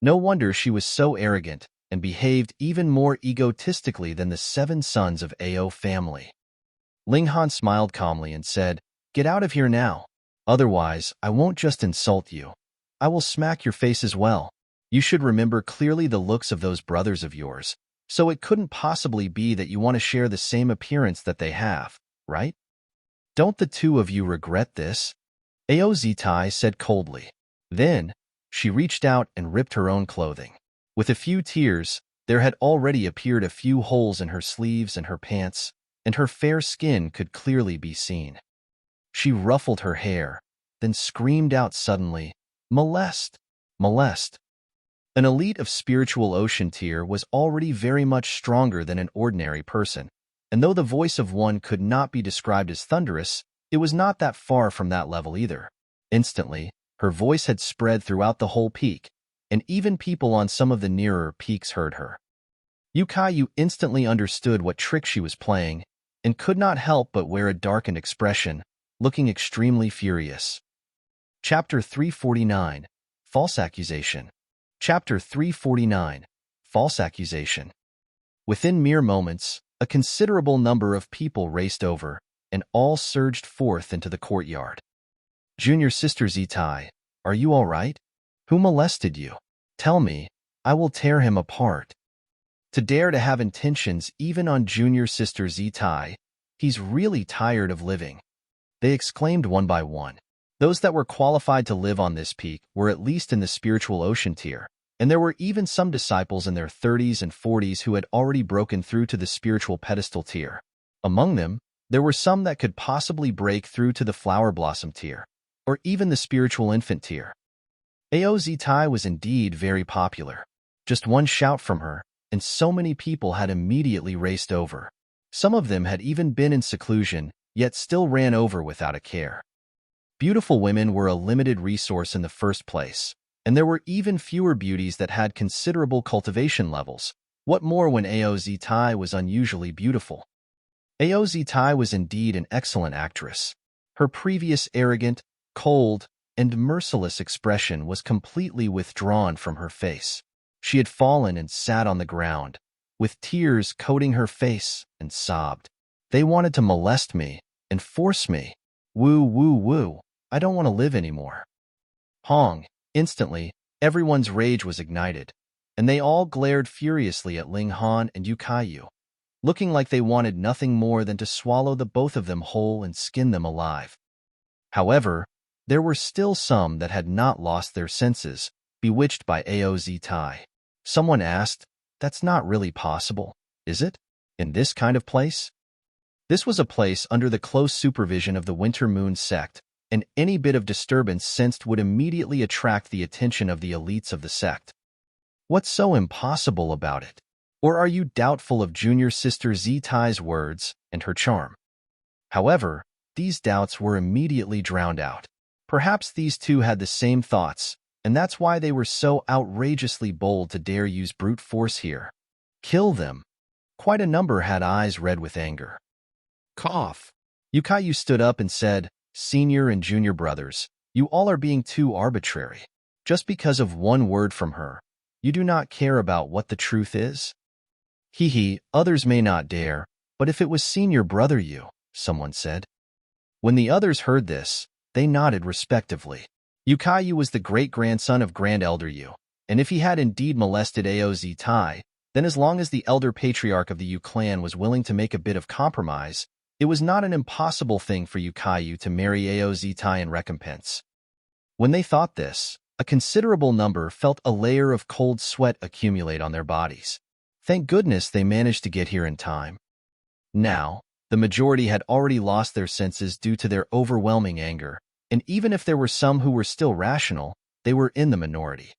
No wonder she was so arrogant and behaved even more egotistically than the 7 sons of AO family. Ling Han smiled calmly and said, "Get out of here now. Otherwise, I won't just insult you. I will smack your face as well. You should remember clearly the looks of those brothers of yours, so it couldn't possibly be that you want to share the same appearance that they have, right? Don't the two of you regret this?" AO Zitai said coldly. Then, she reached out and ripped her own clothing. With a few tears, there had already appeared a few holes in her sleeves and her pants, and her fair skin could clearly be seen. She ruffled her hair, then screamed out suddenly, "Molest! Molest!" An elite of spiritual ocean tier was already very much stronger than an ordinary person, and though the voice of one could not be described as thunderous, it was not that far from that level either. Instantly, her voice had spread throughout the whole peak, and even people on some of the nearer peaks heard her. Yu Kaiyu instantly understood what trick she was playing, and could not help but wear a darkened expression, looking extremely furious. Chapter 349, False Accusation. Chapter 349, False Accusation. Within mere moments, a considerable number of people raced over, and all surged forth into the courtyard. "Junior Sister Zitai, are you all right? Who molested you? Tell me, I will tear him apart." To dare to have intentions even on Junior Sister Zitai, he's really tired of living. They exclaimed one by one. Those that were qualified to live on this peak were at least in the spiritual ocean tier, and there were even some disciples in their 30s and 40s who had already broken through to the spiritual pedestal tier. Among them, there were some that could possibly break through to the flower blossom tier, or even the spiritual infant tier. AO Zitai was indeed very popular. Just one shout from her, and so many people had immediately raced over. Some of them had even been in seclusion, yet still ran over without a care. Beautiful women were a limited resource in the first place, and there were even fewer beauties that had considerable cultivation levels. What more when AO Zitai was unusually beautiful? AO Zitai was indeed an excellent actress. Her previous arrogant, cold, and merciless expression was completely withdrawn from her face. She had fallen and sat on the ground, with tears coating her face, and sobbed. "They wanted to molest me and force me. Woo, woo, woo. I don't want to live anymore." Hong. Instantly, everyone's rage was ignited, and they all glared furiously at Ling Han and Yu Kaiyu, looking like they wanted nothing more than to swallow the both of them whole and skin them alive. However, there were still some that had not lost their senses, bewitched by AO Zitai. Someone asked, "That's not really possible, is it? In this kind of place?" This was a place under the close supervision of the Winter Moon sect, and any bit of disturbance sensed would immediately attract the attention of the elites of the sect. What's so impossible about it? Or are you doubtful of Junior Sister Zitai's words and her charm? However, these doubts were immediately drowned out. Perhaps these two had the same thoughts, and that's why they were so outrageously bold to dare use brute force here. Kill them. Quite a number had eyes red with anger. Cough. Yu Kaiyu stood up and said, "Senior and junior brothers, you all are being too arbitrary. Just because of one word from her, you do not care about what the truth is?" "Hee, others may not dare, but if it was senior brother Yu," someone said. When the others heard this, they nodded respectively. Yu Kaiyu was the great-grandson of Grand Elder Yu, and if he had indeed molested AO Zitai, then as long as the elder patriarch of the Yu clan was willing to make a bit of compromise, it was not an impossible thing for Yu Kaiyu to marry AO Zitai in recompense. When they thought this, A considerable number felt a layer of cold sweat accumulate on their bodies. Thank goodness they managed to get here in time. Now, the majority had already lost their senses due to their overwhelming anger, and even if there were some who were still rational, they were in the minority.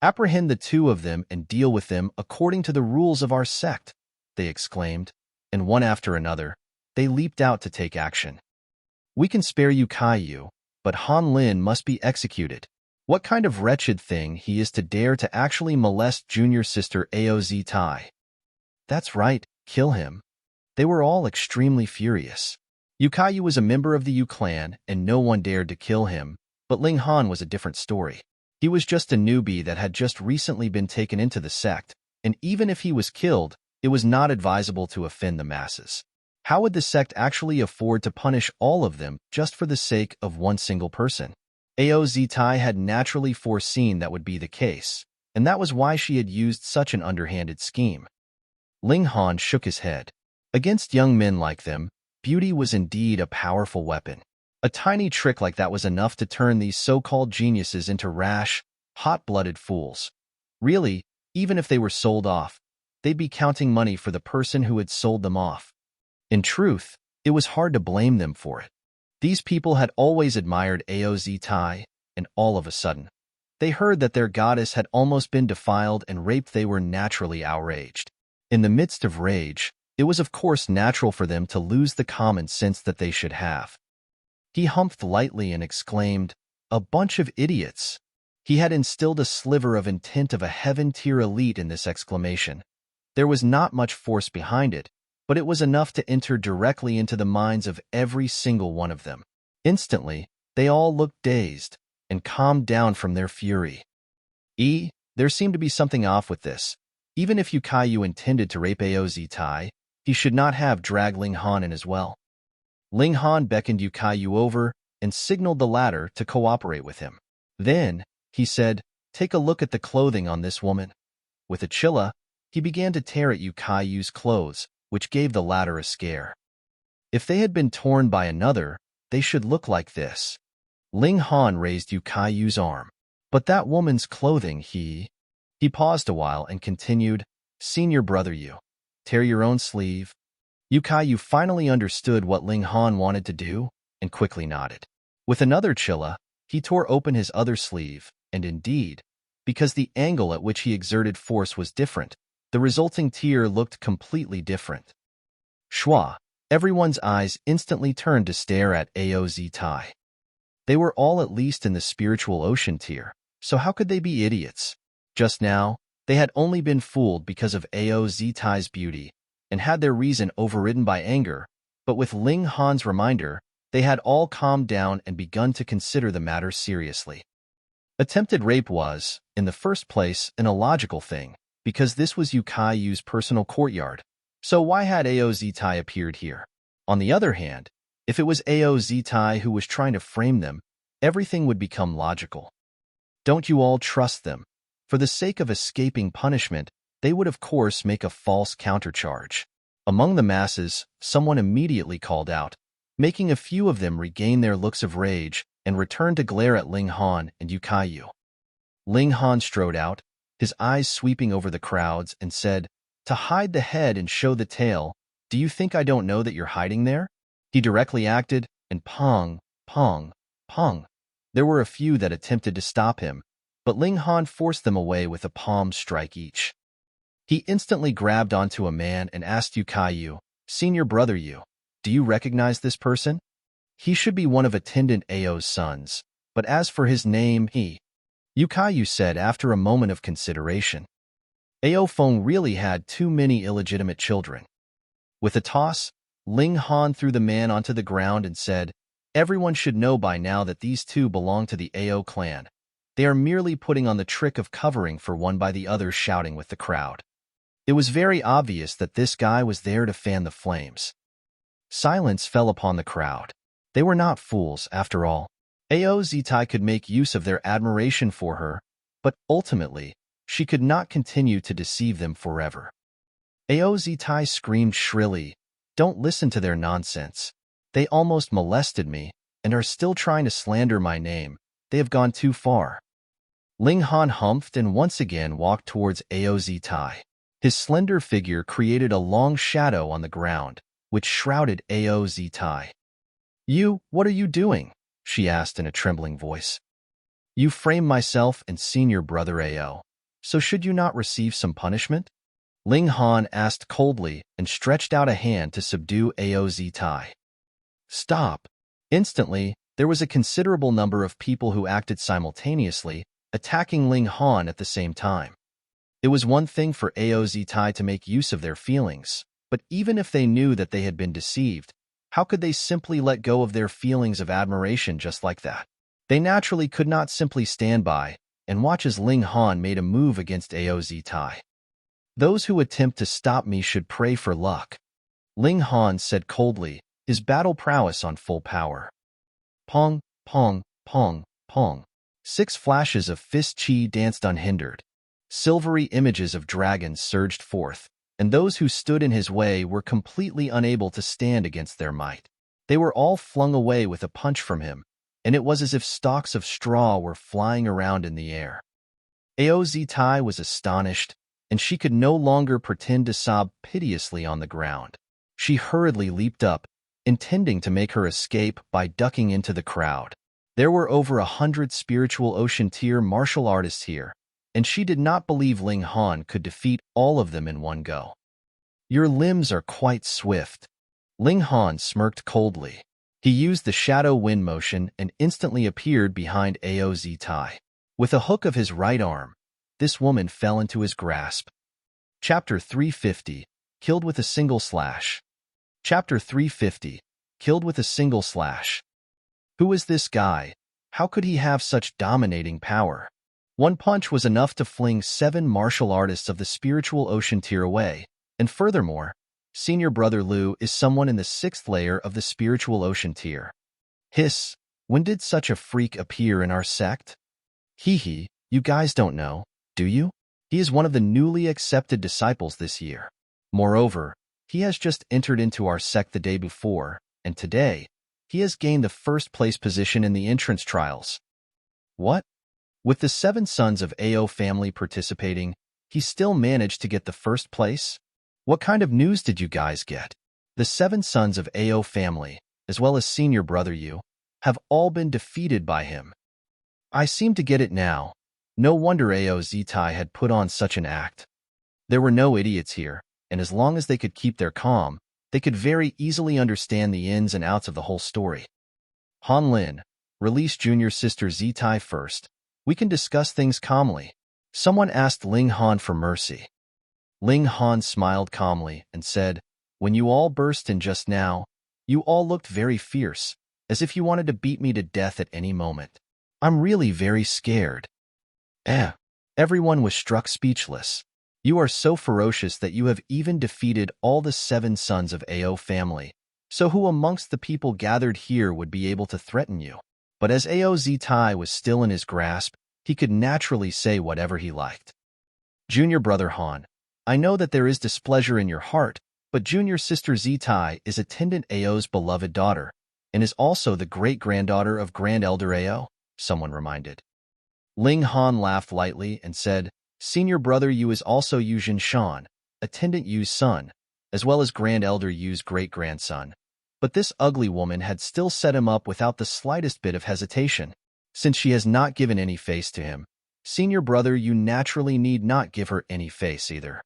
Apprehend the two of them and deal with them according to the rules of our sect, they exclaimed, and one after another, they leaped out to take action. We can spare you Caillou, but Han Lin must be executed. What kind of wretched thing he is to dare to actually molest junior sister Aoz Tai. That's right, kill him. They were all extremely furious. Caillou was a member of the Yu clan, and no one dared to kill him, but Ling Han was a different story. He was just a newbie that had just recently been taken into the sect, and even if he was killed, it was not advisable to offend the masses. How would the sect actually afford to punish all of them just for the sake of one single person? Aoz Tai had naturally foreseen that would be the case, and that was why she had used such an underhanded scheme. Ling Han shook his head. Against young men like them, beauty was indeed a powerful weapon. A tiny trick like that was enough to turn these so-called geniuses into rash, hot-blooded fools. Really, even if they were sold off, they'd be counting money for the person who had sold them off. In truth, it was hard to blame them for it. These people had always admired Aoz Tai, and all of a sudden, they heard that their goddess had almost been defiled and raped. They were naturally outraged. In the midst of rage, it was of course natural for them to lose the common sense that they should have. He humphed lightly and exclaimed, "A bunch of idiots." He had instilled a sliver of intent of a heaven-tier elite in this exclamation. There was not much force behind it, but it was enough to enter directly into the minds of every single one of them. Instantly, they all looked dazed and calmed down from their fury. There seemed to be something off with this. Even if Caillou intended to rape Aoz Tai, he should not have dragged Ling Han in as well. Ling Han beckoned Caillou over and signaled the latter to cooperate with him. Then, he said, "Take a look at the clothing on this woman." With a chilla, he began to tear at Caillou's clothes, which gave the latter a scare. If they had been torn by another, they should look like this. Ling Han raised Caillou's arm. But that woman's clothing, he paused a while and continued, "Senior brother, tear your own sleeve." Caillou finally understood what Ling Han wanted to do and quickly nodded. With another chilla, he tore open his other sleeve, and indeed, because the angle at which he exerted force was different, the resulting tear looked completely different. Schwa, everyone's eyes instantly turned to stare at Aoz Tai. They were all at least in the spiritual ocean tier, so how could they be idiots? Just now, they had only been fooled because of Aoz Tai's beauty, and had their reason overridden by anger, but with Ling Han's reminder, they had all calmed down and begun to consider the matter seriously. Attempted rape was, in the first place, an illogical thing, because this was Caillou's personal courtyard, so why had Aoz Tai appeared here? On the other hand, if it was Aoz Tai who was trying to frame them, everything would become logical. Don't you all trust them? For the sake of escaping punishment, they would of course make a false countercharge. Among the masses, someone immediately called out, making a few of them regain their looks of rage and return to glare at Ling Han and Caillou. Ling Han strode out, his eyes sweeping over the crowds, and said, "To hide the head and show the tail, do you think I don't know that you're hiding there?" He directly acted, and pong, pong, pong. There were a few that attempted to stop him, but Ling Han forced them away with a palm strike each. He instantly grabbed onto a man and asked Caillou, "Senior brother, do you recognize this person? He should be one of attendant Ao's sons, but as for his name, Caillou said after a moment of consideration. Ao Feng really had too many illegitimate children. With a toss, Ling Han threw the man onto the ground and said, "Everyone should know by now that these two belong to the Ao clan. They are merely putting on the trick of covering for one by the other," shouting with the crowd. It was very obvious that this guy was there to fan the flames. Silence fell upon the crowd. They were not fools, after all. Aoz Tai could make use of their admiration for her, but ultimately, she could not continue to deceive them forever. Aoz Tai screamed shrilly, "Don't listen to their nonsense. They almost molested me and are still trying to slander my name. They have gone too far." Ling Han humphed and once again walked towards Aoz Tai. His slender figure created a long shadow on the ground, which shrouded Aoz Tai. What are you doing?" she asked in a trembling voice. "You framed myself and senior brother Ao. So should you not receive some punishment?" Ling Han asked coldly and stretched out a hand to subdue Aoz Tai. "Stop!" Instantly, there was a considerable number of people who acted simultaneously, attacking Ling Han at the same time. It was one thing for Aoz Tai to make use of their feelings, but even if they knew that they had been deceived, how could they simply let go of their feelings of admiration just like that? They naturally could not simply stand by and watch as Ling Han made a move against Aoz Tai. "Those who attempt to stop me should pray for luck," Ling Han said coldly, his battle prowess on full power. Pong, pong, pong, pong. 6 flashes of fist chi danced unhindered. Silvery images of dragons surged forth, and those who stood in his way were completely unable to stand against their might. They were all flung away with a punch from him, and it was as if stalks of straw were flying around in the air. Aoz Tai was astonished, and she could no longer pretend to sob piteously on the ground. She hurriedly leaped up, intending to make her escape by ducking into the crowd. There were over 100 spiritual ocean tier martial artists here, and she did not believe Ling Han could defeat all of them in one go. "Your limbs are quite swift." Ling Han smirked coldly. He used the shadow wind motion and instantly appeared behind Aoz Tai. With a hook of his right arm, this woman fell into his grasp. Chapter 350, Killed with a Single Slash. Chapter 350, Killed with a Single Slash. Who is this guy? How could he have such dominating power? One punch was enough to fling 7 martial artists of the spiritual ocean tier away, and furthermore, Senior Brother Liu is someone in the 6th layer of the spiritual ocean tier. Hiss, when did such a freak appear in our sect? Hee, you guys don't know, do you? He is one of the newly accepted disciples this year. Moreover, he has just entered into our sect the day before, and today, he has gained the 1st place position in the entrance trials. What? With the 7 sons of Ao family participating, he still managed to get the 1st place? What kind of news did you guys get? The 7 sons of Ao family, as well as Senior Brother Yu, have all been defeated by him. I seem to get it now. No wonder Aoz Tai had put on such an act. There were no idiots here, and as long as they could keep their calm, they could very easily understand the ins and outs of the whole story. Han Lin, release junior sister Zitai first. We can discuss things calmly. Someone asked Ling Han for mercy. Ling Han smiled calmly and said, when you all burst in just now, you all looked very fierce, as if you wanted to beat me to death at any moment. I'm really very scared. Everyone was struck speechless. You are so ferocious that you have even defeated all the 7 sons of Ao family. So who amongst the people gathered here would be able to threaten you? But as Aoz Tai was still in his grasp, he could naturally say whatever he liked. Junior Brother Han, I know that there is displeasure in your heart, but junior sister Zitai is attendant Ao's beloved daughter, and is also the great-granddaughter of Grand Elder Ao, someone reminded. Ling Han laughed lightly and said, Senior Brother Yu is also Yu Jinshan, attendant Yu's son, as well as Grand Elder Yu's great-grandson. But this ugly woman had still set him up without the slightest bit of hesitation. Since she has not given any face to him, Senior Brother Yu naturally need not give her any face either.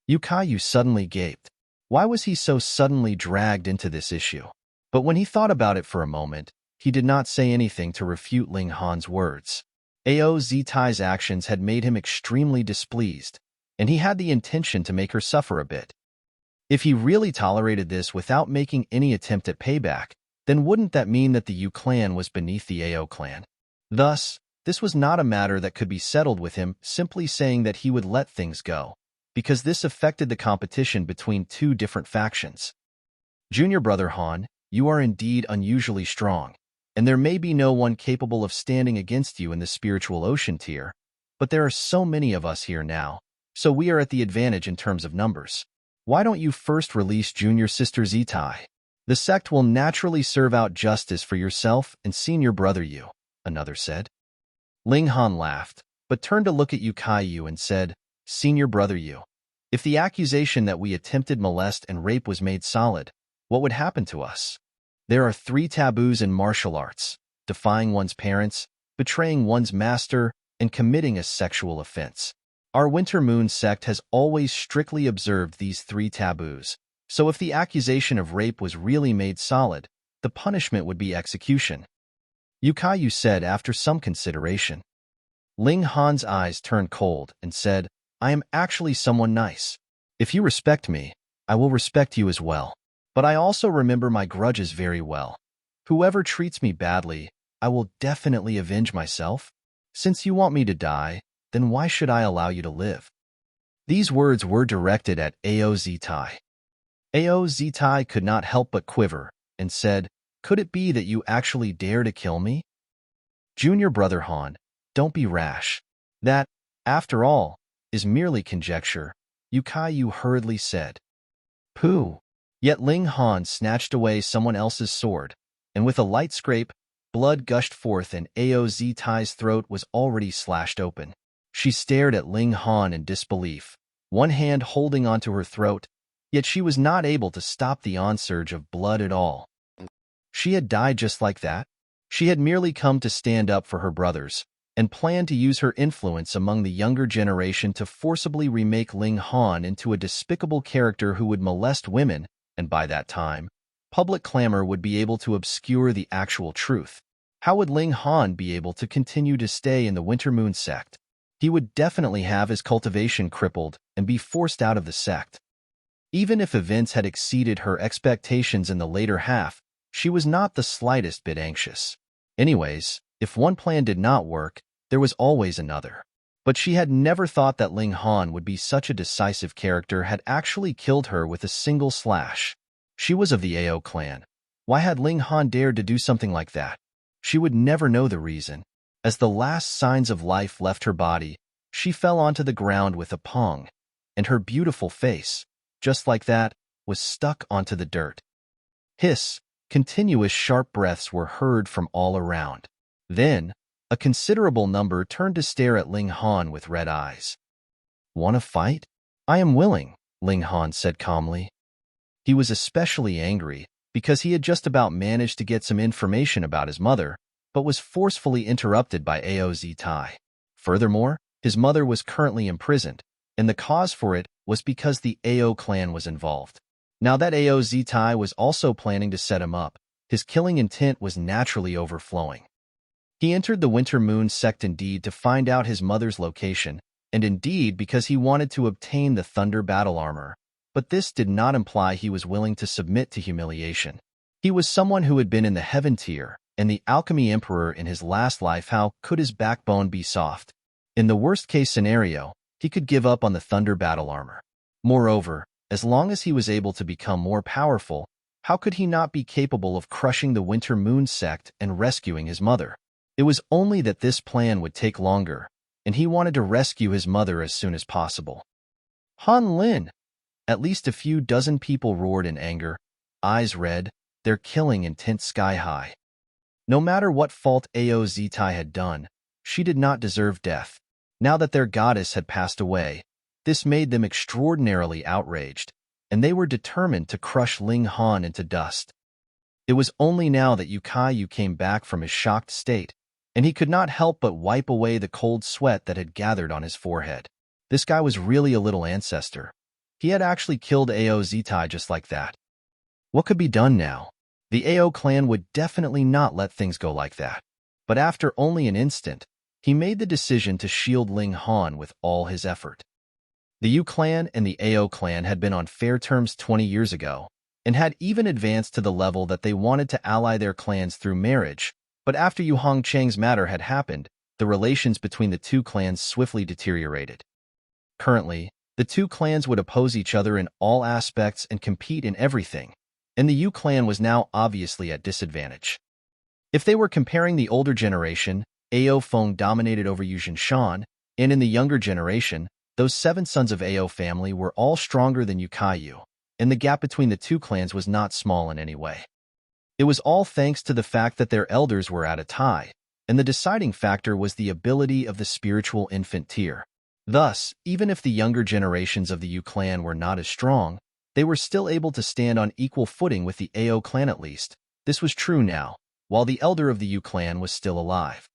Yu suddenly gaped. Why was he so suddenly dragged into this issue? But when he thought about it for a moment, he did not say anything to refute Ling Han's words. Aoz Tai's actions had made him extremely displeased, and he had the intention to make her suffer a bit. If he really tolerated this without making any attempt at payback, then wouldn't that mean that the Yu clan was beneath the Ao clan? Thus, this was not a matter that could be settled with him simply saying that he would let things go, because this affected the competition between 2 different factions. Junior Brother Han, you are indeed unusually strong, and there may be no one capable of standing against you in the spiritual ocean tier, but there are so many of us here now, so we are at the advantage in terms of numbers. Why don't you first release junior sister Zitai? The sect will naturally serve out justice for yourself and Senior Brother Yu, another said. Ling Han laughed. but turned to look at Yu and said, "Senior brother Yu, if the accusation that we attempted molest and rape was made solid, what would happen to us? There are 3 taboos in martial arts: defying one's parents, betraying one's master, and committing a sexual offense. Our Winter Moon sect has always strictly observed these 3 taboos, so if the accusation of rape was really made solid, the punishment would be execution," Yu said after some consideration. Ling Han's eyes turned cold and said, "I am actually someone nice. If you respect me, I will respect you as well. But I also remember my grudges very well. Whoever treats me badly, I will definitely avenge myself. Since you want me to die, then why should I allow you to live?" These words were directed at Aozitai. Aozitai could not help but quiver and said, "Could it be that you actually dare to kill me?" "Junior brother Han, don't be rash. That, after all, is merely conjecture," Yu hurriedly said. "Pooh." Yet Ling Han snatched away someone else's sword, and with a light scrape, blood gushed forth and Aozitai's throat was already slashed open. She stared at Ling Han in disbelief, one hand holding onto her throat, yet she was not able to stop the onsurge of blood at all. She had died just like that. She had merely come to stand up for her brothers, and planned to use her influence among the younger generation to forcibly remake Ling Han into a despicable character who would molest women, and by that time, public clamor would be able to obscure the actual truth. How would Ling Han be able to continue to stay in the Winter Moon sect? He would definitely have his cultivation crippled and be forced out of the sect. Even if events had exceeded her expectations in the later half, she was not the slightest bit anxious. Anyways, if one plan did not work, there was always another. But she had never thought that Ling Han would be such a decisive character had actually killed her with a single slash. She was of the Ao clan. Why had Ling Han dared to do something like that? She would never know the reason. As the last signs of life left her body, she fell onto the ground with a pong, and her beautiful face, just like that, was stuck onto the dirt. Hiss, continuous sharp breaths were heard from all around. Then, a considerable number turned to stare at Ling Han with red eyes. "Want to fight? I am willing," Ling Han said calmly. He was especially angry because he had just about managed to get some information about his mother, but was forcefully interrupted by Aozitai. Furthermore, his mother was currently imprisoned, and the cause for it was because the Ao clan was involved. Now that Aozitai was also planning to set him up, his killing intent was naturally overflowing. He entered the Winter Moon sect indeed to find out his mother's location, and indeed because he wanted to obtain the Thunder battle armor, but this did not imply he was willing to submit to humiliation. He was someone who had been in the Heaven tier, and the Alchemy Emperor in his last life. How could his backbone be soft? In the worst-case scenario, he could give up on the Thunder battle armor. Moreover, as long as he was able to become more powerful, how could he not be capable of crushing the Winter Moon sect and rescuing his mother? It was only that this plan would take longer, and he wanted to rescue his mother as soon as possible. "Han Lin!" At least a few dozen people roared in anger, eyes red, their killing intent sky-high. No matter what fault Aozitai had done, she did not deserve death. Now that their goddess had passed away, this made them extraordinarily outraged, and they were determined to crush Ling Han into dust. It was only now that Yu came back from his shocked state, and he could not help but wipe away the cold sweat that had gathered on his forehead. This guy was really a little ancestor. He had actually killed Aozitai just like that. What could be done now? The Ao clan would definitely not let things go like that. But after only an instant, he made the decision to shield Ling Han with all his effort. The Yu clan and the Ao clan had been on fair terms 20 years ago, and had even advanced to the level that they wanted to ally their clans through marriage, but after Yu Hongchang's matter had happened, the relations between the two clans swiftly deteriorated. Currently, the two clans would oppose each other in all aspects and compete in everything, and the Yu clan was now obviously at disadvantage. If they were comparing the older generation, Ao Feng dominated over Yu Shan, and in the younger generation, those 7 sons of Ao family were all stronger than Yu, and the gap between the two clans was not small in any way. It was all thanks to the fact that their elders were at a tie, and the deciding factor was the ability of the spiritual infant tier. Thus, even if the younger generations of the Yu clan were not as strong, they were still able to stand on equal footing with the Ao clan at least. This was true now, while the elder of the Yu clan was still alive.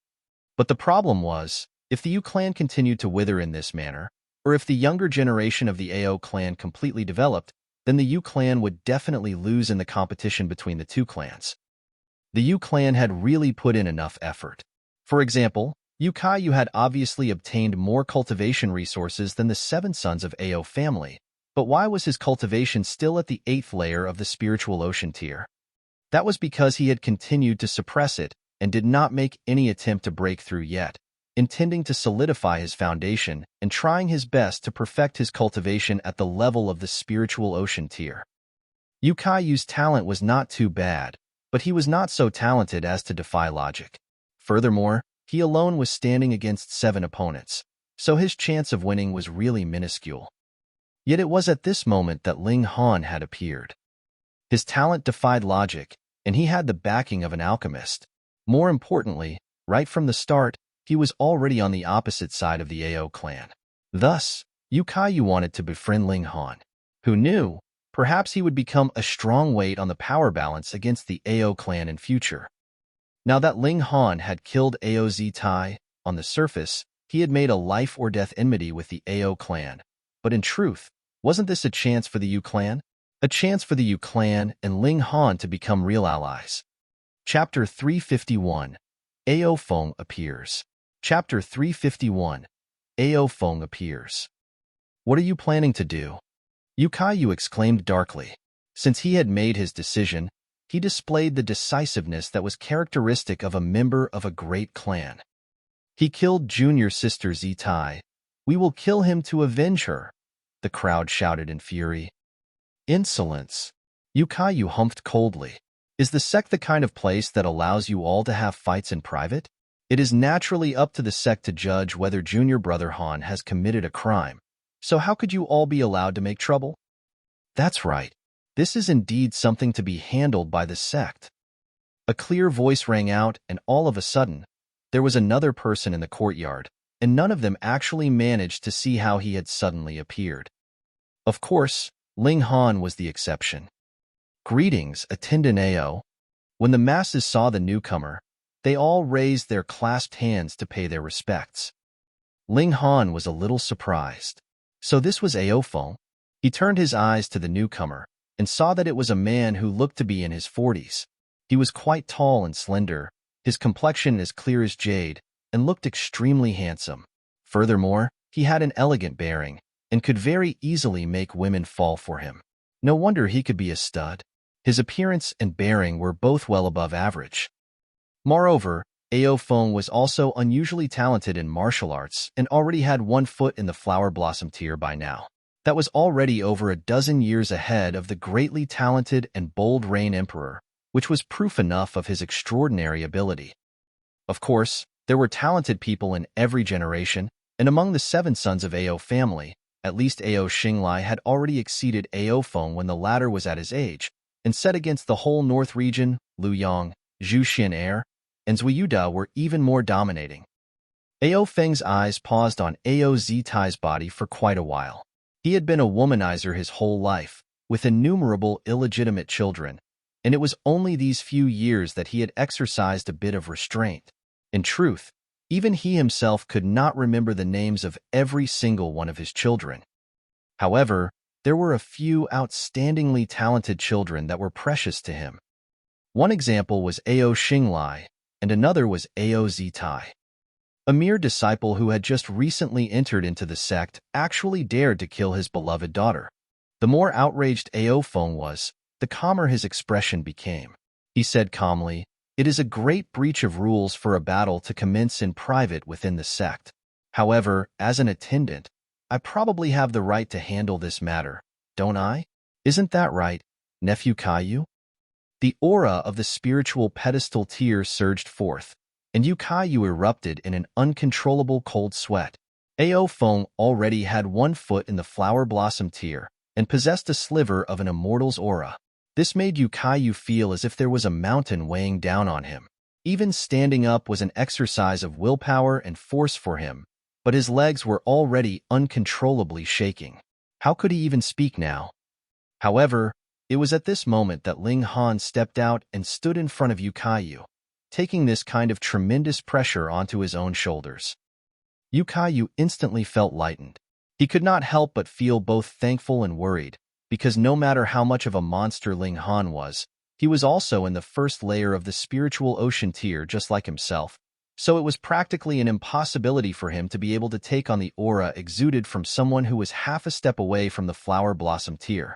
But the problem was, if the Yu clan continued to wither in this manner, or if the younger generation of the Ao clan completely developed, then the Yu clan would definitely lose in the competition between the two clans. The Yu clan had really put in enough effort. For example, Yu Kaiyu had obviously obtained more cultivation resources than the 7 sons of Ao family, but why was his cultivation still at the 8th layer of the spiritual ocean tier? That was because he had continued to suppress it and did not make any attempt to break through yet, intending to solidify his foundation and trying his best to perfect his cultivation at the level of the spiritual ocean tier. Yu Kaiyu's talent was not too bad, but he was not so talented as to defy logic. Furthermore, he alone was standing against 7 opponents, so his chance of winning was really minuscule. Yet it was at this moment that Ling Han had appeared. His talent defied logic, and he had the backing of an alchemist. More importantly, right from the start, he was already on the opposite side of the Ao clan. Thus, Yu Kaiyu wanted to befriend Ling Han. Who knew, perhaps he would become a strong weight on the power balance against the Ao clan in future. Now that Ling Han had killed Ao Zitai, on the surface, he had made a life-or-death enmity with the Ao clan. But in truth, wasn't this a chance for the Yu clan? A chance for the Yu clan and Ling Han to become real allies. Chapter 351. Ao Feng appears. Chapter 351. Ao Feng appears. What are you planning to do? Yu Kaiyu exclaimed darkly. Since he had made his decision, he displayed the decisiveness that was characteristic of a member of a great clan. He killed junior sister Zitai. We will kill him to avenge her, the crowd shouted in fury. Insolence. Yu Kaiyu humphed coldly. Is the sect the kind of place that allows you all to have fights in private? It is naturally up to the sect to judge whether junior brother Han has committed a crime. So how could you all be allowed to make trouble? That's right. This is indeed something to be handled by the sect. A clear voice rang out, and all of a sudden, there was another person in the courtyard, and none of them actually managed to see how he had suddenly appeared. Of course, Ling Han was the exception. Greetings, attendant Ao. When the masses saw the newcomer, they all raised their clasped hands to pay their respects. Ling Han was a little surprised. So this was Ao Feng? He turned his eyes to the newcomer and saw that it was a man who looked to be in his 40s. He was quite tall and slender, his complexion as clear as jade, and looked extremely handsome. Furthermore, he had an elegant bearing and could very easily make women fall for him. No wonder he could be a stud. His appearance and bearing were both well above average. Moreover, Ao Feng was also unusually talented in martial arts and already had 1 foot in the flower blossom tier by now. That was already over a dozen years ahead of the greatly talented and bold Rain Emperor, which was proof enough of his extraordinary ability. Of course, there were talented people in every generation, and among the 7 sons of Ao family, at least Ao Xinglai had already exceeded Ao Feng when the latter was at his age, and set against the whole North region, Luyang, Zhuxian Air, and Zuyuda were even more dominating. Ao Feng's eyes paused on Ao Zitai's body for quite a while. He had been a womanizer his whole life, with innumerable illegitimate children, and it was only these few years that he had exercised a bit of restraint. In truth, even he himself could not remember the names of every single one of his children. However, there were a few outstandingly talented children that were precious to him. One example was Ao Xinglai, and another was Ao Zitai. A mere disciple who had just recently entered into the sect actually dared to kill his beloved daughter. The more outraged Ao Feng was, the calmer his expression became. He said calmly, "It is a great breach of rules for a battle to commence in private within the sect. However, as an attendant, I probably have the right to handle this matter, don't I? Isn't that right, nephew Kaiyu?" The aura of the spiritual pedestal tier surged forth, and Yu Kaiyu erupted in an uncontrollable cold sweat. Ao Feng already had 1 foot in the flower blossom tier and possessed a sliver of an immortal's aura. This made Yu Kaiyu feel as if there was a mountain weighing down on him. Even standing up was an exercise of willpower and force for him, but his legs were already uncontrollably shaking. How could he even speak now? However, it was at this moment that Ling Han stepped out and stood in front of Yukayu, taking this kind of tremendous pressure onto his own shoulders. Yukayu instantly felt lightened. He could not help but feel both thankful and worried, because no matter how much of a monster Ling Han was, he was also in the first layer of the spiritual ocean tier just like himself, so it was practically an impossibility for him to be able to take on the aura exuded from someone who was half a step away from the flower blossom tier.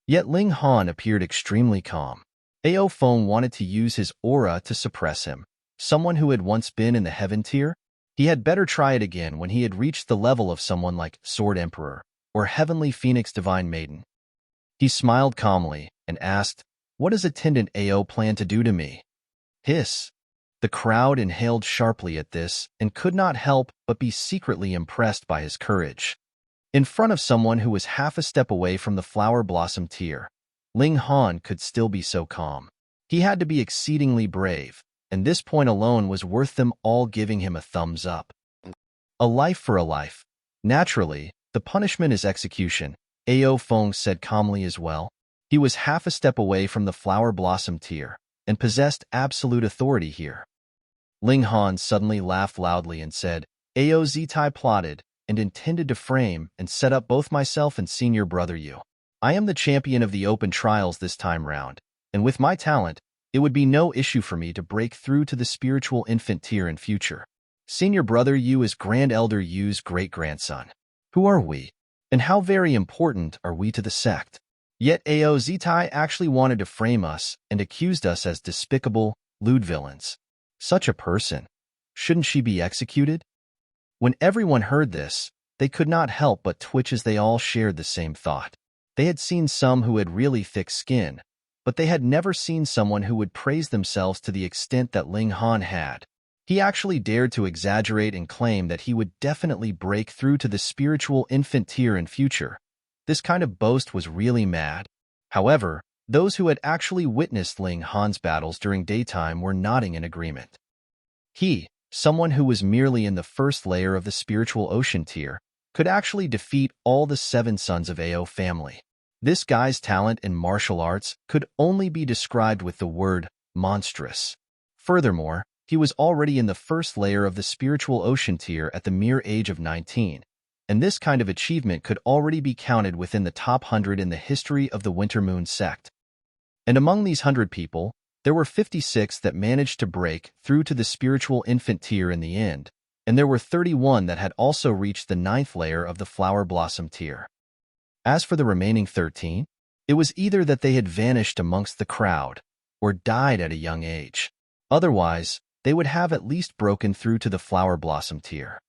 Yet Ling Han appeared extremely calm. Ao Feng wanted to use his aura to suppress him. Someone who had once been in the heaven tier? He had better try it again when he had reached the level of someone like Sword Emperor or Heavenly Phoenix Divine Maiden. He smiled calmly and asked, "What does Attendant Ao plan to do to me?" Hiss. The crowd inhaled sharply at this and could not help but be secretly impressed by his courage. In front of someone who was half a step away from the flower blossom tier, Ling Han could still be so calm. He had to be exceedingly brave, and this point alone was worth them all giving him a thumbs up. A life for a life. Naturally, the punishment is execution, Ao Feng said calmly as well. He was half a step away from the flower blossom tier and possessed absolute authority here. Ling Han suddenly laughed loudly and said, "Ao Zitai plotted and intended to frame and set up both myself and senior brother Yu. I am the champion of the open trials this time round, and with my talent, it would be no issue for me to break through to the spiritual infant tier in future. Senior brother Yu is Grand Elder Yu's great-grandson. Who are we? And how very important are we to the sect? Yet Ao Zitai actually wanted to frame us and accused us as despicable, lewd villains. Such a person. Shouldn't she be executed?" When everyone heard this, they could not help but twitch as they all shared the same thought. They had seen some who had really thick skin, but they had never seen someone who would praise themselves to the extent that Ling Han had. He actually dared to exaggerate and claim that he would definitely break through to the spiritual infant tier in future. This kind of boast was really mad. However, those who had actually witnessed Ling Han's battles during daytime were nodding in agreement. He, someone who was merely in the first layer of the spiritual ocean tier, could actually defeat all the 7 sons of Ao family. This guy's talent in martial arts could only be described with the word monstrous. Furthermore, he was already in the first layer of the spiritual ocean tier at the mere age of 19, and this kind of achievement could already be counted within the top 100 in the history of the Winter Moon sect. And among these 100 people, there were 56 that managed to break through to the spiritual infant tier in the end, and there were 31 that had also reached the 9th layer of the flower blossom tier. As for the remaining 13, it was either that they had vanished amongst the crowd or died at a young age. Otherwise, they would have at least broken through to the flower blossom tier.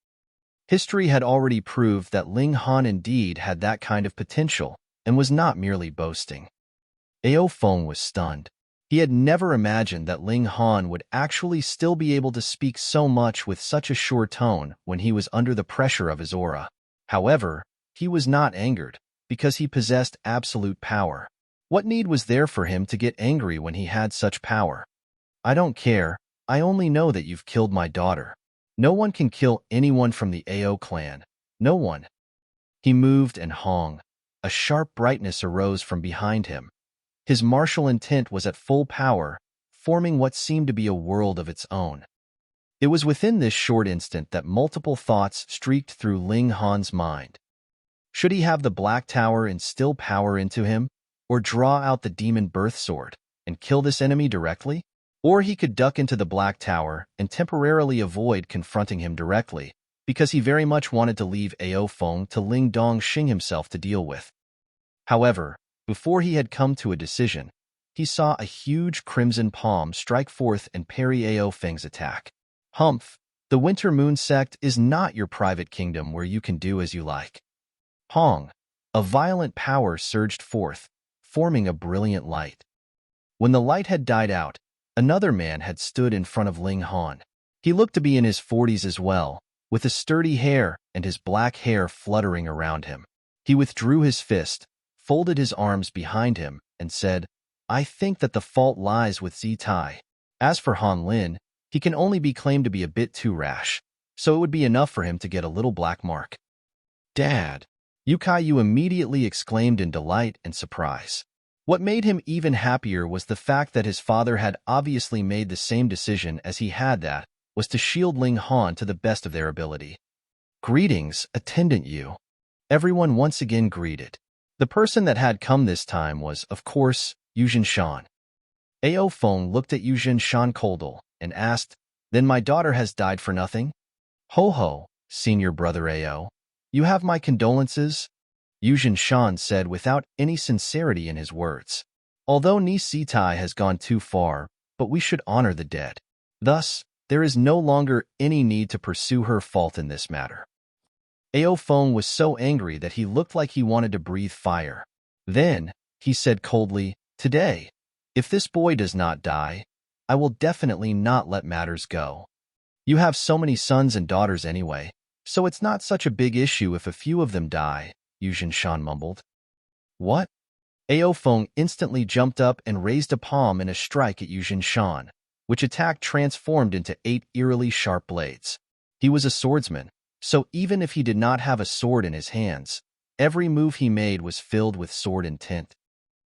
History had already proved that Ling Han indeed had that kind of potential and was not merely boasting. Ao Feng was stunned. He had never imagined that Ling Han would actually still be able to speak so much with such a sure tone when he was under the pressure of his aura. However, he was not angered, because he possessed absolute power. What need was there for him to get angry when he had such power? "I don't care, I only know that you've killed my daughter. No one can kill anyone from the Ao clan. No one." He moved and hung. A sharp brightness arose from behind him. His martial intent was at full power, forming what seemed to be a world of its own. It was within this short instant that multiple thoughts streaked through Ling Han's mind. Should he have the Black Tower instill power into him, or draw out the Demon Birth Sword and kill this enemy directly? Or he could duck into the Black Tower and temporarily avoid confronting him directly, because he very much wanted to leave Ao Feng to Ling Dongxing himself to deal with. However, before he had come to a decision, he saw a huge crimson palm strike forth and parry Ao Feng's attack. Humph, the Winter Moon sect is not your private kingdom where you can do as you like. Hong, a violent power surged forth, forming a brilliant light. When the light had died out, another man had stood in front of Ling Han. He looked to be in his 40s as well, with a sturdy hair and his black hair fluttering around him. He withdrew his fist, folded his arms behind him, and said, "I think that the fault lies with Zitai. As for Han Lin, he can only be claimed to be a bit too rash, so it would be enough for him to get a little black mark. Dad! Yu immediately exclaimed in delight and surprise. What made him even happier was the fact that his father had obviously made the same decision as he had, that was to shield Ling Han to the best of their ability. Greetings, Attendant Yu. Everyone once again greeted. The person that had come this time was, of course, Yu Shan. Ao Feng looked at Yu Shan coldly and asked, "Then my daughter has died for nothing?" "Ho ho, senior brother Ao. You have my condolences," Yu Shan said without any sincerity in his words. "Although Ni Sitai has gone too far, but we should honor the dead. Thus, there is no longer any need to pursue her fault in this matter." Ao Feng was so angry that he looked like he wanted to breathe fire. Then, he said coldly, "Today, if this boy does not die, I will definitely not let matters go. You have so many sons and daughters anyway, so it's not such a big issue if a few of them die," Yu Shan mumbled. "What?" Ao Feng instantly jumped up and raised a palm in a strike at Yu Shan, which attack transformed into 8 eerily sharp blades. He was a swordsman, so even if he did not have a sword in his hands, every move he made was filled with sword intent.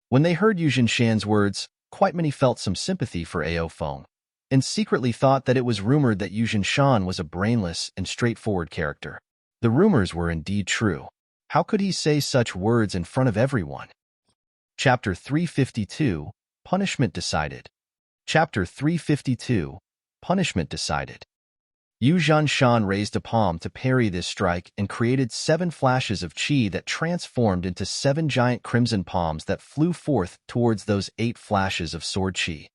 When they heard Yu Shan's words, quite many felt some sympathy for Ao Feng, and secretly thought that it was rumored that Yu Shan was a brainless and straightforward character. The rumors were indeed true. How could he say such words in front of everyone? Chapter 352, Punishment Decided. Chapter 352, Punishment Decided. Yu Shan raised a palm to parry this strike and created 7 flashes of qi that transformed into 7 giant crimson palms that flew forth towards those 8 flashes of sword qi.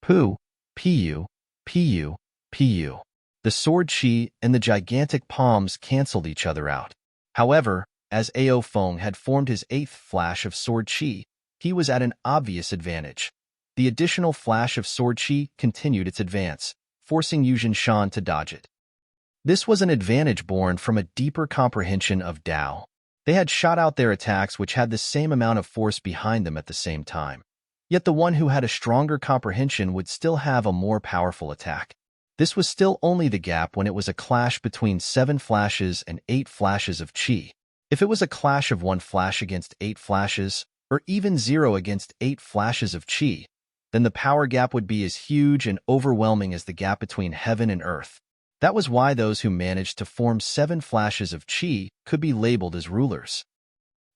Pu, Pu, Pu, Pu. The sword qi and the gigantic palms cancelled each other out. However, as Ao Feng had formed his 8th flash of sword qi, he was at an obvious advantage. The additional flash of sword qi continued its advance, forcing Yu Shan to dodge it. This was an advantage born from a deeper comprehension of Tao. They had shot out their attacks which had the same amount of force behind them at the same time. Yet the one who had a stronger comprehension would still have a more powerful attack. This was still only the gap when it was a clash between 7 flashes and 8 flashes of qi. If it was a clash of 1 flash against 8 flashes, or even 0 against 8 flashes of qi, then the power gap would be as huge and overwhelming as the gap between heaven and earth. That was why those who managed to form 7 flashes of qi could be labeled as rulers.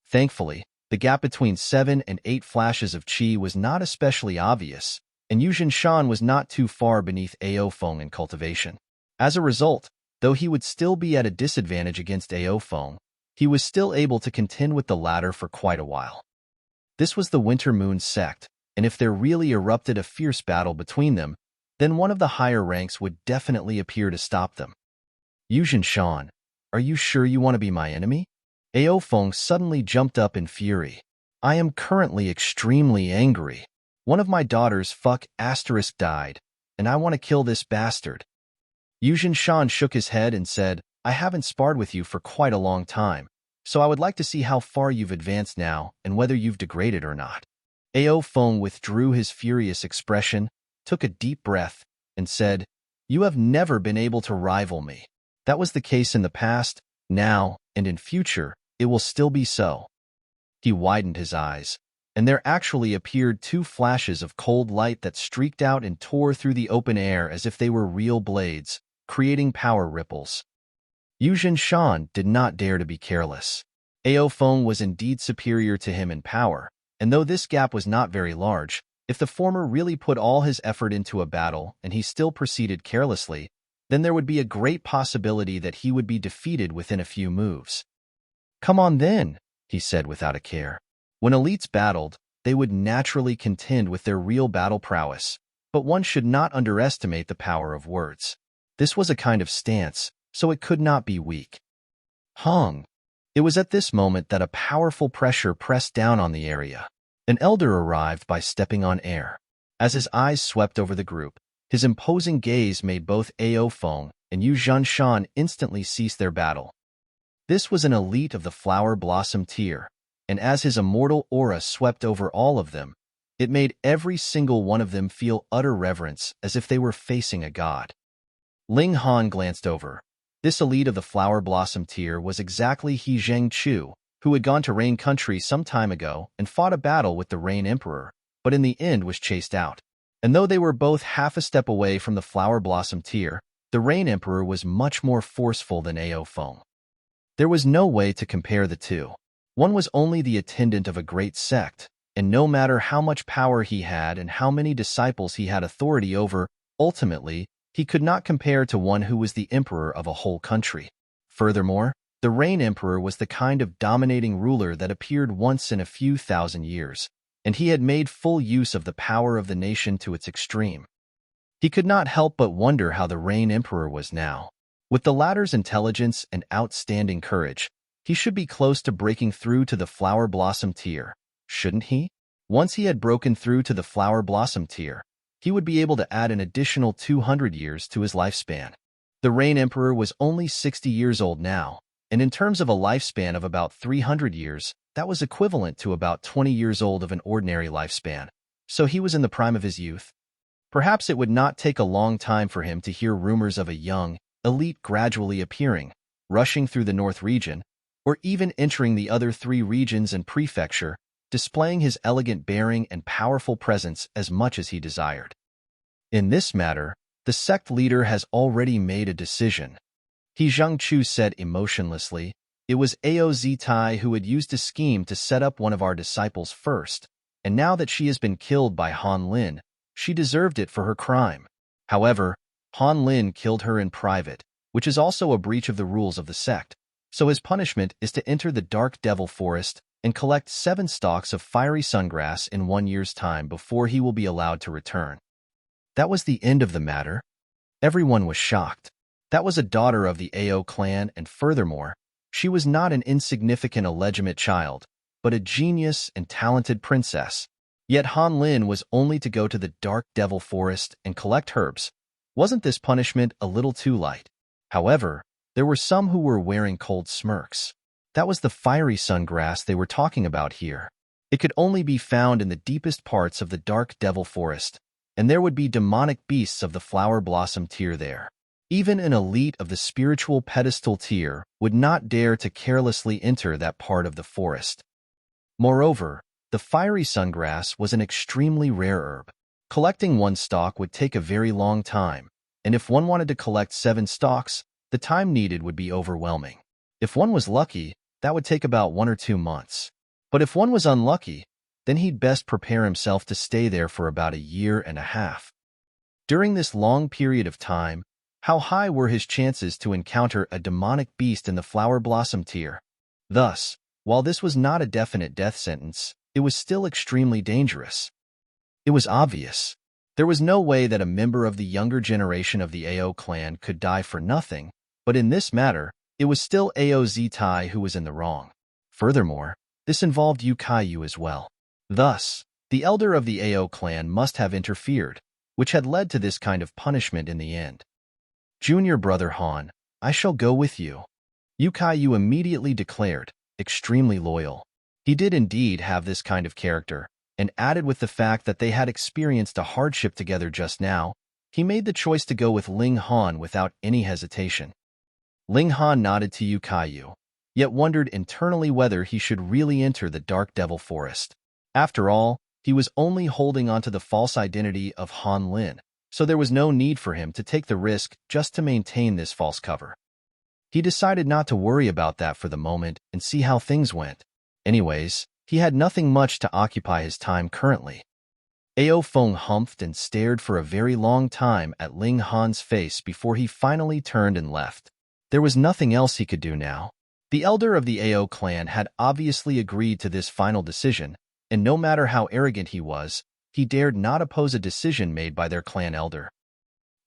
Thankfully, the gap between 7 and 8 flashes of qi was not especially obvious, and Yu Shan was not too far beneath Ao Feng in cultivation. As a result, though he would still be at a disadvantage against Ao Feng, he was still able to contend with the latter for quite a while. This was the Winter Moon sect, and if there really erupted a fierce battle between them, then one of the higher ranks would definitely appear to stop them. Yu Shan, are you sure you want to be my enemy? Ao Feng suddenly jumped up in fury. I am currently extremely angry. One of my daughters died, and I want to kill this bastard. Yu Shan shook his head and said, I haven't sparred with you for quite a long time, so I would like to see how far you've advanced now and whether you've degraded or not. Ao Feng withdrew his furious expression, took a deep breath, and said, You have never been able to rival me. That was the case in the past, now, and in future, it will still be so. He widened his eyes, and there actually appeared 2 flashes of cold light that streaked out and tore through the open air as if they were real blades, creating power ripples. Yu Shan did not dare to be careless. Ao Feng was indeed superior to him in power, and though this gap was not very large, if the former really put all his effort into a battle and he still proceeded carelessly, then there would be a great possibility that he would be defeated within a few moves. Come on then, he said without a care. When elites battled, they would naturally contend with their real battle prowess, but one should not underestimate the power of words. This was a kind of stance, so it could not be weak. Hung. It was at this moment that a powerful pressure pressed down on the area. An elder arrived by stepping on air. As his eyes swept over the group, his imposing gaze made both Ao Feng and Yu Shan instantly cease their battle. This was an elite of the flower blossom tier, and as his immortal aura swept over all of them, It made every single one of them feel utter reverence, as if they were facing a god. Ling Han glanced over. This elite of the flower blossom tier was exactly He Zhengchu, who had gone to Rain Country some time ago and fought a battle with the Rain Emperor, but in the end was chased out. And though they were both half a step away from the flower blossom tier, the Rain Emperor was much more forceful than Ao Feng. There was no way to compare the two. One was only the attendant of a great sect, and no matter how much power he had and how many disciples he had authority over, ultimately, he could not compare to one who was the emperor of a whole country. Furthermore, the Rain Emperor was the kind of dominating ruler that appeared once in a few thousand years, and he had made full use of the power of the nation to its extreme. He could not help but wonder how the Rain Emperor was now. With the latter's intelligence and outstanding courage, he should be close to breaking through to the flower blossom tier, shouldn't he? Once he had broken through to the flower blossom tier, he would be able to add an additional 200 years to his lifespan. The Rain Emperor was only 60 years old now, and in terms of a lifespan of about 300 years, that was equivalent to about 20 years old of an ordinary lifespan. So he was in the prime of his youth. Perhaps it would not take a long time for him to hear rumors of a young elite gradually appearing, rushing through the North region, or even entering the other 3 regions and prefecture, displaying his elegant bearing and powerful presence as much as he desired. In this matter, the sect leader has already made a decision. He Zhengchu said emotionlessly. It was Ao Zitai who had used a scheme to set up one of our disciples first, and now that she has been killed by Han Lin, she deserved it for her crime. However, Han Lin killed her in private, which is also a breach of the rules of the sect, so his punishment is to enter the Dark Devil Forest and collect 7 stalks of fiery sungrass in 1 year's time before he will be allowed to return. That was the end of the matter. Everyone was shocked. That was a daughter of the Ao clan, and furthermore, she was not an insignificant illegitimate child, but a genius and talented princess. Yet Han Lin was only to go to the Dark Devil Forest and collect herbs. Wasn't this punishment a little too light? However, there were some who were wearing cold smirks. That was the fiery sungrass they were talking about here. It could only be found in the deepest parts of the Dark Devil Forest, and there would be demonic beasts of the flower blossom tier there. Even an elite of the spiritual pedestal tier would not dare to carelessly enter that part of the forest. Moreover, the fiery sungrass was an extremely rare herb. Collecting 1 stalk would take a very long time, and if one wanted to collect 7 stalks, the time needed would be overwhelming. If one was lucky, that would take about 1 or 2 months. But if one was unlucky, then he'd best prepare himself to stay there for about 1.5 years. During this long period of time, how high were his chances to encounter a demonic beast in the flower blossom tier? Thus, while this was not a definite death sentence, it was still extremely dangerous. It was obvious. There was no way that a member of the younger generation of the Ao clan could die for nothing, but in this matter, it was still Ao Zitai who was in the wrong. Furthermore, this involved Yu Kaiyu as well. Thus, the elder of the Ao clan must have interfered, which had led to this kind of punishment in the end. Junior brother Han, I shall go with you. Yu Kaiyu immediately declared, extremely loyal. He did indeed have this kind of character, and added with the fact that they had experienced a hardship together just now, he made the choice to go with Ling Han without any hesitation. Ling Han nodded to Yu Kaiyu, yet wondered internally whether he should really enter the Dark Devil Forest. After all, he was only holding onto the false identity of Han Lin, so there was no need for him to take the risk just to maintain this false cover. He decided not to worry about that for the moment and see how things went. Anyways, he had nothing much to occupy his time currently. Ao Feng humphed and stared for a very long time at Ling Han's face before he finally turned and left. There was nothing else he could do now. The elder of the Ao clan had obviously agreed to this final decision, and no matter how arrogant he was, he dared not oppose a decision made by their clan elder.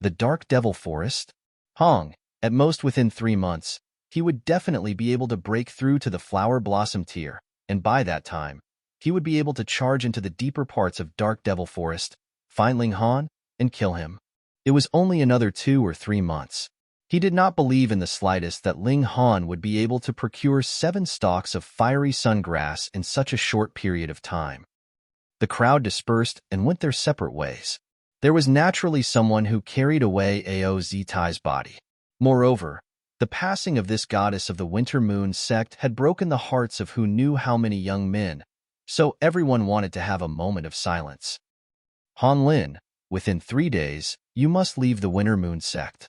The Dark Devil Forest? Hong, at most within 3 months, he would definitely be able to break through to the Flower Blossom tier, and by that time, he would be able to charge into the deeper parts of Dark Devil Forest, find Ling Han, and kill him. It was only another 2 or 3 months. He did not believe in the slightest that Ling Han would be able to procure 7 stalks of fiery sungrass in such a short period of time. The crowd dispersed and went their separate ways. There was naturally someone who carried away Aoz Tai's body. Moreover, the passing of this goddess of the winter moon sect had broken the hearts of who knew how many young men, so everyone wanted to have a moment of silence. Han Lin, within 3 days, you must leave the winter moon sect.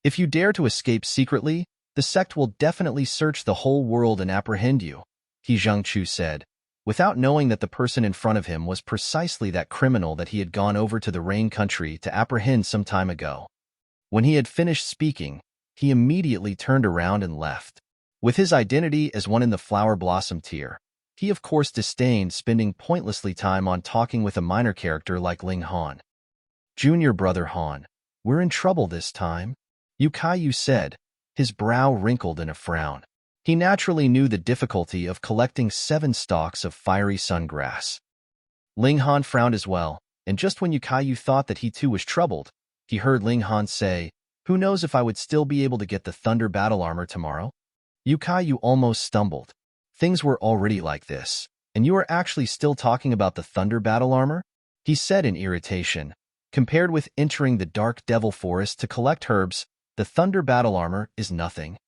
If you dare to escape secretly, the sect will definitely search the whole world and apprehend you, He Zhengchu said, without knowing that the person in front of him was precisely that criminal that he had gone over to the Rain country to apprehend some time ago. When he had finished speaking, he immediately turned around and left. With his identity as one in the flower blossom tier, he of course disdained spending pointlessly time on talking with a minor character like Ling Han. Junior brother Han, we're in trouble this time, Yu Kaiyu said, his brow wrinkled in a frown. He naturally knew the difficulty of collecting 7 stalks of fiery sungrass. Ling Han frowned as well, and just when Yu Kaiyu thought that he too was troubled, he heard Ling Han say, "Who knows if I would still be able to get the thunder battle armor tomorrow?" Yu Kaiyu almost stumbled. Things were already like this, and you are actually still talking about the thunder battle armor? He said in irritation. Compared with entering the dark devil forest to collect herbs, the thunder battle armor is nothing.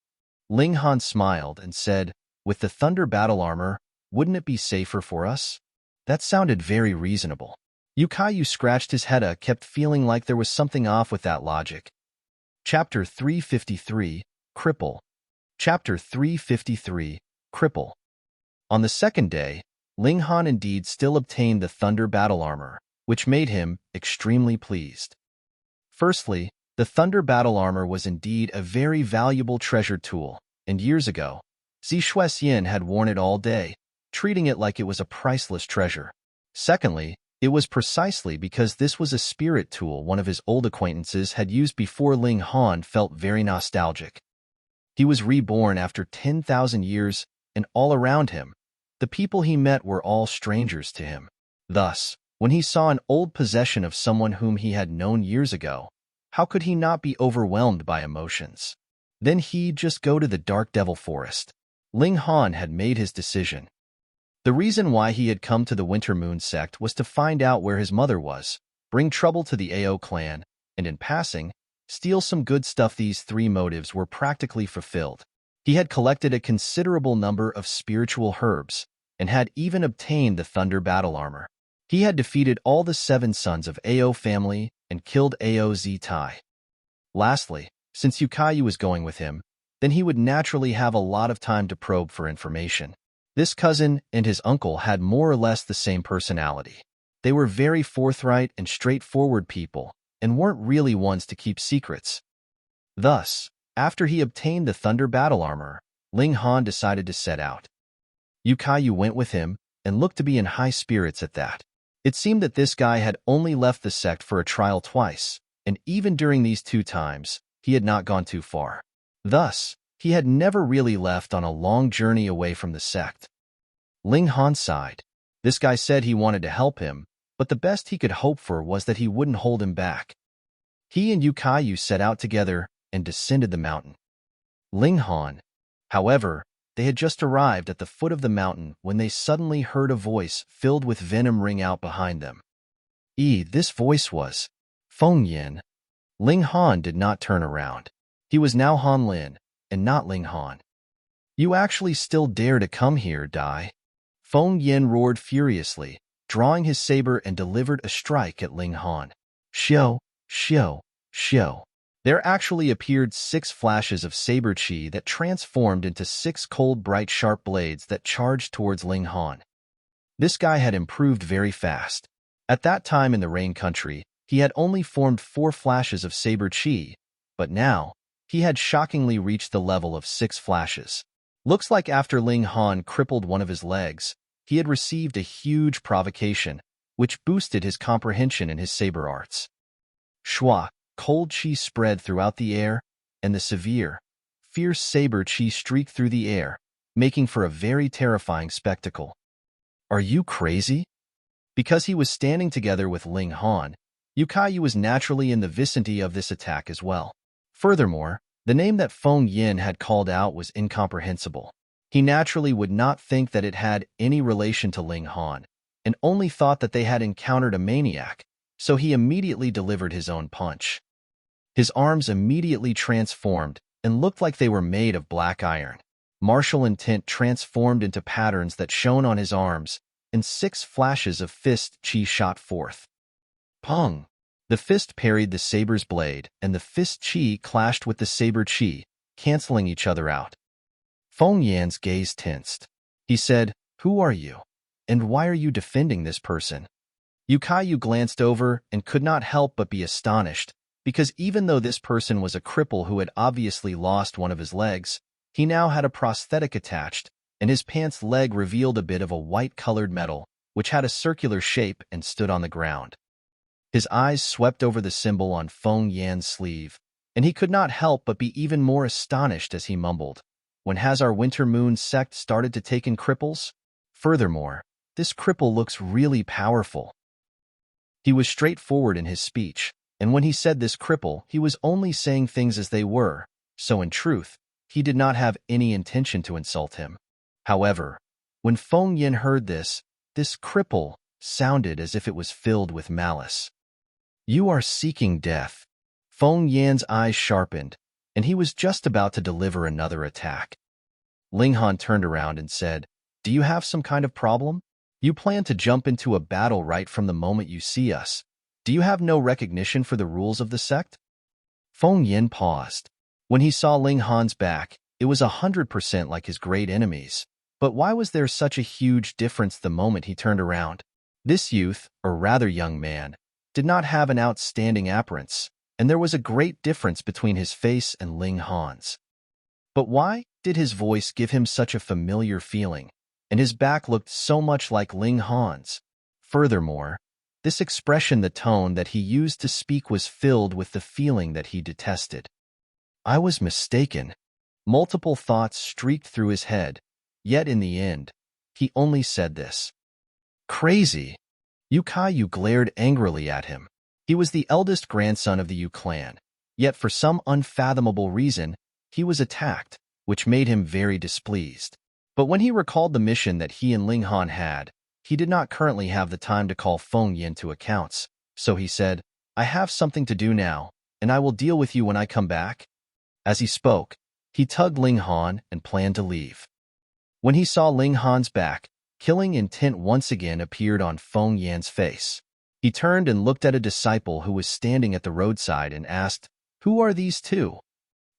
Ling Han smiled and said, "With the thunder battle armor, wouldn't it be safer for us?" That sounded very reasonable. Yu Kaiyu scratched his head, kept feeling like there was something off with that logic. Chapter 353, Cripple. Chapter 353, Cripple. On the second day, Ling Han indeed still obtained the thunder battle armor, which made him extremely pleased. Firstly, the thunder battle armor was indeed a very valuable treasure tool, and years ago, Zishuexian had worn it all day, treating it like it was a priceless treasure. Secondly, it was precisely because this was a spirit tool one of his old acquaintances had used before Ling Han felt very nostalgic. He was reborn after 10,000 years, and all around him, the people he met were all strangers to him. Thus, when he saw an old possession of someone whom he had known years ago, how could he not be overwhelmed by emotions? Then he'd just go to the Dark Devil Forest. Ling Han had made his decision. The reason why he had come to the Winter Moon sect was to find out where his mother was, bring trouble to the Ao clan, and in passing, steal some good stuff. These 3 motives were practically fulfilled. He had collected a considerable number of spiritual herbs, and had even obtained the thunder battle armor. He had defeated all the 7 sons of Ao family and killed Aoz Tai. Lastly, since Yu Kaiyu was going with him, then he would naturally have a lot of time to probe for information. This cousin and his uncle had more or less the same personality. They were very forthright and straightforward people, and weren't really ones to keep secrets. Thus, after he obtained the thunder battle armor, Ling Han decided to set out. Yu Kaiyu went with him, and looked to be in high spirits at that. It seemed that this guy had only left the sect for a trial twice, and even during these 2 times, he had not gone too far. Thus, he had never really left on a long journey away from the sect. Ling Han sighed. This guy said he wanted to help him, but the best he could hope for was that he wouldn't hold him back. He and Yu Kaiyu set out together and descended the mountain. Ling Han, however, they had just arrived at the foot of the mountain when they suddenly heard a voice filled with venom ring out behind them. This voice was Feng Yin. Ling Han did not turn around. He was now Han Lin, and not Ling Han. "You actually still dare to come here, Dai?" Feng Yin roared furiously, drawing his saber and delivered a strike at Ling Han. Shio, shio, shio. There actually appeared 6 flashes of saber chi that transformed into 6 cold, bright, sharp blades that charged towards Ling Han. This guy had improved very fast. At that time in the Rain country, he had only formed 4 flashes of saber chi, but now, he had shockingly reached the level of 6 flashes. Looks like after Ling Han crippled one of his legs, he had received a huge provocation, which boosted his comprehension in his saber arts. Shua, cold chi spread throughout the air, and the severe, fierce saber chi streaked through the air, making for a very terrifying spectacle. Are you crazy? Because he was standing together with Ling Han, Yu Kaiyu was naturally in the vicinity of this attack as well. Furthermore, the name that Feng Yin had called out was incomprehensible. He naturally would not think that it had any relation to Ling Han, and only thought that they had encountered a maniac, so he immediately delivered his own punch. His arms immediately transformed and looked like they were made of black iron. Martial intent transformed into patterns that shone on his arms, and 6 flashes of fist chi shot forth. Pong! The fist parried the saber's blade, and the fist chi clashed with the saber chi, canceling each other out. Feng Yan's gaze tensed. He said, "Who are you? And why are you defending this person?" Yukayu glanced over and could not help but be astonished, because even though this person was a cripple who had obviously lost one of his legs, he now had a prosthetic attached, and his pants leg revealed a bit of a white-colored metal, which had a circular shape and stood on the ground. His eyes swept over the symbol on Feng Yan's sleeve, and he could not help but be even more astonished as he mumbled, "When has our Winter Moon sect started to take in cripples? Furthermore, this cripple looks really powerful." He was straightforward in his speech, and when he said this cripple, he was only saying things as they were, so in truth, he did not have any intention to insult him. However, when Feng Yan heard this cripple sounded as if it was filled with malice. "You are seeking death." Feng Yan's eyes sharpened, and he was just about to deliver another attack. Ling Han turned around and said, "Do you have some kind of problem? You plan to jump into a battle right from the moment you see us. Do you have no recognition for the rules of the sect?" Feng Yan paused. When he saw Ling Han's back, it was 100% like his great enemies. But why was there such a huge difference the moment he turned around? This youth, or rather young man, did not have an outstanding appearance, and there was a great difference between his face and Ling Han's. But why did his voice give him such a familiar feeling, and his back looked so much like Ling Han's? Furthermore, this expression, the tone that he used to speak, was filled with the feeling that he detested. I was mistaken. Multiple thoughts streaked through his head, yet in the end, he only said this. Crazy. Yukayu glared angrily at him. He was the eldest grandson of the Yu clan, yet for some unfathomable reason, he was attacked, which made him very displeased. But when he recalled the mission that he and Ling Han had, he did not currently have the time to call Feng Yan to accounts, so he said, I have something to do now, and I will deal with you when I come back. As he spoke, he tugged Ling Han and planned to leave. When he saw Ling Han's back, killing intent once again appeared on Feng Yan's face. He turned and looked at a disciple who was standing at the roadside and asked, Who are these two?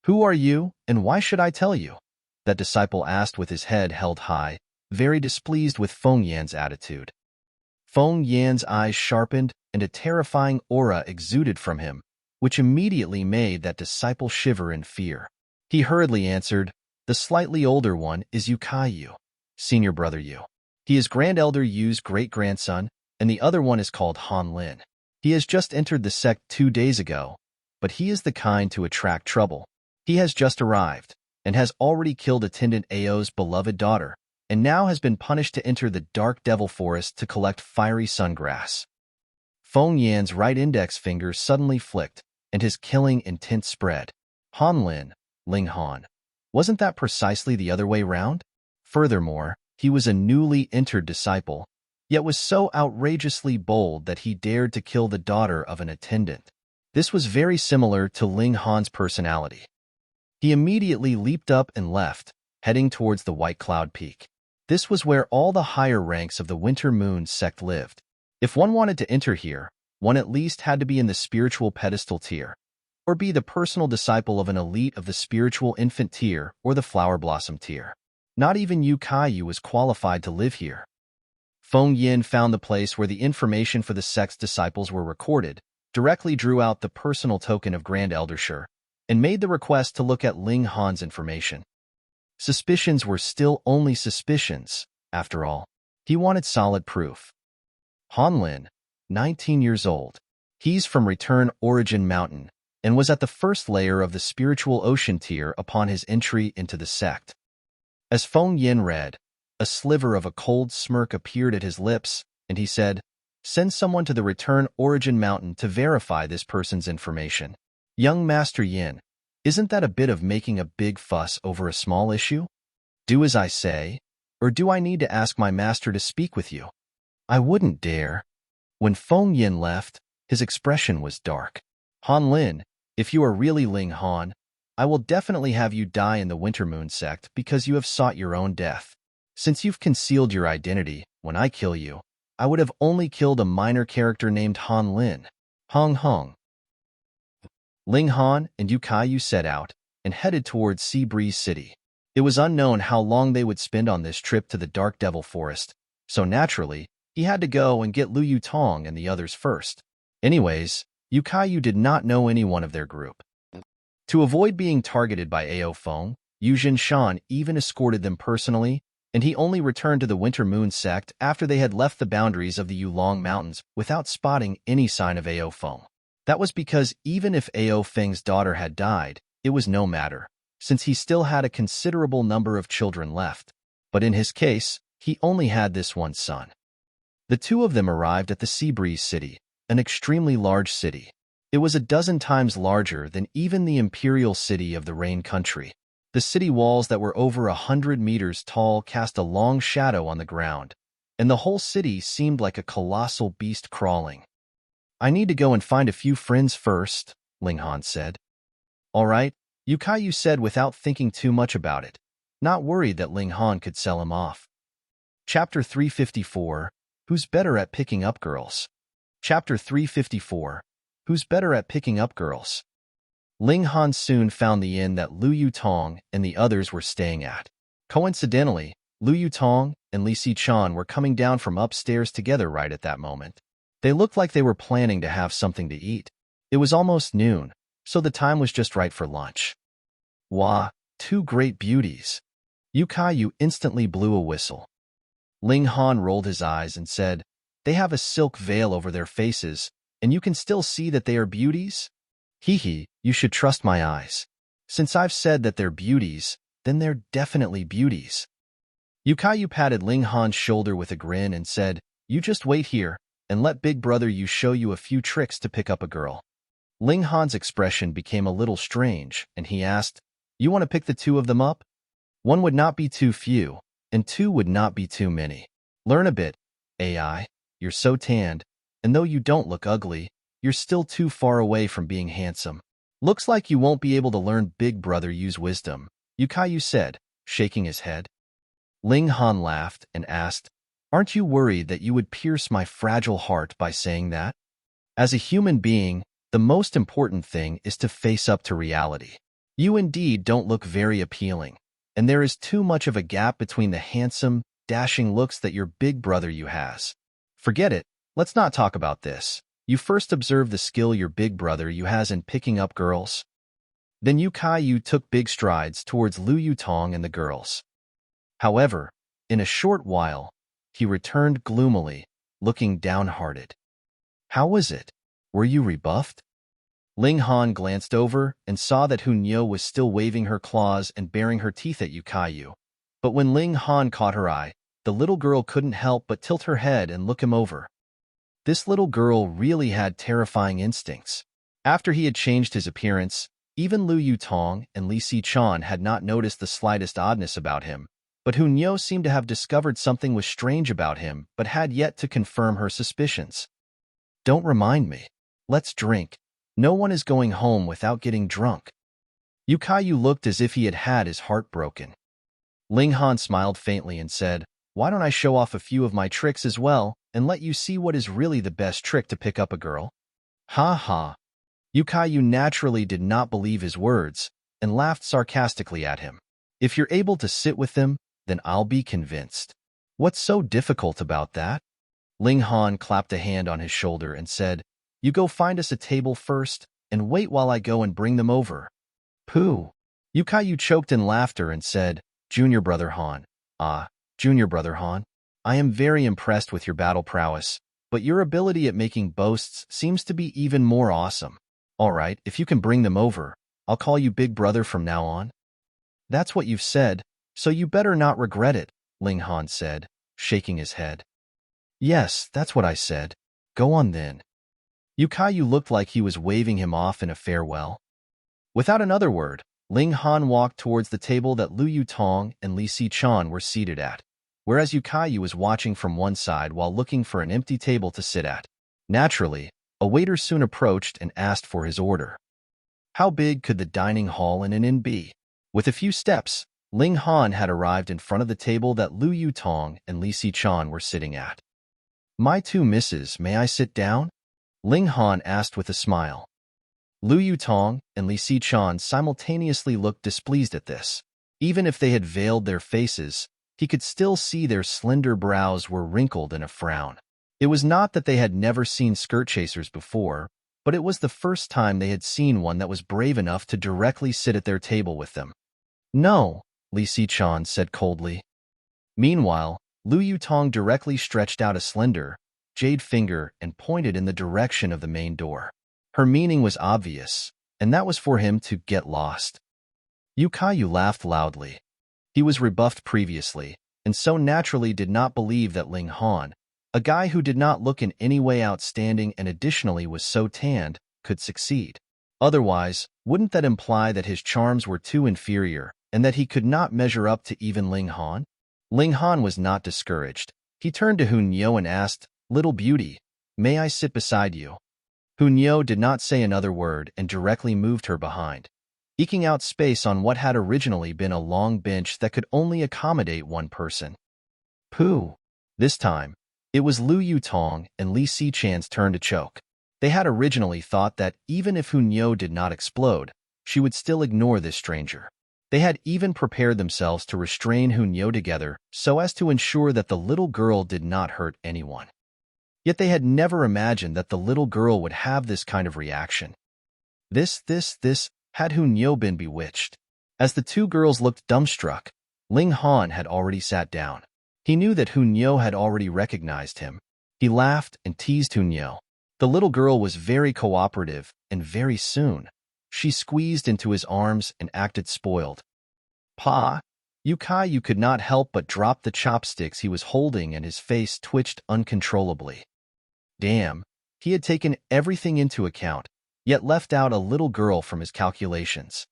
Who are you, and why should I tell you? That disciple asked with his head held high, very displeased with Feng Yan's attitude. Feng Yan's eyes sharpened, and a terrifying aura exuded from him, which immediately made that disciple shiver in fear. He hurriedly answered, The slightly older one is Yukayu, senior brother Yu. He is Grand-Elder Yu's great-grandson, and the other one is called Han Lin. He has just entered the sect 2 days ago, but he is the kind to attract trouble. He has just arrived, and has already killed Attendant Ao's beloved daughter, and now has been punished to enter the Dark Devil Forest to collect fiery sungrass. Feng Yan's right index finger suddenly flicked, and his killing intent spread. Han Lin, Ling Han. Wasn't that precisely the other way round? Furthermore, he was a newly entered disciple, yet was so outrageously bold that he dared to kill the daughter of an attendant. This was very similar to Ling Han's personality. He immediately leaped up and left, heading towards the White Cloud Peak. This was where all the higher ranks of the Winter Moon sect lived. If one wanted to enter here, one at least had to be in the spiritual pedestal tier, or be the personal disciple of an elite of the spiritual infant tier or the flower blossom tier. Not even Yukayu was qualified to live here. Feng Yan found the place where the information for the sect's disciples were recorded, directly drew out the personal token of Grand Eldershire, and made the request to look at Ling Han's information. Suspicions were still only suspicions, after all. He wanted solid proof. Han Lin, 19 years old. He's from Return Origin Mountain, and was at the first layer of the spiritual ocean tier upon his entry into the sect. As Feng Yan read, a sliver of a cold smirk appeared at his lips, and he said, Send someone to the Return Origin Mountain to verify this person's information. Young Master Yin, isn't that a bit of making a big fuss over a small issue? Do as I say, or do I need to ask my master to speak with you? I wouldn't dare. When Feng Yin left, his expression was dark. Han Lin, if you are really Ling Han, I will definitely have you die in the Winter Moon sect because you have sought your own death. Since you've concealed your identity, when I kill you, I would have only killed a minor character named Han Lin. Hong Hong. Ling Han and Yu Kaiyu set out and headed towards Sea Breeze City. It was unknown how long they would spend on this trip to the Dark Devil Forest, so naturally, he had to go and get Lu Yutong and the others first. Anyways, Yu Kaiyu did not know anyone of their group. To avoid being targeted by Ao Feng, Yu Jinshan even escorted them personally, and he only returned to the Winter Moon sect after they had left the boundaries of the Yulong Mountains without spotting any sign of Ao Feng. That was because even if Ao Feng's daughter had died, it was no matter, since he still had a considerable number of children left. But in his case, he only had this one son. The two of them arrived at the Sea Breeze City, an extremely large city. It was a dozen times larger than even the imperial city of the Rain Country. The city walls that were over 100 meters tall cast a long shadow on the ground, and the whole city seemed like a colossal beast crawling. I need to go and find a few friends first, Ling Han said. All right, Yu Kaiyu said without thinking too much about it, not worried that Ling Han could sell him off. Chapter 354, Who's Better at Picking Up Girls? Chapter 354, Who's Better at Picking Up Girls? Ling Han soon found the inn that Lu Yutong and the others were staying at. Coincidentally, Lu Yutong and Li Xichan were coming down from upstairs together right at that moment. They looked like they were planning to have something to eat. It was almost noon, so the time was just right for lunch. Wah, two great beauties. Yu Kaiyu instantly blew a whistle. Ling Han rolled his eyes and said, They have a silk veil over their faces, and you can still see that they are beauties? Hee, you should trust my eyes. Since I've said that they're beauties, then they're definitely beauties. Yu Kaiyu patted Ling Han's shoulder with a grin and said, You just wait here, and let Big Brother you show you a few tricks to pick up a girl. Ling Han's expression became a little strange, and he asked, You want to pick the two of them up? One would not be too few, and two would not be too many. Learn a bit, AI. You're so tanned, and though you don't look ugly, you're still too far away from being handsome. Looks like you won't be able to learn Big Brother use wisdom, Yu Kaiyu said, shaking his head. Ling Han laughed and asked, Aren't you worried that you would pierce my fragile heart by saying that? As a human being, the most important thing is to face up to reality. You indeed don't look very appealing, and there is too much of a gap between the handsome, dashing looks that your Big Brother you has. Forget it, let's not talk about this. You first observe the skill your Big Brother you has in picking up girls. Then Yu Kaiyu took big strides towards Lu Yutong and the girls. However, in a short while, he returned gloomily, looking downhearted. How was it? Were you rebuffed? Ling Han glanced over and saw that Hunyo was still waving her claws and baring her teeth at Yu Kaiyu. But when Ling Han caught her eye, the little girl couldn't help but tilt her head and look him over. This little girl really had terrifying instincts. After he had changed his appearance, even Lu Yutong and Li Xichan had not noticed the slightest oddness about him, but Hunyo seemed to have discovered something was strange about him but had yet to confirm her suspicions. Don't remind me. Let's drink. No one is going home without getting drunk. Yu Kaiyu looked as if he had had his heart broken. Ling Han smiled faintly and said, Why don't I show off a few of my tricks as well and let you see what is really the best trick to pick up a girl? Ha ha. Yu Kaiyu naturally did not believe his words and laughed sarcastically at him. If you're able to sit with them, then I'll be convinced. What's so difficult about that? Ling Han clapped a hand on his shoulder and said, You go find us a table first and wait while I go and bring them over. Pooh. Yu Kaiyu choked in laughter and said, Junior Brother Han. Junior Brother Han. I am very impressed with your battle prowess, but your ability at making boasts seems to be even more awesome. All right, if you can bring them over, I'll call you Big Brother from now on. That's what you've said, so you better not regret it, Ling Han said, shaking his head. Yes, that's what I said. Go on then. Yu Kaiyu looked like he was waving him off in a farewell. Without another word, Ling Han walked towards the table that Lu Yutong and Li Xichan were seated at, whereas Yukayu was watching from one side while looking for an empty table to sit at. Naturally, a waiter soon approached and asked for his order. How big could the dining hall in an inn be? With a few steps, Ling Han had arrived in front of the table that Lu Yutong and Li Si-chan were sitting at. "My two misses, may I sit down?" Ling Han asked with a smile. Lu Yutong and Li Si-chan simultaneously looked displeased at this. Even if they had veiled their faces, he could still see their slender brows were wrinkled in a frown. It was not that they had never seen skirt chasers before, but it was the first time they had seen one that was brave enough to directly sit at their table with them. "No," Li Si-chan said coldly. Meanwhile, Lu Yutong directly stretched out a slender, jade finger and pointed in the direction of the main door. Her meaning was obvious, and that was for him to get lost. Yukayu laughed loudly. He was rebuffed previously, and so naturally did not believe that Ling Han, a guy who did not look in any way outstanding and additionally was so tanned, could succeed. Otherwise, wouldn't that imply that his charms were too inferior and that he could not measure up to even Ling Han? Ling Han was not discouraged. He turned to Hunyo and asked, "Little beauty, may I sit beside you?" Hunyo did not say another word and directly moved her behind, eking out space on what had originally been a long bench that could only accommodate one person. Pooh! This time, it was Lu Yutong and Li Si-chan's turn to choke. They had originally thought that even if Hunyo did not explode, she would still ignore this stranger. They had even prepared themselves to restrain Hunyo together so as to ensure that the little girl did not hurt anyone. Yet they had never imagined that the little girl would have this kind of reaction. This, had Hunyo been bewitched? As the two girls looked dumbstruck, Ling Han had already sat down. He knew that Hunyo had already recognized him. He laughed and teased Hunyo. The little girl was very cooperative, and very soon, she squeezed into his arms and acted spoiled. "Pa!" Yukayu could not help but drop the chopsticks he was holding and his face twitched uncontrollably. Damn, he had taken everything into account, yet left out a little girl from his calculations.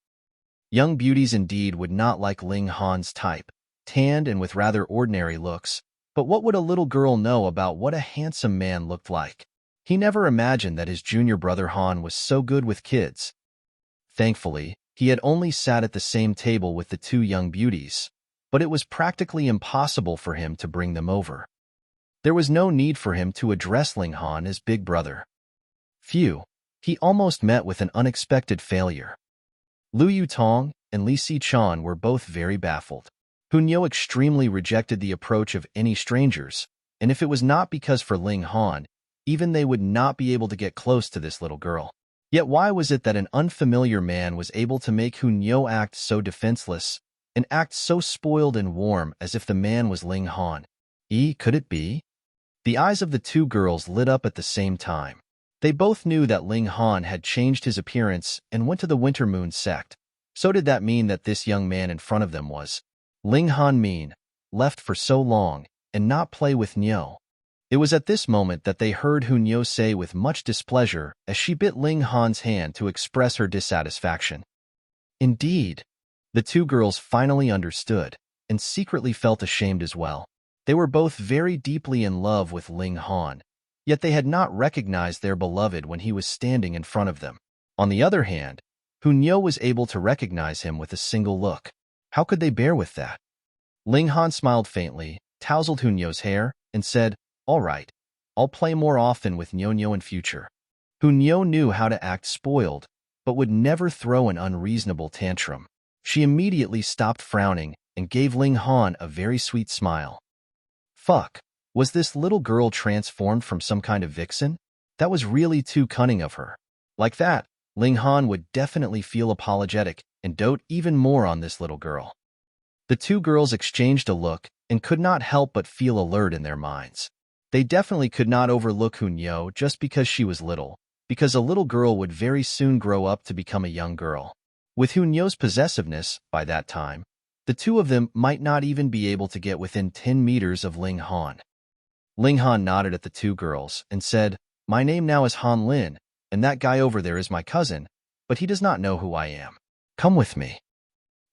Young beauties indeed would not like Ling Han's type, tanned and with rather ordinary looks, but what would a little girl know about what a handsome man looked like? He never imagined that his junior brother Han was so good with kids. Thankfully, he had only sat at the same table with the two young beauties, but it was practically impossible for him to bring them over. There was no need for him to address Ling Han as big brother. Phew, he almost met with an unexpected failure. Lu Yutong and Li Si-chan were both very baffled. Hunyo extremely rejected the approach of any strangers, and if it was not because for Ling Han, even they would not be able to get close to this little girl. Yet why was it that an unfamiliar man was able to make Hunyo act so defenseless and act so spoiled and warm as if the man was Ling Han? Could it be? The eyes of the two girls lit up at the same time. They both knew that Ling Han had changed his appearance and went to the Winter Moon sect. So did that mean that this young man in front of them was Ling Han Min, left for so long, and not play with Nyo? It was at this moment that they heard Hunyo say with much displeasure as she bit Ling Han's hand to express her dissatisfaction. Indeed, the two girls finally understood, and secretly felt ashamed as well. They were both very deeply in love with Ling Han, yet they had not recognized their beloved when he was standing in front of them. On the other hand, Hunyo was able to recognize him with a single look. How could they bear with that? Ling Han smiled faintly, tousled Hunyo's hair, and said, "All right, I'll play more often with Nyo in future." Hunyo knew how to act spoiled, but would never throw an unreasonable tantrum. She immediately stopped frowning and gave Ling Han a very sweet smile. Fuck, was this little girl transformed from some kind of vixen? That was really too cunning of her. Like that, Ling Han would definitely feel apologetic and dote even more on this little girl. The two girls exchanged a look and could not help but feel alert in their minds. They definitely could not overlook Hunyo just because she was little, because a little girl would very soon grow up to become a young girl. With Hunyo's possessiveness, by that time, the two of them might not even be able to get within 10 meters of Ling Han. Ling Han nodded at the two girls and said, "My name now is Han Lin, and that guy over there is my cousin, but he does not know who I am. Come with me."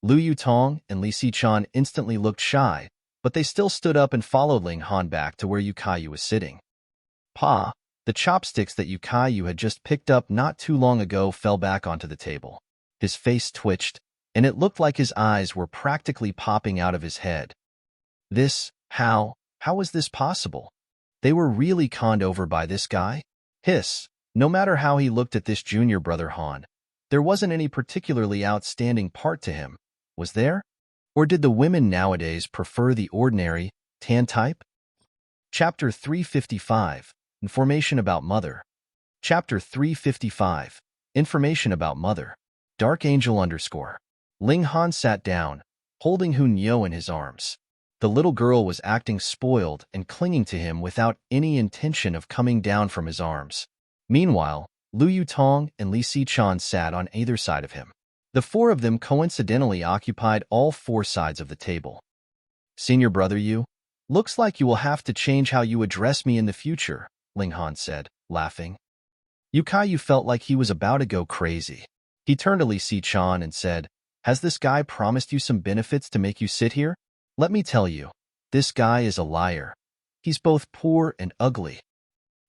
Lu Yutong and Li Si-chan instantly looked shy, but they still stood up and followed Ling Han back to where Yukayu was sitting. Pa, the chopsticks that Yukayu had just picked up not too long ago fell back onto the table. His face twitched, and it looked like his eyes were practically popping out of his head. How was this possible? They were really conned over by this guy? No matter how he looked at this junior brother Han, there wasn't any particularly outstanding part to him, was there? Or did the women nowadays prefer the ordinary, tan type? Chapter 355, Information about Mother. Chapter 355, Information about Mother. Dark Angel _ Ling Han sat down, holding Hun Yo in his arms. The little girl was acting spoiled and clinging to him without any intention of coming down from his arms. Meanwhile, Lu Yutong and Li Xichan sat on either side of him. The four of them coincidentally occupied all four sides of the table. Senior brother Yu, looks like you will have to change how you address me in the future, Ling Han said, laughing. Yukayu felt like he was about to go crazy. He turned to Li Xichan and said, has this guy promised you some benefits to make you sit here? Let me tell you, this guy is a liar. He's both poor and ugly.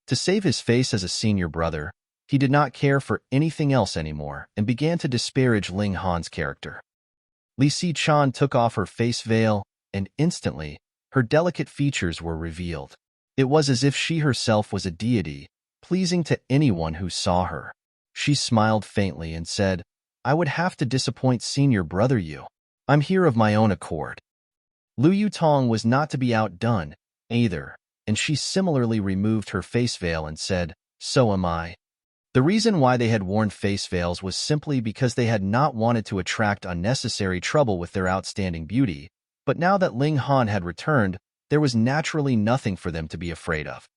To save his face as a senior brother, he did not care for anything else anymore and began to disparage Ling Han's character. Li Xichan took off her face veil, and instantly, her delicate features were revealed. It was as if she herself was a deity, pleasing to anyone who saw her. She smiled faintly and said, I would have to disappoint senior brother Yu. I'm here of my own accord. Lu Yutong was not to be outdone, either, and she similarly removed her face veil and said, so am I. The reason why they had worn face veils was simply because they had not wanted to attract unnecessary trouble with their outstanding beauty, but now that Ling Han had returned, there was naturally nothing for them to be afraid of.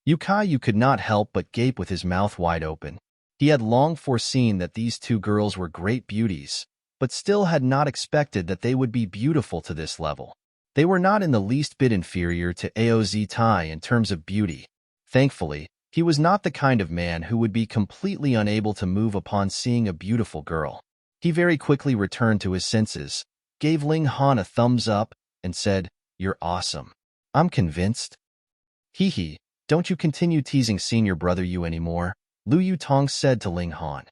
Yukayu could not help but gape with his mouth wide open. He had long foreseen that these two girls were great beauties, but still had not expected that they would be beautiful to this level. They were not in the least bit inferior to Aoz Tai in terms of beauty. Thankfully, he was not the kind of man who would be completely unable to move upon seeing a beautiful girl. He very quickly returned to his senses, gave Ling Han a thumbs up, and said, you're awesome. I'm convinced. Hee, don't you continue teasing senior brother Yu anymore, Lu Yutong said to Ling Han.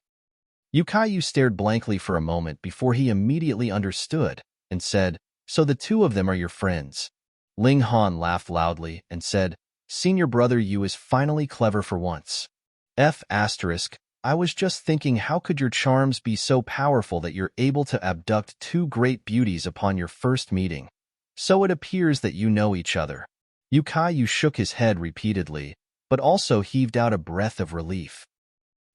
Yukayu stared blankly for a moment before he immediately understood, and said, so the two of them are your friends. Ling Han laughed loudly and said, senior brother Yu is finally clever for once. I was just thinking, how could your charms be so powerful that you're able to abduct two great beauties upon your first meeting? So it appears that you know each other. Yukayu shook his head repeatedly, but also heaved out a breath of relief.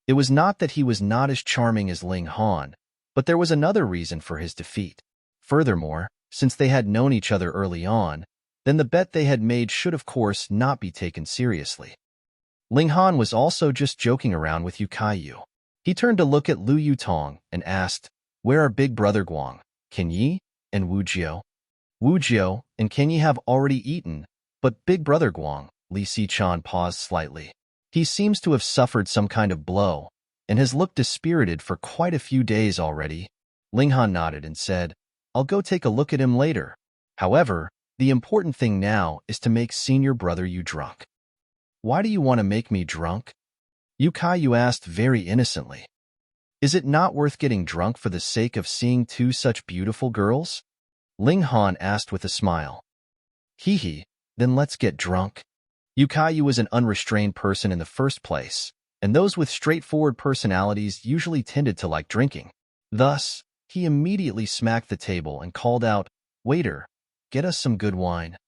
It was not that he was not as charming as Ling Han, but there was another reason for his defeat. Furthermore, since they had known each other early on, then the bet they had made should of course not be taken seriously. Ling Han was also just joking around with Yukayu. He turned to look at Lu Yutong and asked, where are Big Brother Guang, Ken Yi, and Wu Jiao? Wu Jiao and Ken Yi have already eaten, but Big Brother Guang, Li Xichan paused slightly. He seems to have suffered some kind of blow, and has looked dispirited for quite a few days already. Ling Han nodded and said, I'll go take a look at him later. However, the important thing now is to make senior brother Yu drunk. Why do you want to make me drunk? Yukayu asked very innocently. Is it not worth getting drunk for the sake of seeing two such beautiful girls? Ling Han asked with a smile. Then let's get drunk. Yukayu was an unrestrained person in the first place, and those with straightforward personalities usually tended to like drinking. Thus, he immediately smacked the table and called out, waiter, get us some good wine.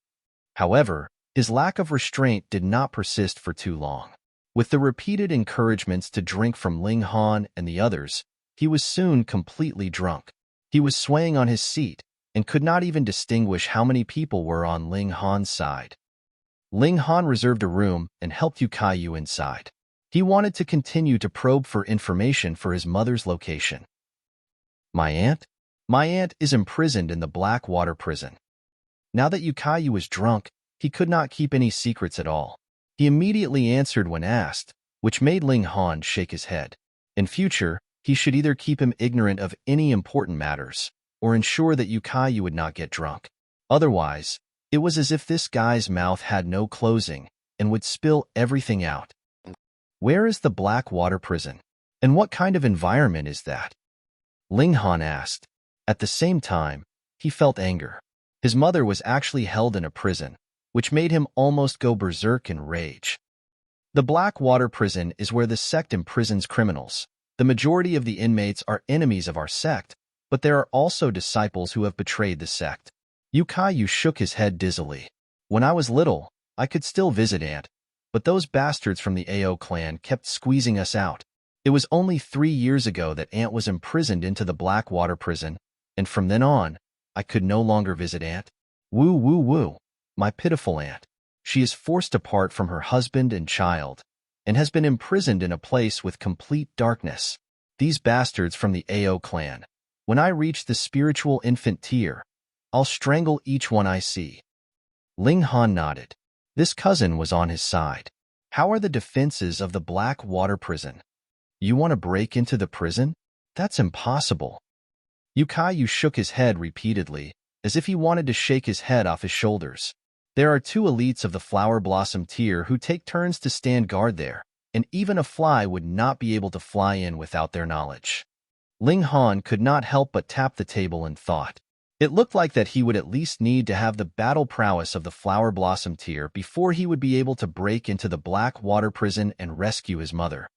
However, his lack of restraint did not persist for too long. With the repeated encouragements to drink from Ling Han and the others, he was soon completely drunk. He was swaying on his seat and could not even distinguish how many people were on Ling Han's side. Ling Han reserved a room and helped Yukayu inside. He wanted to continue to probe for information for his mother's location. My aunt? My aunt is imprisoned in the Blackwater prison. Now that Yukayu was drunk, he could not keep any secrets at all. He immediately answered when asked, which made Ling Han shake his head. In future, he should either keep him ignorant of any important matters, or ensure that Yukayu would not get drunk. Otherwise, It was as if this guy's mouth had no closing and would spill everything out. Where is the black water prison? And what kind of environment is that? Ling Han asked. At the same time, he felt anger. His mother was actually held in a prison, which made him almost go berserk in rage. The black water prison is where the sect imprisons criminals. The majority of the inmates are enemies of our sect, but there are also disciples who have betrayed the sect. Yu shook his head dizzily. When I was little, I could still visit Aunt, but those bastards from the AO clan kept squeezing us out. It was only 3 years ago that Aunt was imprisoned into the black water prison, and from then on, I could no longer visit Aunt. Woo woo woo, my pitiful Aunt. She is forced apart from her husband and child, and has been imprisoned in a place with complete darkness. These bastards from the AO clan. When I reach the spiritual infant tier, I'll strangle each one I see. Ling Han nodded. This cousin was on his side. How are the defenses of the black water prison? You want to break into the prison? That's impossible. Yu shook his head repeatedly, as if he wanted to shake his head off his shoulders. There are 2 elites of the flower blossom tier who take turns to stand guard there, and even a fly would not be able to fly in without their knowledge. Ling Han could not help but tap the table in thought. It looked like that he would at least need to have the battle prowess of the flower blossom tier before he would be able to break into the black water prison and rescue his mother.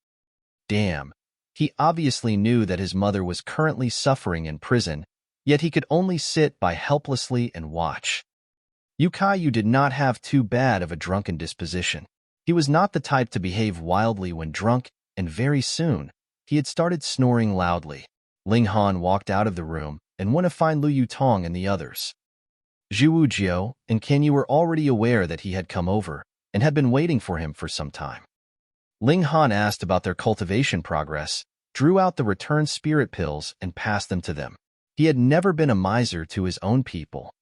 Damn. He obviously knew that his mother was currently suffering in prison, yet he could only sit by helplessly and watch. Yu did not have too bad of a drunken disposition. He was not the type to behave wildly when drunk, and very soon, he had started snoring loudly. Ling Han walked out of the room and went to find Lu Yutong and the others. Zhu Jiao and Ken were already aware that he had come over and had been waiting for him for some time. Ling Han asked about their cultivation progress, drew out the return spirit pills, and passed them to them. He had never been a miser to his own people.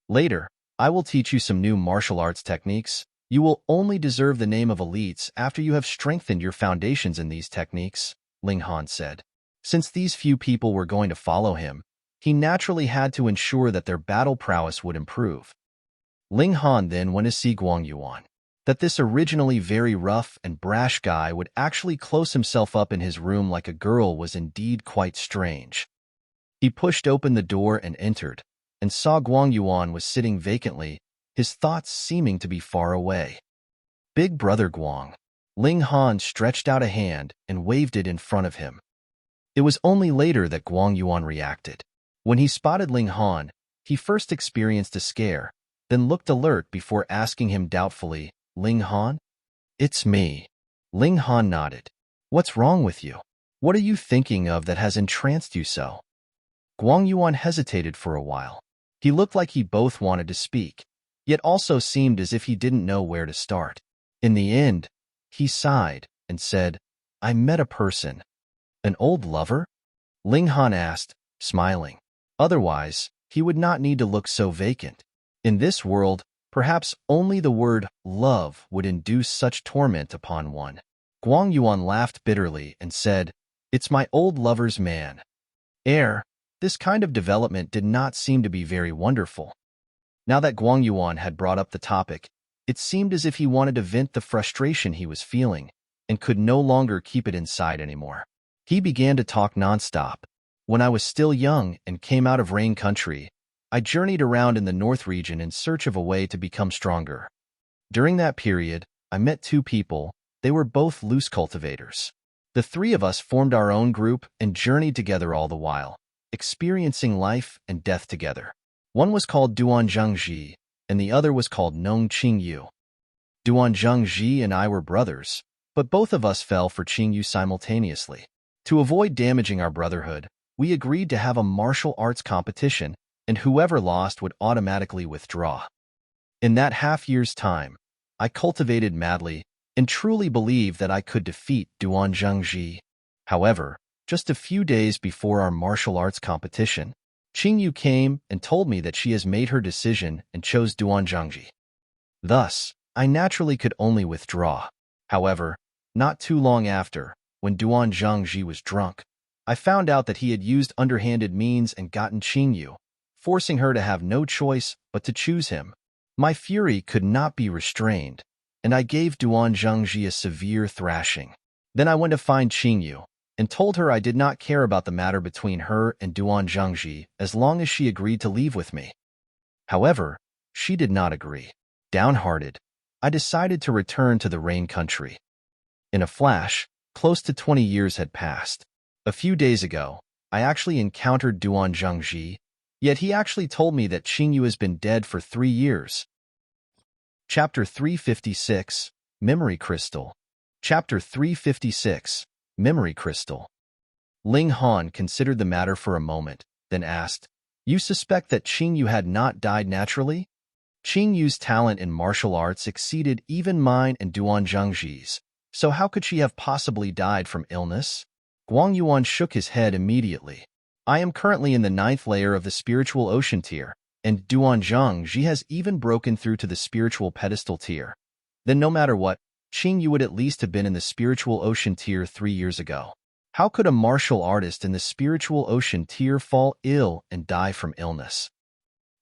Later, I will teach you some new martial arts techniques. You will only deserve the name of elites after you have strengthened your foundations in these techniques, Ling Han said. Since these few people were going to follow him, he naturally had to ensure that their battle prowess would improve. Ling Han then went to see Guangyuan. That this originally very rough and brash guy would actually close himself up in his room like a girl was indeed quite strange. He pushed open the door and entered, and saw Guangyuan was sitting vacantly, his thoughts seeming to be far away. Big brother Guang. Ling Han stretched out a hand and waved it in front of him. It was only later that Guangyuan reacted. When he spotted Ling Han, he first experienced a scare, then looked alert before asking him doubtfully, Ling Han? It's me. Ling Han nodded. What's wrong with you? What are you thinking of that has entranced you so? Guangyuan hesitated for a while. He looked like he both wanted to speak, yet also seemed as if he didn't know where to start. In the end, he sighed and said, I met a person. An old lover? Ling Han asked, smiling. Otherwise, he would not need to look so vacant. In this world, perhaps only the word love would induce such torment upon one. Guangyuan laughed bitterly and said, It's my old lover's man. This kind of development did not seem to be very wonderful. Now that Guangyuan had brought up the topic, it seemed as if he wanted to vent the frustration he was feeling and could no longer keep it inside anymore. He began to talk nonstop. When I was still young and came out of Rain Country, I journeyed around in the North region in search of a way to become stronger. During that period, I met 2 people. They were both loose cultivators. The 3 of us formed our own group and journeyed together all the while, experiencing life and death together. One was called Duan Zhangji, and the other was called Nong Qingyu. Duan Zhangji and I were brothers, but both of us fell for Qingyu simultaneously. To avoid damaging our brotherhood, we agreed to have a martial arts competition, and whoever lost would automatically withdraw. In that half-year's time, I cultivated madly and truly believed that I could defeat Duan Zhangji. However, just a few days before our martial arts competition, Qingyu came and told me that she has made her decision and chose Duan Zhangji. Thus, I naturally could only withdraw. However, not too long after, when Duan Zhangji was drunk, I found out that he had used underhanded means and gotten Qingyu, forcing her to have no choice but to choose him. My fury could not be restrained, and I gave Duan Zhengji a severe thrashing. Then I went to find Qingyu and told her I did not care about the matter between her and Duan Zhengji as long as she agreed to leave with me. However, she did not agree. Downhearted, I decided to return to the Rain Country. In a flash, close to 20 years had passed. A few days ago, I actually encountered Duan Zhengji, yet he actually told me that Qingyu has been dead for 3 years. Chapter 356, Memory Crystal. Chapter 356, Memory Crystal. Ling Han considered the matter for a moment, then asked, "You suspect that Qingyu had not died naturally?" Qingyu's talent in martial arts exceeded even mine and Duan Zhengji's, so how could she have possibly died from illness? Guang Yuan shook his head immediately. I am currently in the 9th layer of the spiritual ocean tier, and Duan Zhengji has even broken through to the spiritual pedestal tier. Then no matter what, Qingyu would at least have been in the spiritual ocean tier 3 years ago. How could a martial artist in the spiritual ocean tier fall ill and die from illness?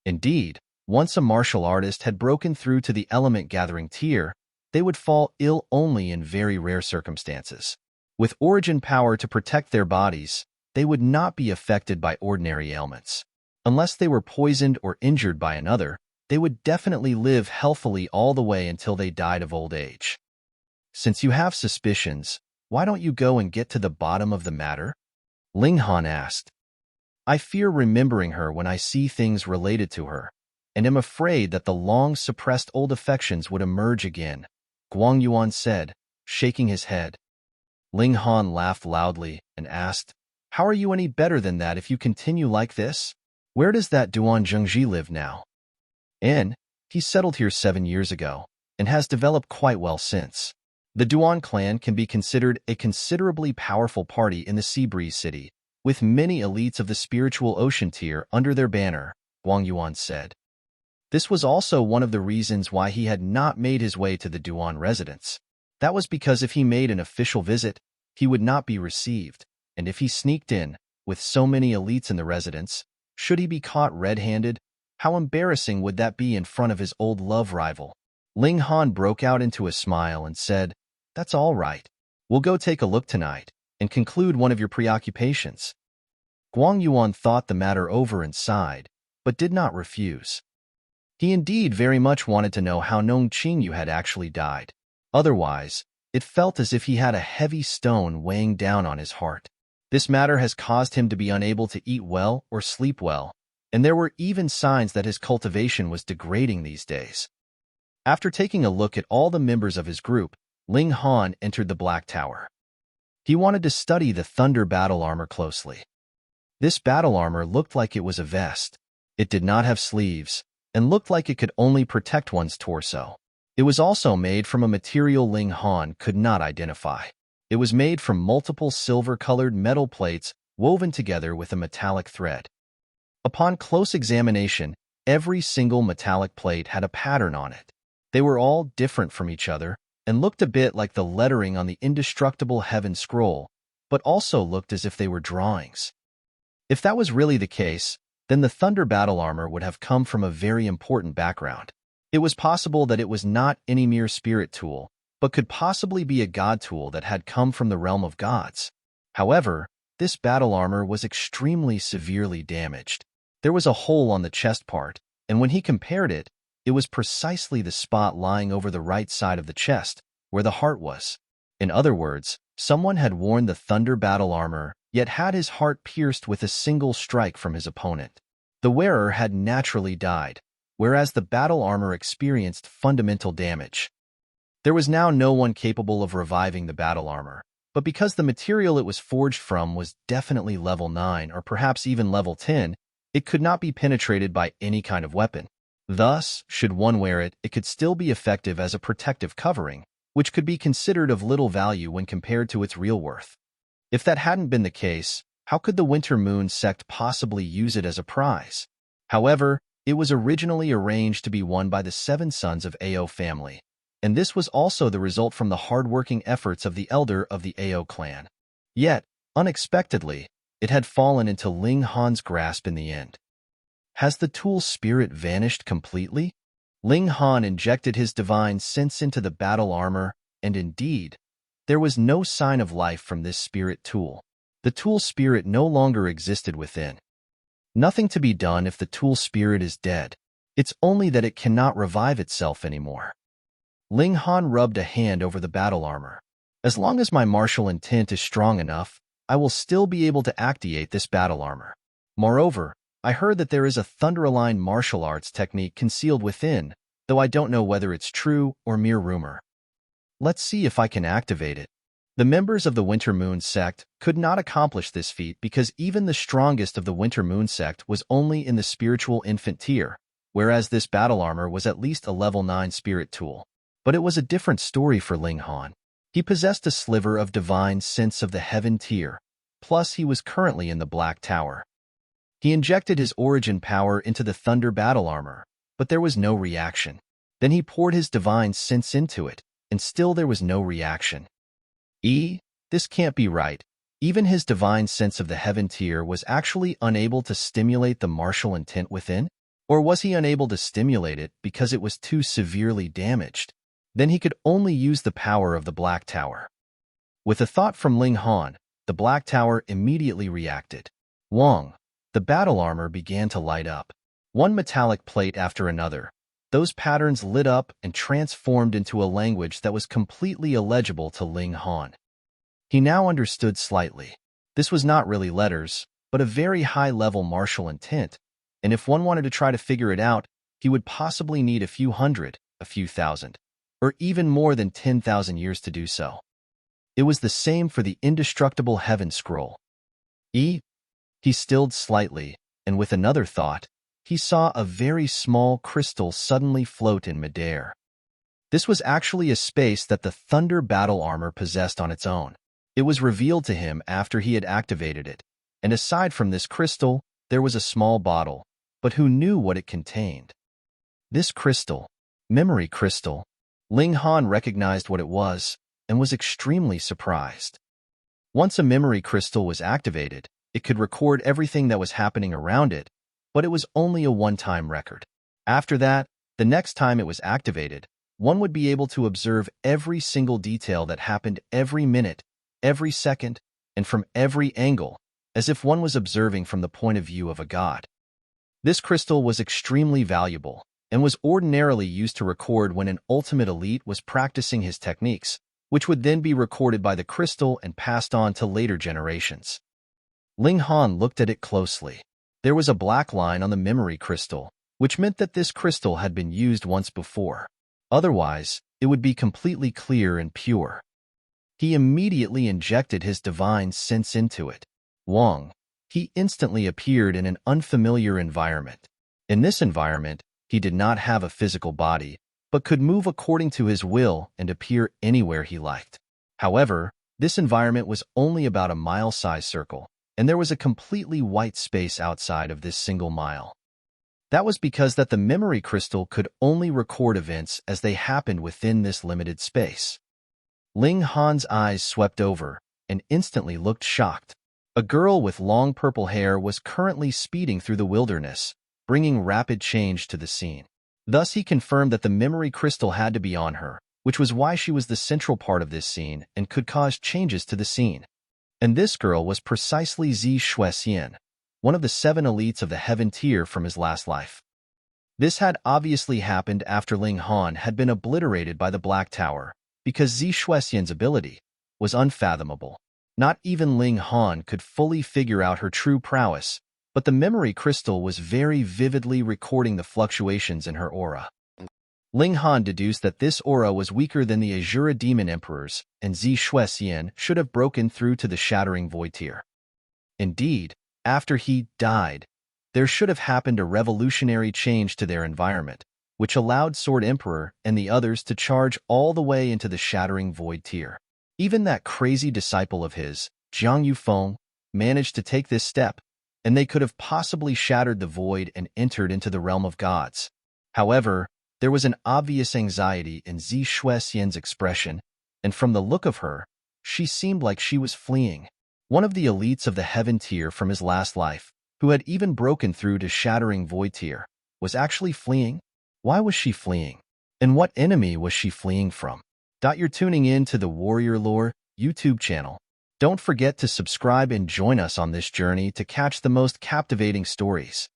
Indeed, once a martial artist had broken through to the element gathering tier, they would fall ill only in very rare circumstances. With origin power to protect their bodies, they would not be affected by ordinary ailments. Unless they were poisoned or injured by another, they would definitely live healthily all the way until they died of old age. Since you have suspicions, why don't you go and get to the bottom of the matter? Ling Han asked. I fear remembering her when I see things related to her, and am afraid that the long-suppressed old affections would emerge again, Guang Yuan said, shaking his head. Ling Han laughed loudly and asked, How are you any better than that if you continue like this? Where does that Duan Zhengji live now? He settled here 7 years ago, and has developed quite well since. The Duan clan can be considered a considerably powerful party in the Seabreeze City, with many elites of the spiritual ocean tier under their banner, Guang Yuan said. This was also one of the reasons why he had not made his way to the Duan residence. That was because if he made an official visit, he would not be received, and if he sneaked in, with so many elites in the residence, should he be caught red-handed, how embarrassing would that be in front of his old love rival? Ling Han broke out into a smile and said, That's all right. We'll go take a look tonight, and conclude one of your preoccupations. Guang Yuan thought the matter over and sighed, but did not refuse. He indeed very much wanted to know how Nong Qingyu had actually died. Otherwise, it felt as if he had a heavy stone weighing down on his heart. This matter has caused him to be unable to eat well or sleep well, and there were even signs that his cultivation was degrading these days. After taking a look at all the members of his group, Ling Han entered the Black Tower. He wanted to study the Thunder battle armor closely. This battle armor looked like it was a vest. It did not have sleeves, and looked like it could only protect one's torso. It was also made from a material Ling Han could not identify. It was made from multiple silver-colored metal plates woven together with a metallic thread. Upon close examination, every single metallic plate had a pattern on it. They were all different from each other and looked a bit like the lettering on the indestructible Heaven Scroll, but also looked as if they were drawings. If that was really the case, then the Thunder battle armor would have come from a very important background. It was possible that it was not any mere spirit tool, but could possibly be a god tool that had come from the realm of gods. However, this battle armor was extremely severely damaged. There was a hole on the chest part, and when he compared it, it was precisely the spot lying over the right side of the chest, where the heart was. In other words, someone had worn the Thunder battle armor, yet had his heart pierced with a single strike from his opponent. The wearer had naturally died, whereas the battle armor experienced fundamental damage. There was now no one capable of reviving the battle armor, but because the material it was forged from was definitely level 9 or perhaps even level 10, it could not be penetrated by any kind of weapon. Thus, should one wear it, it could still be effective as a protective covering, which could be considered of little value when compared to its real worth. If that hadn't been the case, how could the Winter Moon sect possibly use it as a prize? However, it was originally arranged to be won by the 7 sons of Ao family, and this was also the result from the hard-working efforts of the elder of the Ao clan. Yet, unexpectedly, it had fallen into Ling Han's grasp in the end. Has the tool's spirit vanished completely? Ling Han injected his divine sense into the battle armor, and indeed, there was no sign of life from this spirit tool. The tool spirit no longer existed within. Nothing to be done if the tool spirit is dead. It's only that it cannot revive itself anymore. Ling Han rubbed a hand over the battle armor. As long as my martial intent is strong enough, I will still be able to activate this battle armor. Moreover, I heard that there is a thunder-aligned martial arts technique concealed within, though I don't know whether it's true or mere rumor. Let's see if I can activate it. The members of the Winter Moon sect could not accomplish this feat because even the strongest of the Winter Moon sect was only in the spiritual infant tier, whereas this battle armor was at least a level 9 spirit tool. But it was a different story for Ling Han. He possessed a sliver of divine sense of the heaven tier, plus he was currently in the Black Tower. He injected his origin power into the thunder battle armor, but there was no reaction. Then he poured his divine sense into it, and still there was no reaction. This can't be right. Even his divine sense of the heaven tier was actually unable to stimulate the martial intent within? Or was he unable to stimulate it because it was too severely damaged? Then he could only use the power of the Black Tower. With a thought from Ling Han, the Black Tower immediately reacted. Wong, the battle armor began to light up. One metallic plate after another. Those patterns lit up and transformed into a language that was completely illegible to Ling Han. He now understood slightly. This was not really letters, but a very high-level martial intent, and if one wanted to try to figure it out, he would possibly need a few hundred, a few thousand, or even more than 10,000 years to do so. It was the same for the indestructible heaven scroll. He stilled slightly, and with another thought, he saw a very small crystal suddenly float in midair. This was actually a space that the thunder battle armor possessed on its own. It was revealed to him after he had activated it, and aside from this crystal, there was a small bottle, but who knew what it contained? This crystal, memory crystal. Ling Han recognized what it was and was extremely surprised. Once a memory crystal was activated, it could record everything that was happening around it, but it was only a one-time record. After that, the next time it was activated, one would be able to observe every single detail that happened every minute, every second, and from every angle, as if one was observing from the point of view of a god. This crystal was extremely valuable and was ordinarily used to record when an ultimate elite was practicing his techniques, which would then be recorded by the crystal and passed on to later generations. Ling Han looked at it closely. There was a black line on the memory crystal, which meant that this crystal had been used once before. Otherwise, it would be completely clear and pure. He immediately injected his divine sense into it. Wong. He instantly appeared in an unfamiliar environment. In this environment, he did not have a physical body, but could move according to his will and appear anywhere he liked. However, this environment was only about a mile-sized circle, and there was a completely white space outside of this single mile. That was because that the memory crystal could only record events as they happened within this limited space. Ling Han's eyes swept over and instantly looked shocked. A girl with long purple hair was currently speeding through the wilderness, bringing rapid change to the scene. Thus he confirmed that the memory crystal had to be on her, which was why she was the central part of this scene and could cause changes to the scene. And this girl was precisely Zi Shuexian, one of the 7 elites of the heaven tier from his last life. This had obviously happened after Ling Han had been obliterated by the Black Tower, because Zi Shuexian's ability was unfathomable. Not even Ling Han could fully figure out her true prowess, but the memory crystal was very vividly recording the fluctuations in her aura. Ling Han deduced that this aura was weaker than the Azura Demon Emperor's, and Zi Shuexian should have broken through to the Shattering Void tier. Indeed, after he died, there should have happened a revolutionary change to their environment, which allowed Sword Emperor and the others to charge all the way into the Shattering Void tier. Even that crazy disciple of his, Jiang Yufeng, managed to take this step, and they could have possibly shattered the void and entered into the realm of gods. However, there was an obvious anxiety in Zi Shuexian's expression, and from the look of her, she seemed like she was fleeing. One of the elites of the heaven tier from his last life, who had even broken through to Shattering Void tier, was actually fleeing? Why was she fleeing? And what enemy was she fleeing from? You're tuning in to the Warrior Lore YouTube channel. Don't forget to subscribe and join us on this journey to catch the most captivating stories.